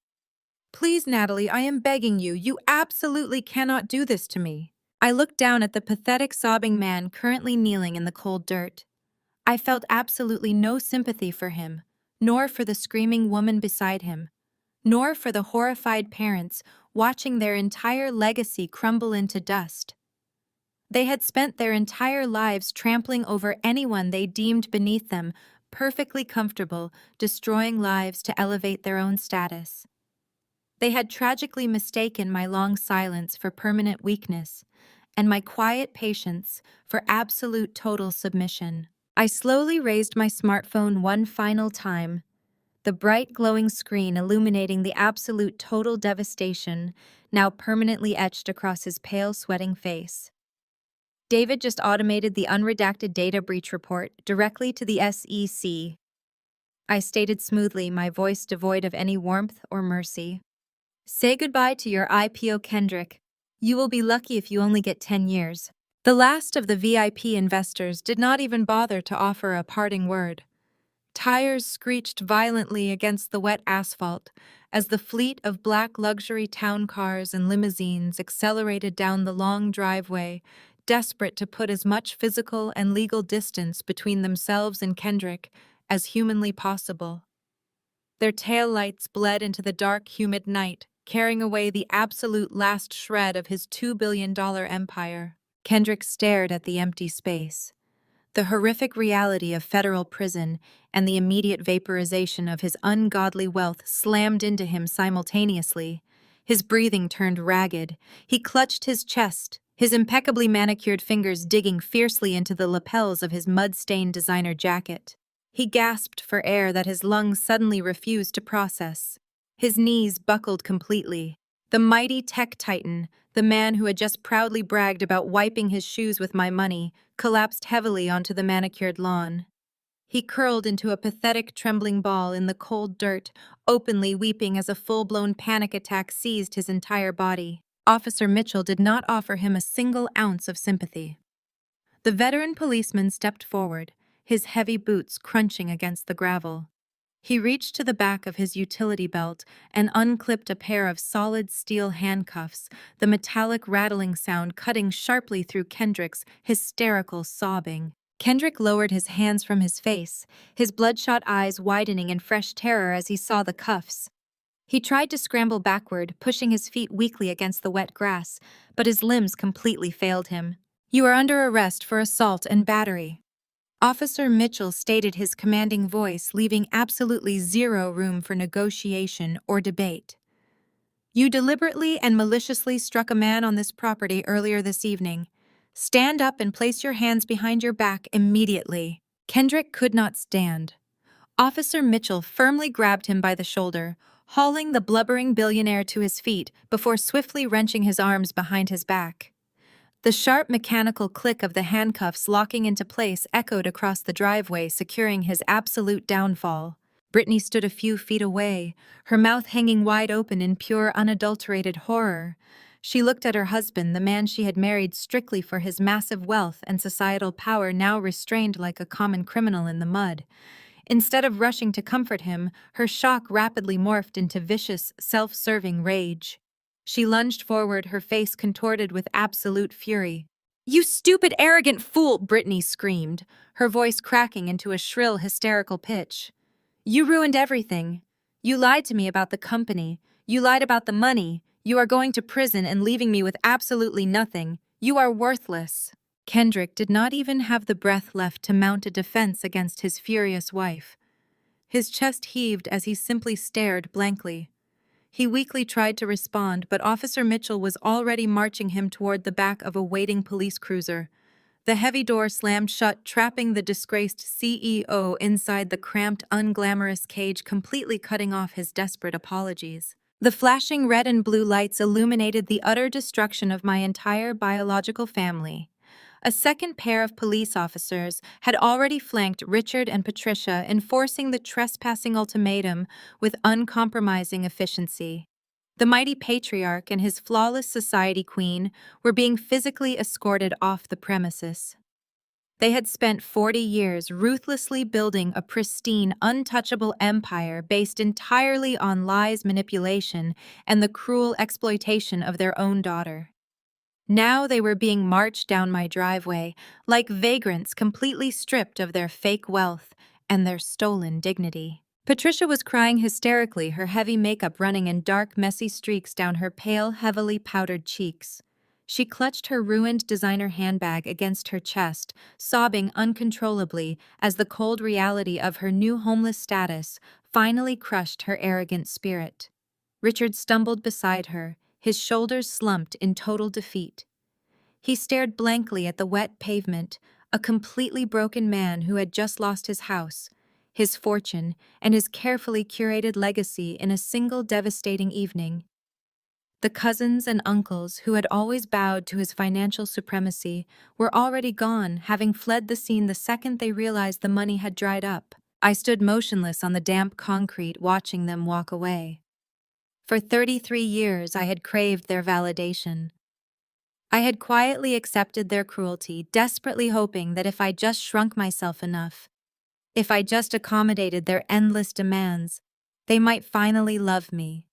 Please, Natalie, I am begging you. You absolutely cannot do this to me." I looked down at the pathetic, sobbing man currently kneeling in the cold dirt. I felt absolutely no sympathy for him, nor for the screaming woman beside him, nor for the horrified parents watching their entire legacy crumble into dust. They had spent their entire lives trampling over anyone they deemed beneath them, perfectly comfortable, destroying lives to elevate their own status. They had tragically mistaken my long silence for permanent weakness, and my quiet patience for absolute total submission. I slowly raised my smartphone one final time, the bright glowing screen illuminating the absolute total devastation now permanently etched across his pale, sweating face. David just automated the unredacted data breach report directly to the SEC. I stated smoothly, my voice devoid of any warmth or mercy. "Say goodbye to your IPO, Kendrick. You will be lucky if you only get 10 years. The last of the VIP investors did not even bother to offer a parting word. Tires screeched violently against the wet asphalt as the fleet of black luxury town cars and limousines accelerated down the long driveway, desperate to put as much physical and legal distance between themselves and Kendrick as humanly possible. Their taillights bled into the dark, humid night, carrying away the absolute last shred of his $2 billion empire. Kendrick stared at the empty space. The horrific reality of federal prison and the immediate vaporization of his ungodly wealth slammed into him simultaneously. His breathing turned ragged. He clutched his chest, his impeccably manicured fingers digging fiercely into the lapels of his mud-stained designer jacket. He gasped for air that his lungs suddenly refused to process. His knees buckled completely. The mighty tech titan, the man who had just proudly bragged about wiping his shoes with my money, collapsed heavily onto the manicured lawn. He curled into a pathetic, trembling ball in the cold dirt, openly weeping as a full-blown panic attack seized his entire body. Officer Mitchell did not offer him a single ounce of sympathy. The veteran policeman stepped forward, his heavy boots crunching against the gravel. He reached to the back of his utility belt and unclipped a pair of solid steel handcuffs, the metallic rattling sound cutting sharply through Kendrick's hysterical sobbing. Kendrick lowered his hands from his face, his bloodshot eyes widening in fresh terror as he saw the cuffs. He tried to scramble backward, pushing his feet weakly against the wet grass, but his limbs completely failed him. "You are under arrest for assault and battery." Officer Mitchell stated his commanding voice, leaving absolutely zero room for negotiation or debate. "You deliberately and maliciously struck a man on this property earlier this evening. Stand up and place your hands behind your back immediately." Kendrick could not stand. Officer Mitchell firmly grabbed him by the shoulder, hauling the blubbering billionaire to his feet before swiftly wrenching his arms behind his back. The sharp mechanical click of the handcuffs locking into place echoed across the driveway, securing his absolute downfall. Brittany stood a few feet away, her mouth hanging wide open in pure, unadulterated horror. She looked at her husband, the man she had married strictly for his massive wealth and societal power, now restrained like a common criminal in the mud. Instead of rushing to comfort him, her shock rapidly morphed into vicious, self-serving rage. She lunged forward, her face contorted with absolute fury. "You stupid, arrogant fool!" Brittany screamed, her voice cracking into a shrill, hysterical pitch. "You ruined everything. You lied to me about the company. You lied about the money. You are going to prison and leaving me with absolutely nothing. You are worthless." Kendrick did not even have the breath left to mount a defense against his furious wife. His chest heaved as he simply stared blankly. He weakly tried to respond, but Officer Mitchell was already marching him toward the back of a waiting police cruiser. The heavy door slammed shut, trapping the disgraced CEO inside the cramped, unglamorous cage, completely cutting off his desperate apologies. The flashing red and blue lights illuminated the utter destruction of my entire biological family. A second pair of police officers had already flanked Richard and Patricia, enforcing the trespassing ultimatum with uncompromising efficiency. The mighty patriarch and his flawless society queen were being physically escorted off the premises. They had spent 40 years ruthlessly building a pristine, untouchable empire based entirely on lies, manipulation, and the cruel exploitation of their own daughter. Now they were being marched down my driveway, like vagrants completely stripped of their fake wealth and their stolen dignity. Patricia was crying hysterically, her heavy makeup running in dark, messy streaks down her pale, heavily powdered cheeks. She clutched her ruined designer handbag against her chest, sobbing uncontrollably as the cold reality of her new homeless status finally crushed her arrogant spirit. Richard stumbled beside her, his shoulders slumped in total defeat. He stared blankly at the wet pavement, a completely broken man who had just lost his house, his fortune, and his carefully curated legacy in a single devastating evening. The cousins and uncles who had always bowed to his financial supremacy were already gone, having fled the scene the second they realized the money had dried up. I stood motionless on the damp concrete, watching them walk away. For 33 years, I had craved their validation. I had quietly accepted their cruelty, desperately hoping that if I just shrunk myself enough, if I just accommodated their endless demands, they might finally love me.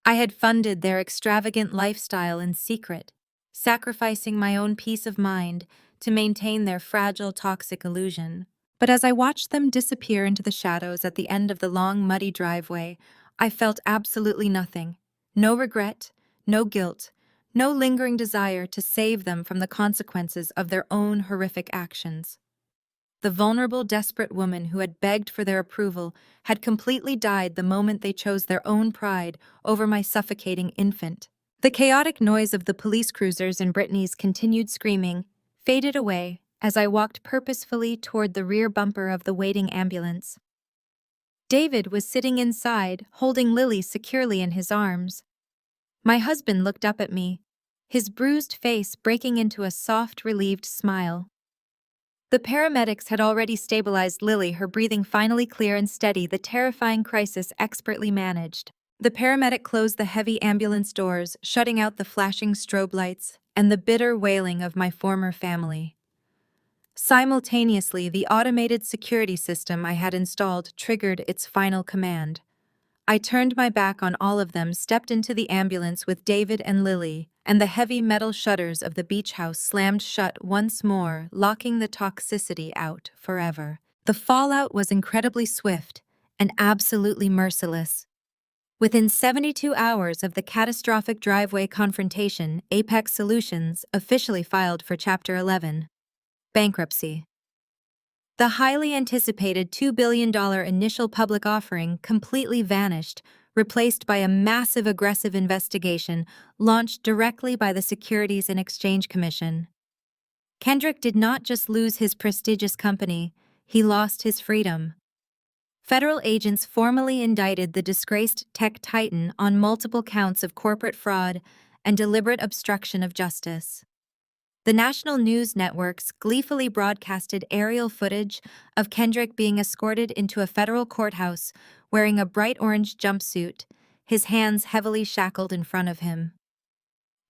I had funded their extravagant lifestyle in secret, sacrificing my own peace of mind to maintain their fragile, toxic illusion. But as I watched them disappear into the shadows at the end of the long, muddy driveway, I felt absolutely nothing. No regret, no guilt, no lingering desire to save them from the consequences of their own horrific actions. The vulnerable, desperate woman who had begged for their approval had completely died the moment they chose their own pride over my suffocating infant. The chaotic noise of the police cruisers and Brittany's continued screaming faded away as I walked purposefully toward the rear bumper of the waiting ambulance. David was sitting inside, holding Lily securely in his arms. My husband looked up at me, his bruised face breaking into a soft, relieved smile. The paramedics had already stabilized Lily, her breathing finally clear and steady, the terrifying crisis expertly managed. The paramedic closed the heavy ambulance doors, shutting out the flashing strobe lights and the bitter wailing of my former family. Simultaneously, the automated security system I had installed triggered its final command. I turned my back on all of them, stepped into the ambulance with David and Lily, and the heavy metal shutters of the beach house slammed shut once more, locking the toxicity out forever. The fallout was incredibly swift and absolutely merciless. Within 72 hours of the catastrophic driveway confrontation, Apex Solutions officially filed for Chapter 11, bankruptcy. The highly anticipated $2 billion initial public offering completely vanished, replaced by a massive aggressive investigation launched directly by the Securities and Exchange Commission. Kendrick did not just lose his prestigious company, he lost his freedom. Federal agents formally indicted the disgraced tech titan on multiple counts of corporate fraud and deliberate obstruction of justice. The national news networks gleefully broadcasted aerial footage of Kendrick being escorted into a federal courthouse wearing a bright orange jumpsuit, his hands heavily shackled in front of him.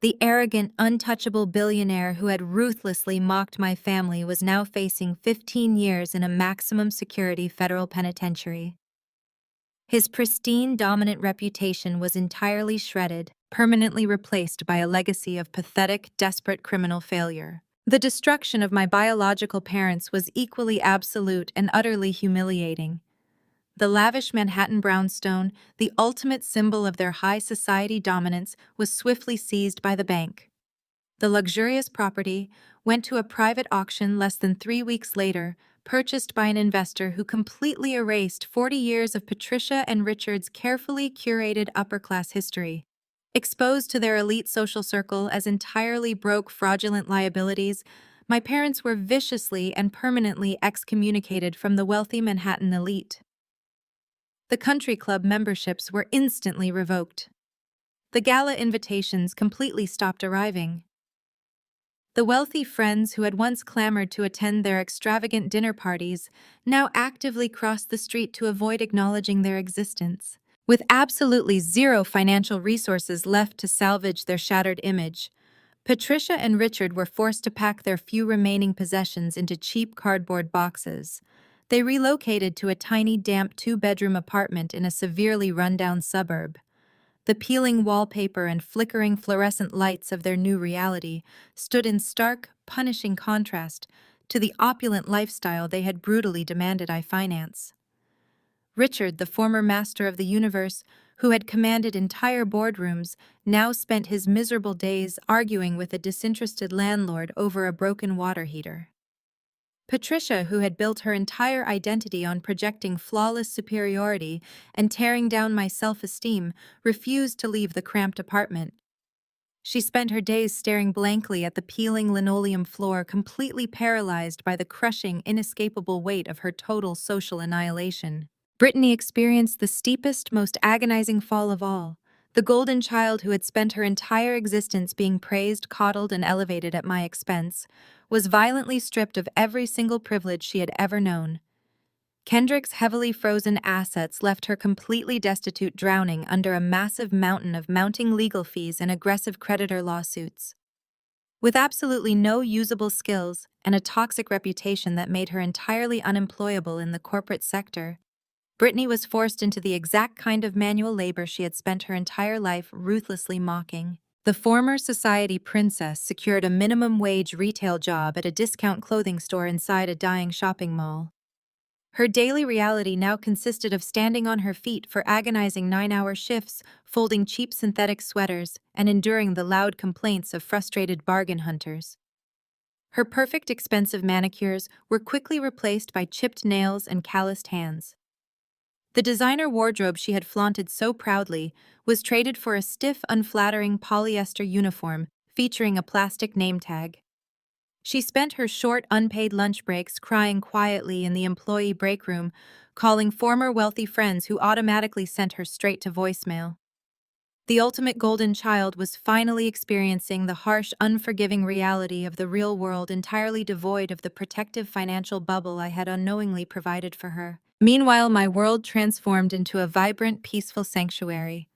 The arrogant, untouchable billionaire who had ruthlessly mocked my family was now facing 15 years in a maximum security federal penitentiary. His pristine, dominant reputation was entirely shredded, permanently replaced by a legacy of pathetic, desperate criminal failure. The destruction of my biological parents was equally absolute and utterly humiliating. The lavish Manhattan brownstone, the ultimate symbol of their high society dominance, was swiftly seized by the bank. The luxurious property went to a private auction less than 3 weeks later, purchased by an investor who completely erased 40 years of Patricia and Richard's carefully curated upper-class history. Exposed to their elite social circle as entirely broke, fraudulent liabilities, my parents were viciously and permanently excommunicated from the wealthy Manhattan elite. The country club memberships were instantly revoked. The gala invitations completely stopped arriving. The wealthy friends who had once clamored to attend their extravagant dinner parties now actively crossed the street to avoid acknowledging their existence. With absolutely zero financial resources left to salvage their shattered image, Patricia and Richard were forced to pack their few remaining possessions into cheap cardboard boxes. They relocated to a tiny, damp 2-bedroom apartment in a severely run-down suburb. The peeling wallpaper and flickering fluorescent lights of their new reality stood in stark, punishing contrast to the opulent lifestyle they had brutally demanded I finance. Richard, the former master of the universe, who had commanded entire boardrooms, now spent his miserable days arguing with a disinterested landlord over a broken water heater. Patricia, who had built her entire identity on projecting flawless superiority and tearing down my self-esteem, refused to leave the cramped apartment. She spent her days staring blankly at the peeling linoleum floor, completely paralyzed by the crushing, inescapable weight of her total social annihilation. Brittany experienced the steepest, most agonizing fall of all. The golden child who had spent her entire existence being praised, coddled, and elevated at my expense, was violently stripped of every single privilege she had ever known. Kendrick's heavily frozen assets left her completely destitute, drowning under a massive mountain of mounting legal fees and aggressive creditor lawsuits. With absolutely no usable skills and a toxic reputation that made her entirely unemployable in the corporate sector, Brittany was forced into the exact kind of manual labor she had spent her entire life ruthlessly mocking. The former society princess secured a minimum wage retail job at a discount clothing store inside a dying shopping mall. Her daily reality now consisted of standing on her feet for agonizing 9-hour shifts, folding cheap synthetic sweaters, and enduring the loud complaints of frustrated bargain hunters. Her perfect expensive manicures were quickly replaced by chipped nails and calloused hands. The designer wardrobe she had flaunted so proudly was traded for a stiff, unflattering polyester uniform featuring a plastic name tag. She spent her short, unpaid lunch breaks crying quietly in the employee break room, calling former wealthy friends who automatically sent her straight to voicemail. The ultimate golden child was finally experiencing the harsh, unforgiving reality of the real world entirely devoid of the protective financial bubble I had unknowingly provided for her. Meanwhile, my world transformed into a vibrant, peaceful sanctuary.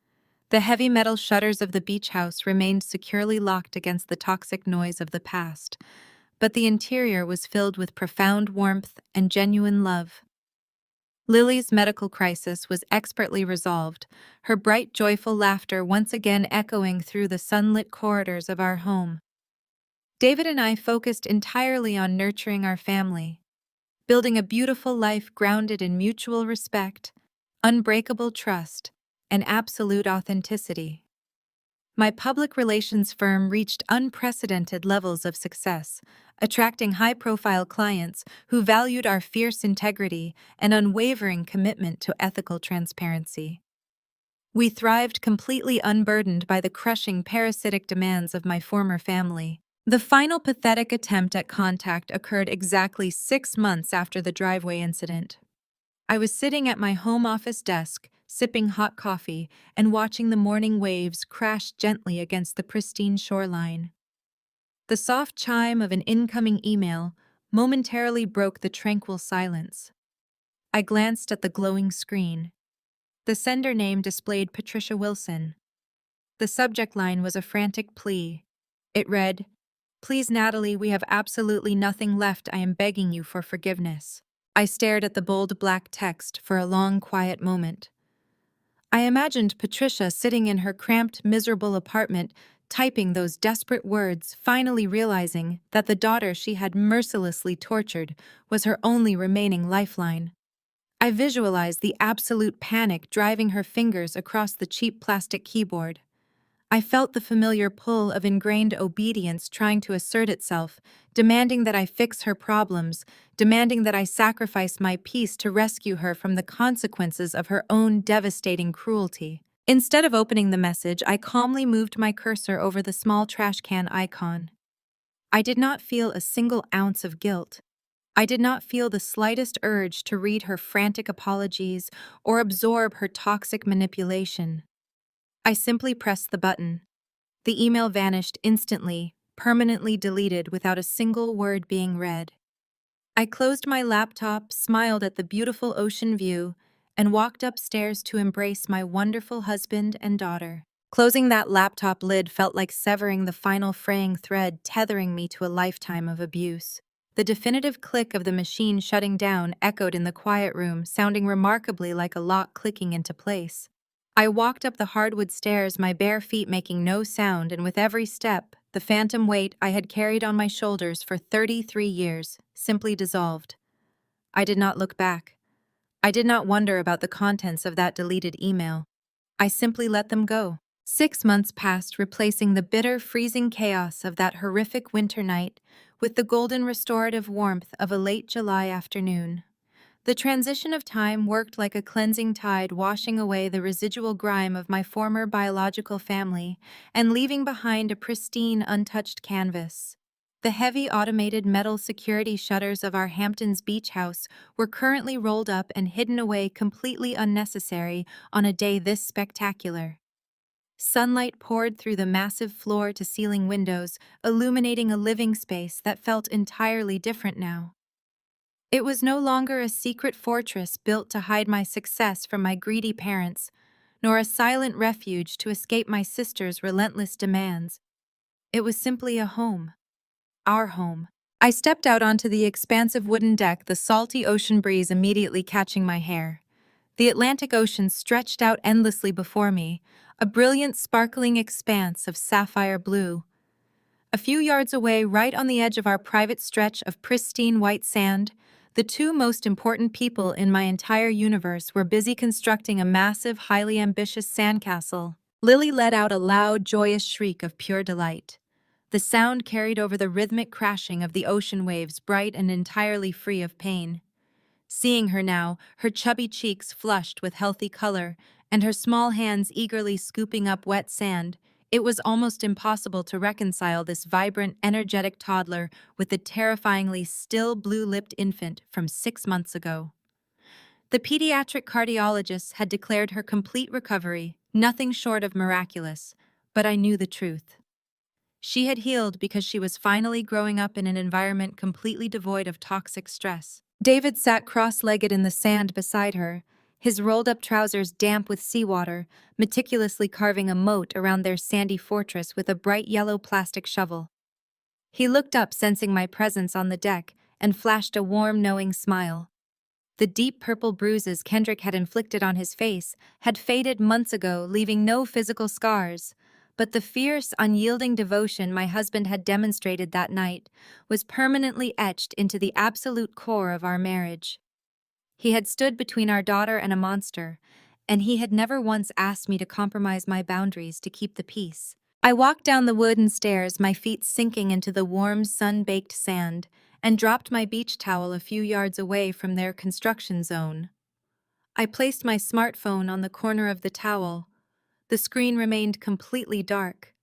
The heavy metal shutters of the beach house remained securely locked against the toxic noise of the past, but the interior was filled with profound warmth and genuine love. Lily's medical crisis was expertly resolved, her bright, joyful laughter once again echoing through the sunlit corridors of our home. David and I focused entirely on nurturing our family, building a beautiful life grounded in mutual respect, unbreakable trust, and absolute authenticity. My public relations firm reached unprecedented levels of success, attracting high-profile clients who valued our fierce integrity and unwavering commitment to ethical transparency. We thrived completely unburdened by the crushing parasitic demands of my former family. The final pathetic attempt at contact occurred exactly 6 months after the driveway incident. I was sitting at my home office desk, sipping hot coffee and watching the morning waves crash gently against the pristine shoreline. The soft chime of an incoming email momentarily broke the tranquil silence. I glanced at the glowing screen. The sender name displayed Patricia Wilson. The subject line was a frantic plea. It read, "Please, Natalie, we have absolutely nothing left. I am begging you for forgiveness." I stared at the bold black text for a long, quiet moment. I imagined Patricia sitting in her cramped, miserable apartment, typing those desperate words, finally realizing that the daughter she had mercilessly tortured was her only remaining lifeline. I visualized the absolute panic driving her fingers across the cheap plastic keyboard. I felt the familiar pull of ingrained obedience trying to assert itself, demanding that I fix her problems, demanding that I sacrifice my peace to rescue her from the consequences of her own devastating cruelty. Instead of opening the message, I calmly moved my cursor over the small trash can icon. I did not feel a single ounce of guilt. I did not feel the slightest urge to read her frantic apologies or absorb her toxic manipulation. I simply pressed the button. The email vanished instantly, permanently deleted without a single word being read. I closed my laptop, smiled at the beautiful ocean view, and walked upstairs to embrace my wonderful husband and daughter. Closing that laptop lid felt like severing the final fraying thread tethering me to a lifetime of abuse. The definitive click of the machine shutting down echoed in the quiet room, sounding remarkably like a lock clicking into place. I walked up the hardwood stairs, my bare feet making no sound, and with every step, the phantom weight I had carried on my shoulders for 33 years simply dissolved. I did not look back. I did not wonder about the contents of that deleted email. I simply let them go. 6 months passed, replacing the bitter, freezing chaos of that horrific winter night with the golden restorative warmth of a late July afternoon. The transition of time worked like a cleansing tide, washing away the residual grime of my former biological family and leaving behind a pristine, untouched canvas. The heavy automated metal security shutters of our Hamptons beach house were currently rolled up and hidden away, completely unnecessary on a day this spectacular. Sunlight poured through the massive floor-to-ceiling windows, illuminating a living space that felt entirely different now. It was no longer a secret fortress built to hide my success from my greedy parents, nor a silent refuge to escape my sister's relentless demands. It was simply a home. Our home. I stepped out onto the expansive wooden deck, the salty ocean breeze immediately catching my hair. The Atlantic Ocean stretched out endlessly before me, a brilliant, sparkling expanse of sapphire blue. A few yards away, right on the edge of our private stretch of pristine white sand, The two most important people in my entire universe were busy constructing a massive, highly ambitious sandcastle. Lily let out a loud, joyous shriek of pure delight. The sound carried over the rhythmic crashing of the ocean waves, bright and entirely free of pain. Seeing her now, her chubby cheeks flushed with healthy color, and her small hands eagerly scooping up wet sand, it was almost impossible to reconcile this vibrant, energetic toddler with the terrifyingly still blue-lipped infant from 6 months ago. The pediatric cardiologist had declared her complete recovery, nothing short of miraculous, but I knew the truth. She had healed because she was finally growing up in an environment completely devoid of toxic stress. David sat cross-legged in the sand beside her, his rolled-up trousers damp with seawater, meticulously carving a moat around their sandy fortress with a bright yellow plastic shovel. He looked up, sensing my presence on the deck, and flashed a warm, knowing smile. The deep purple bruises Kendrick had inflicted on his face had faded months ago, leaving no physical scars, but the fierce, unyielding devotion my husband had demonstrated that night was permanently etched into the absolute core of our marriage. He had stood between our daughter and a monster, and he had never once asked me to compromise my boundaries to keep the peace. I walked down the wooden stairs, my feet sinking into the warm, sun-baked sand, and dropped my beach towel a few yards away from their construction zone. I placed my smartphone on the corner of the towel. The screen remained completely dark.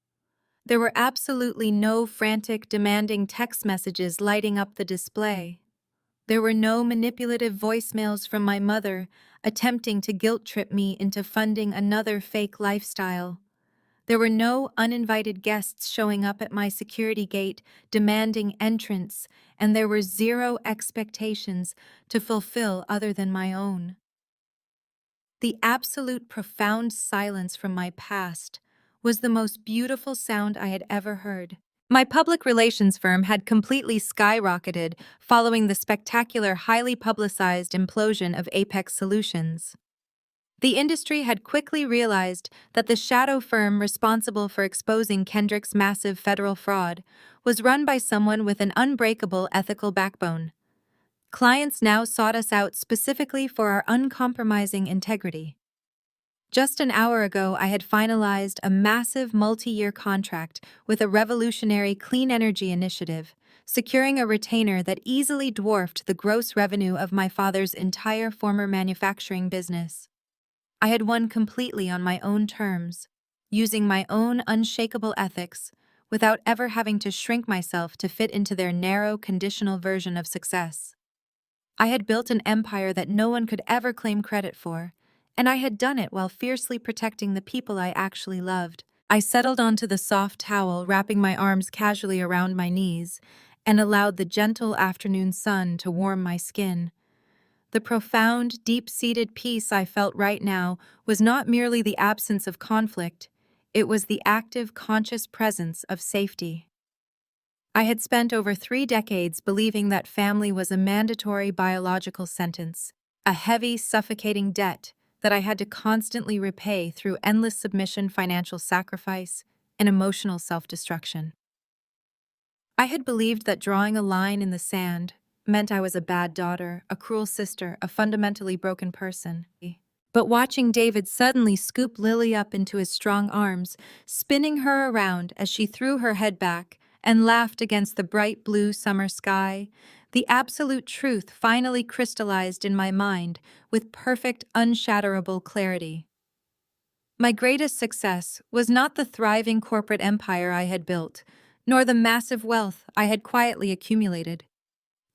There were absolutely no frantic, demanding text messages lighting up the display. There were no manipulative voicemails from my mother attempting to guilt-trip me into funding another fake lifestyle. There were no uninvited guests showing up at my security gate demanding entrance, and there were zero expectations to fulfill other than my own. The absolute profound silence from my past was the most beautiful sound I had ever heard. My public relations firm had completely skyrocketed following the spectacular, highly publicized implosion of Apex Solutions. The industry had quickly realized that the shadow firm responsible for exposing Kendrick's massive federal fraud was run by someone with an unbreakable ethical backbone. Clients now sought us out specifically for our uncompromising integrity. Just an hour ago, I had finalized a massive multi-year contract with a revolutionary clean energy initiative, securing a retainer that easily dwarfed the gross revenue of my father's entire former manufacturing business. I had won completely on my own terms, using my own unshakable ethics, without ever having to shrink myself to fit into their narrow, conditional version of success. I had built an empire that no one could ever claim credit for, and I had done it while fiercely protecting the people I actually loved. I settled onto the soft towel, wrapping my arms casually around my knees, and allowed the gentle afternoon sun to warm my skin. The profound, deep-seated peace I felt right now was not merely the absence of conflict, it was the active, conscious presence of safety. I had spent over 3 decades believing that family was a mandatory biological sentence, a heavy, suffocating debt that I had to constantly repay through endless submission, financial sacrifice, and emotional self-destruction. I had believed that drawing a line in the sand meant I was a bad daughter, a cruel sister, a fundamentally broken person. But watching David suddenly scoop Lily up into his strong arms, spinning her around as she threw her head back and laughed against the bright blue summer sky, the absolute truth finally crystallized in my mind with perfect, unshatterable clarity. My greatest success was not the thriving corporate empire I had built, nor the massive wealth I had quietly accumulated.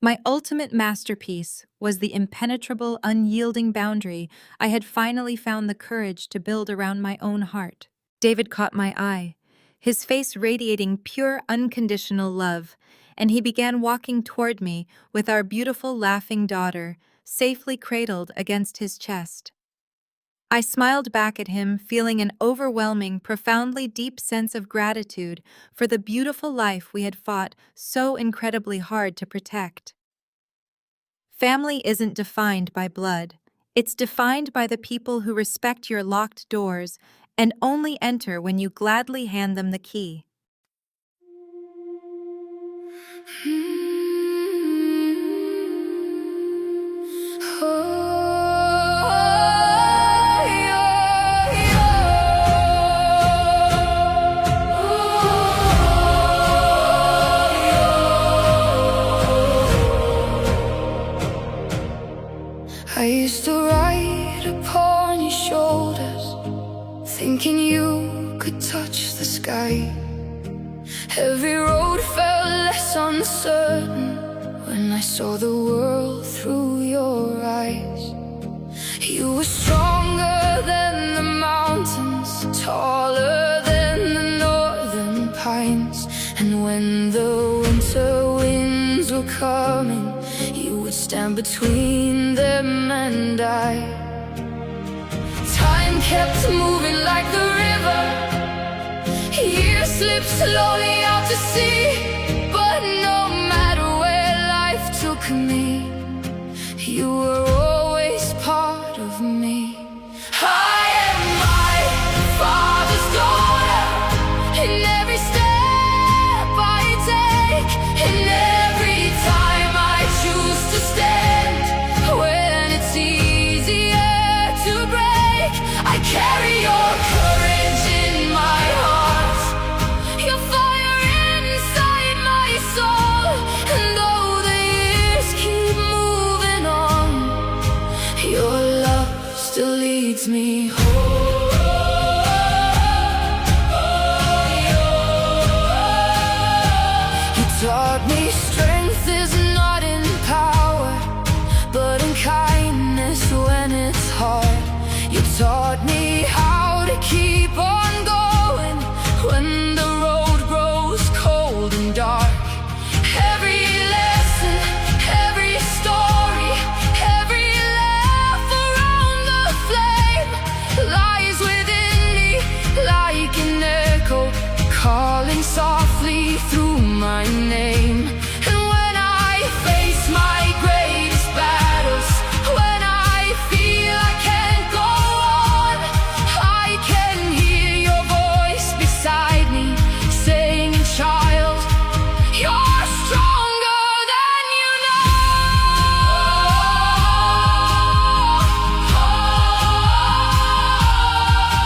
My ultimate masterpiece was the impenetrable, unyielding boundary I had finally found the courage to build around my own heart. David caught my eye, his face radiating pure, unconditional love, and he began walking toward me with our beautiful, laughing daughter safely cradled against his chest. I smiled back at him, feeling an overwhelming, profoundly deep sense of gratitude for the beautiful life we had fought so incredibly hard to protect. Family isn't defined by blood. It's defined by the people who respect your locked doors and only enter when you gladly hand them the key. you could touch the sky. Every road felt less uncertain when I saw the world through your eyes. You were stronger than the mountains, taller than the northern pines. And when the winter winds were coming, you would stand between them and I. Time kept moving like the river, years slipped slowly out to sea. But no matter where life took me, you were always part of me. I am my father's daughter, in every step I take, in every time I choose to stand. When it's easier to break, I carry your courage in my heart, your fire inside my soul. And though the years keep moving on, your love still leads me home. You taught me strength is not in power, but in kindness when it's hard. You taught me how to keep on going when the road grows cold and dark. Every lesson, every story, every laugh around the flame lies within me like an echo, calling softly through my name. And when I face my greatest battles, when I feel I can't go on, I can hear your voice beside me saying, child, you're stronger than you know.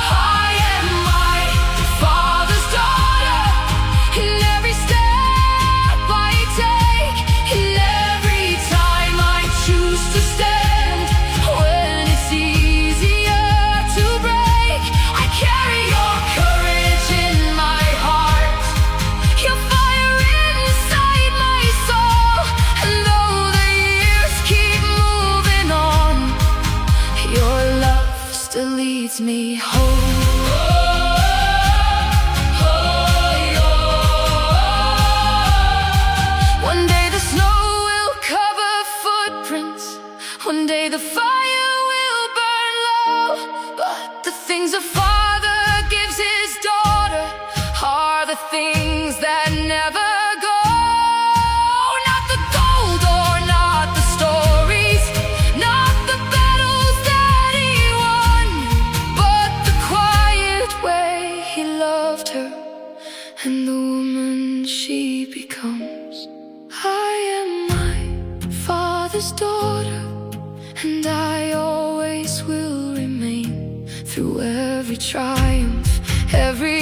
I am my father's daughter, in every step I take, in every time I choose to stand. When it's easier to break, I carry your courage in my heart, your fire inside my soul. And though the years keep moving on, your love still leads me home. One day the snow will cover footprints, one day the fire will burn low. But the things a father gives his daughter are the things that never go. Not the gold or not the stories, not the battles that he won, but the quiet way he loved her and the woman she becomes. I am my father's daughter, and I always will remain. Through every triumph, every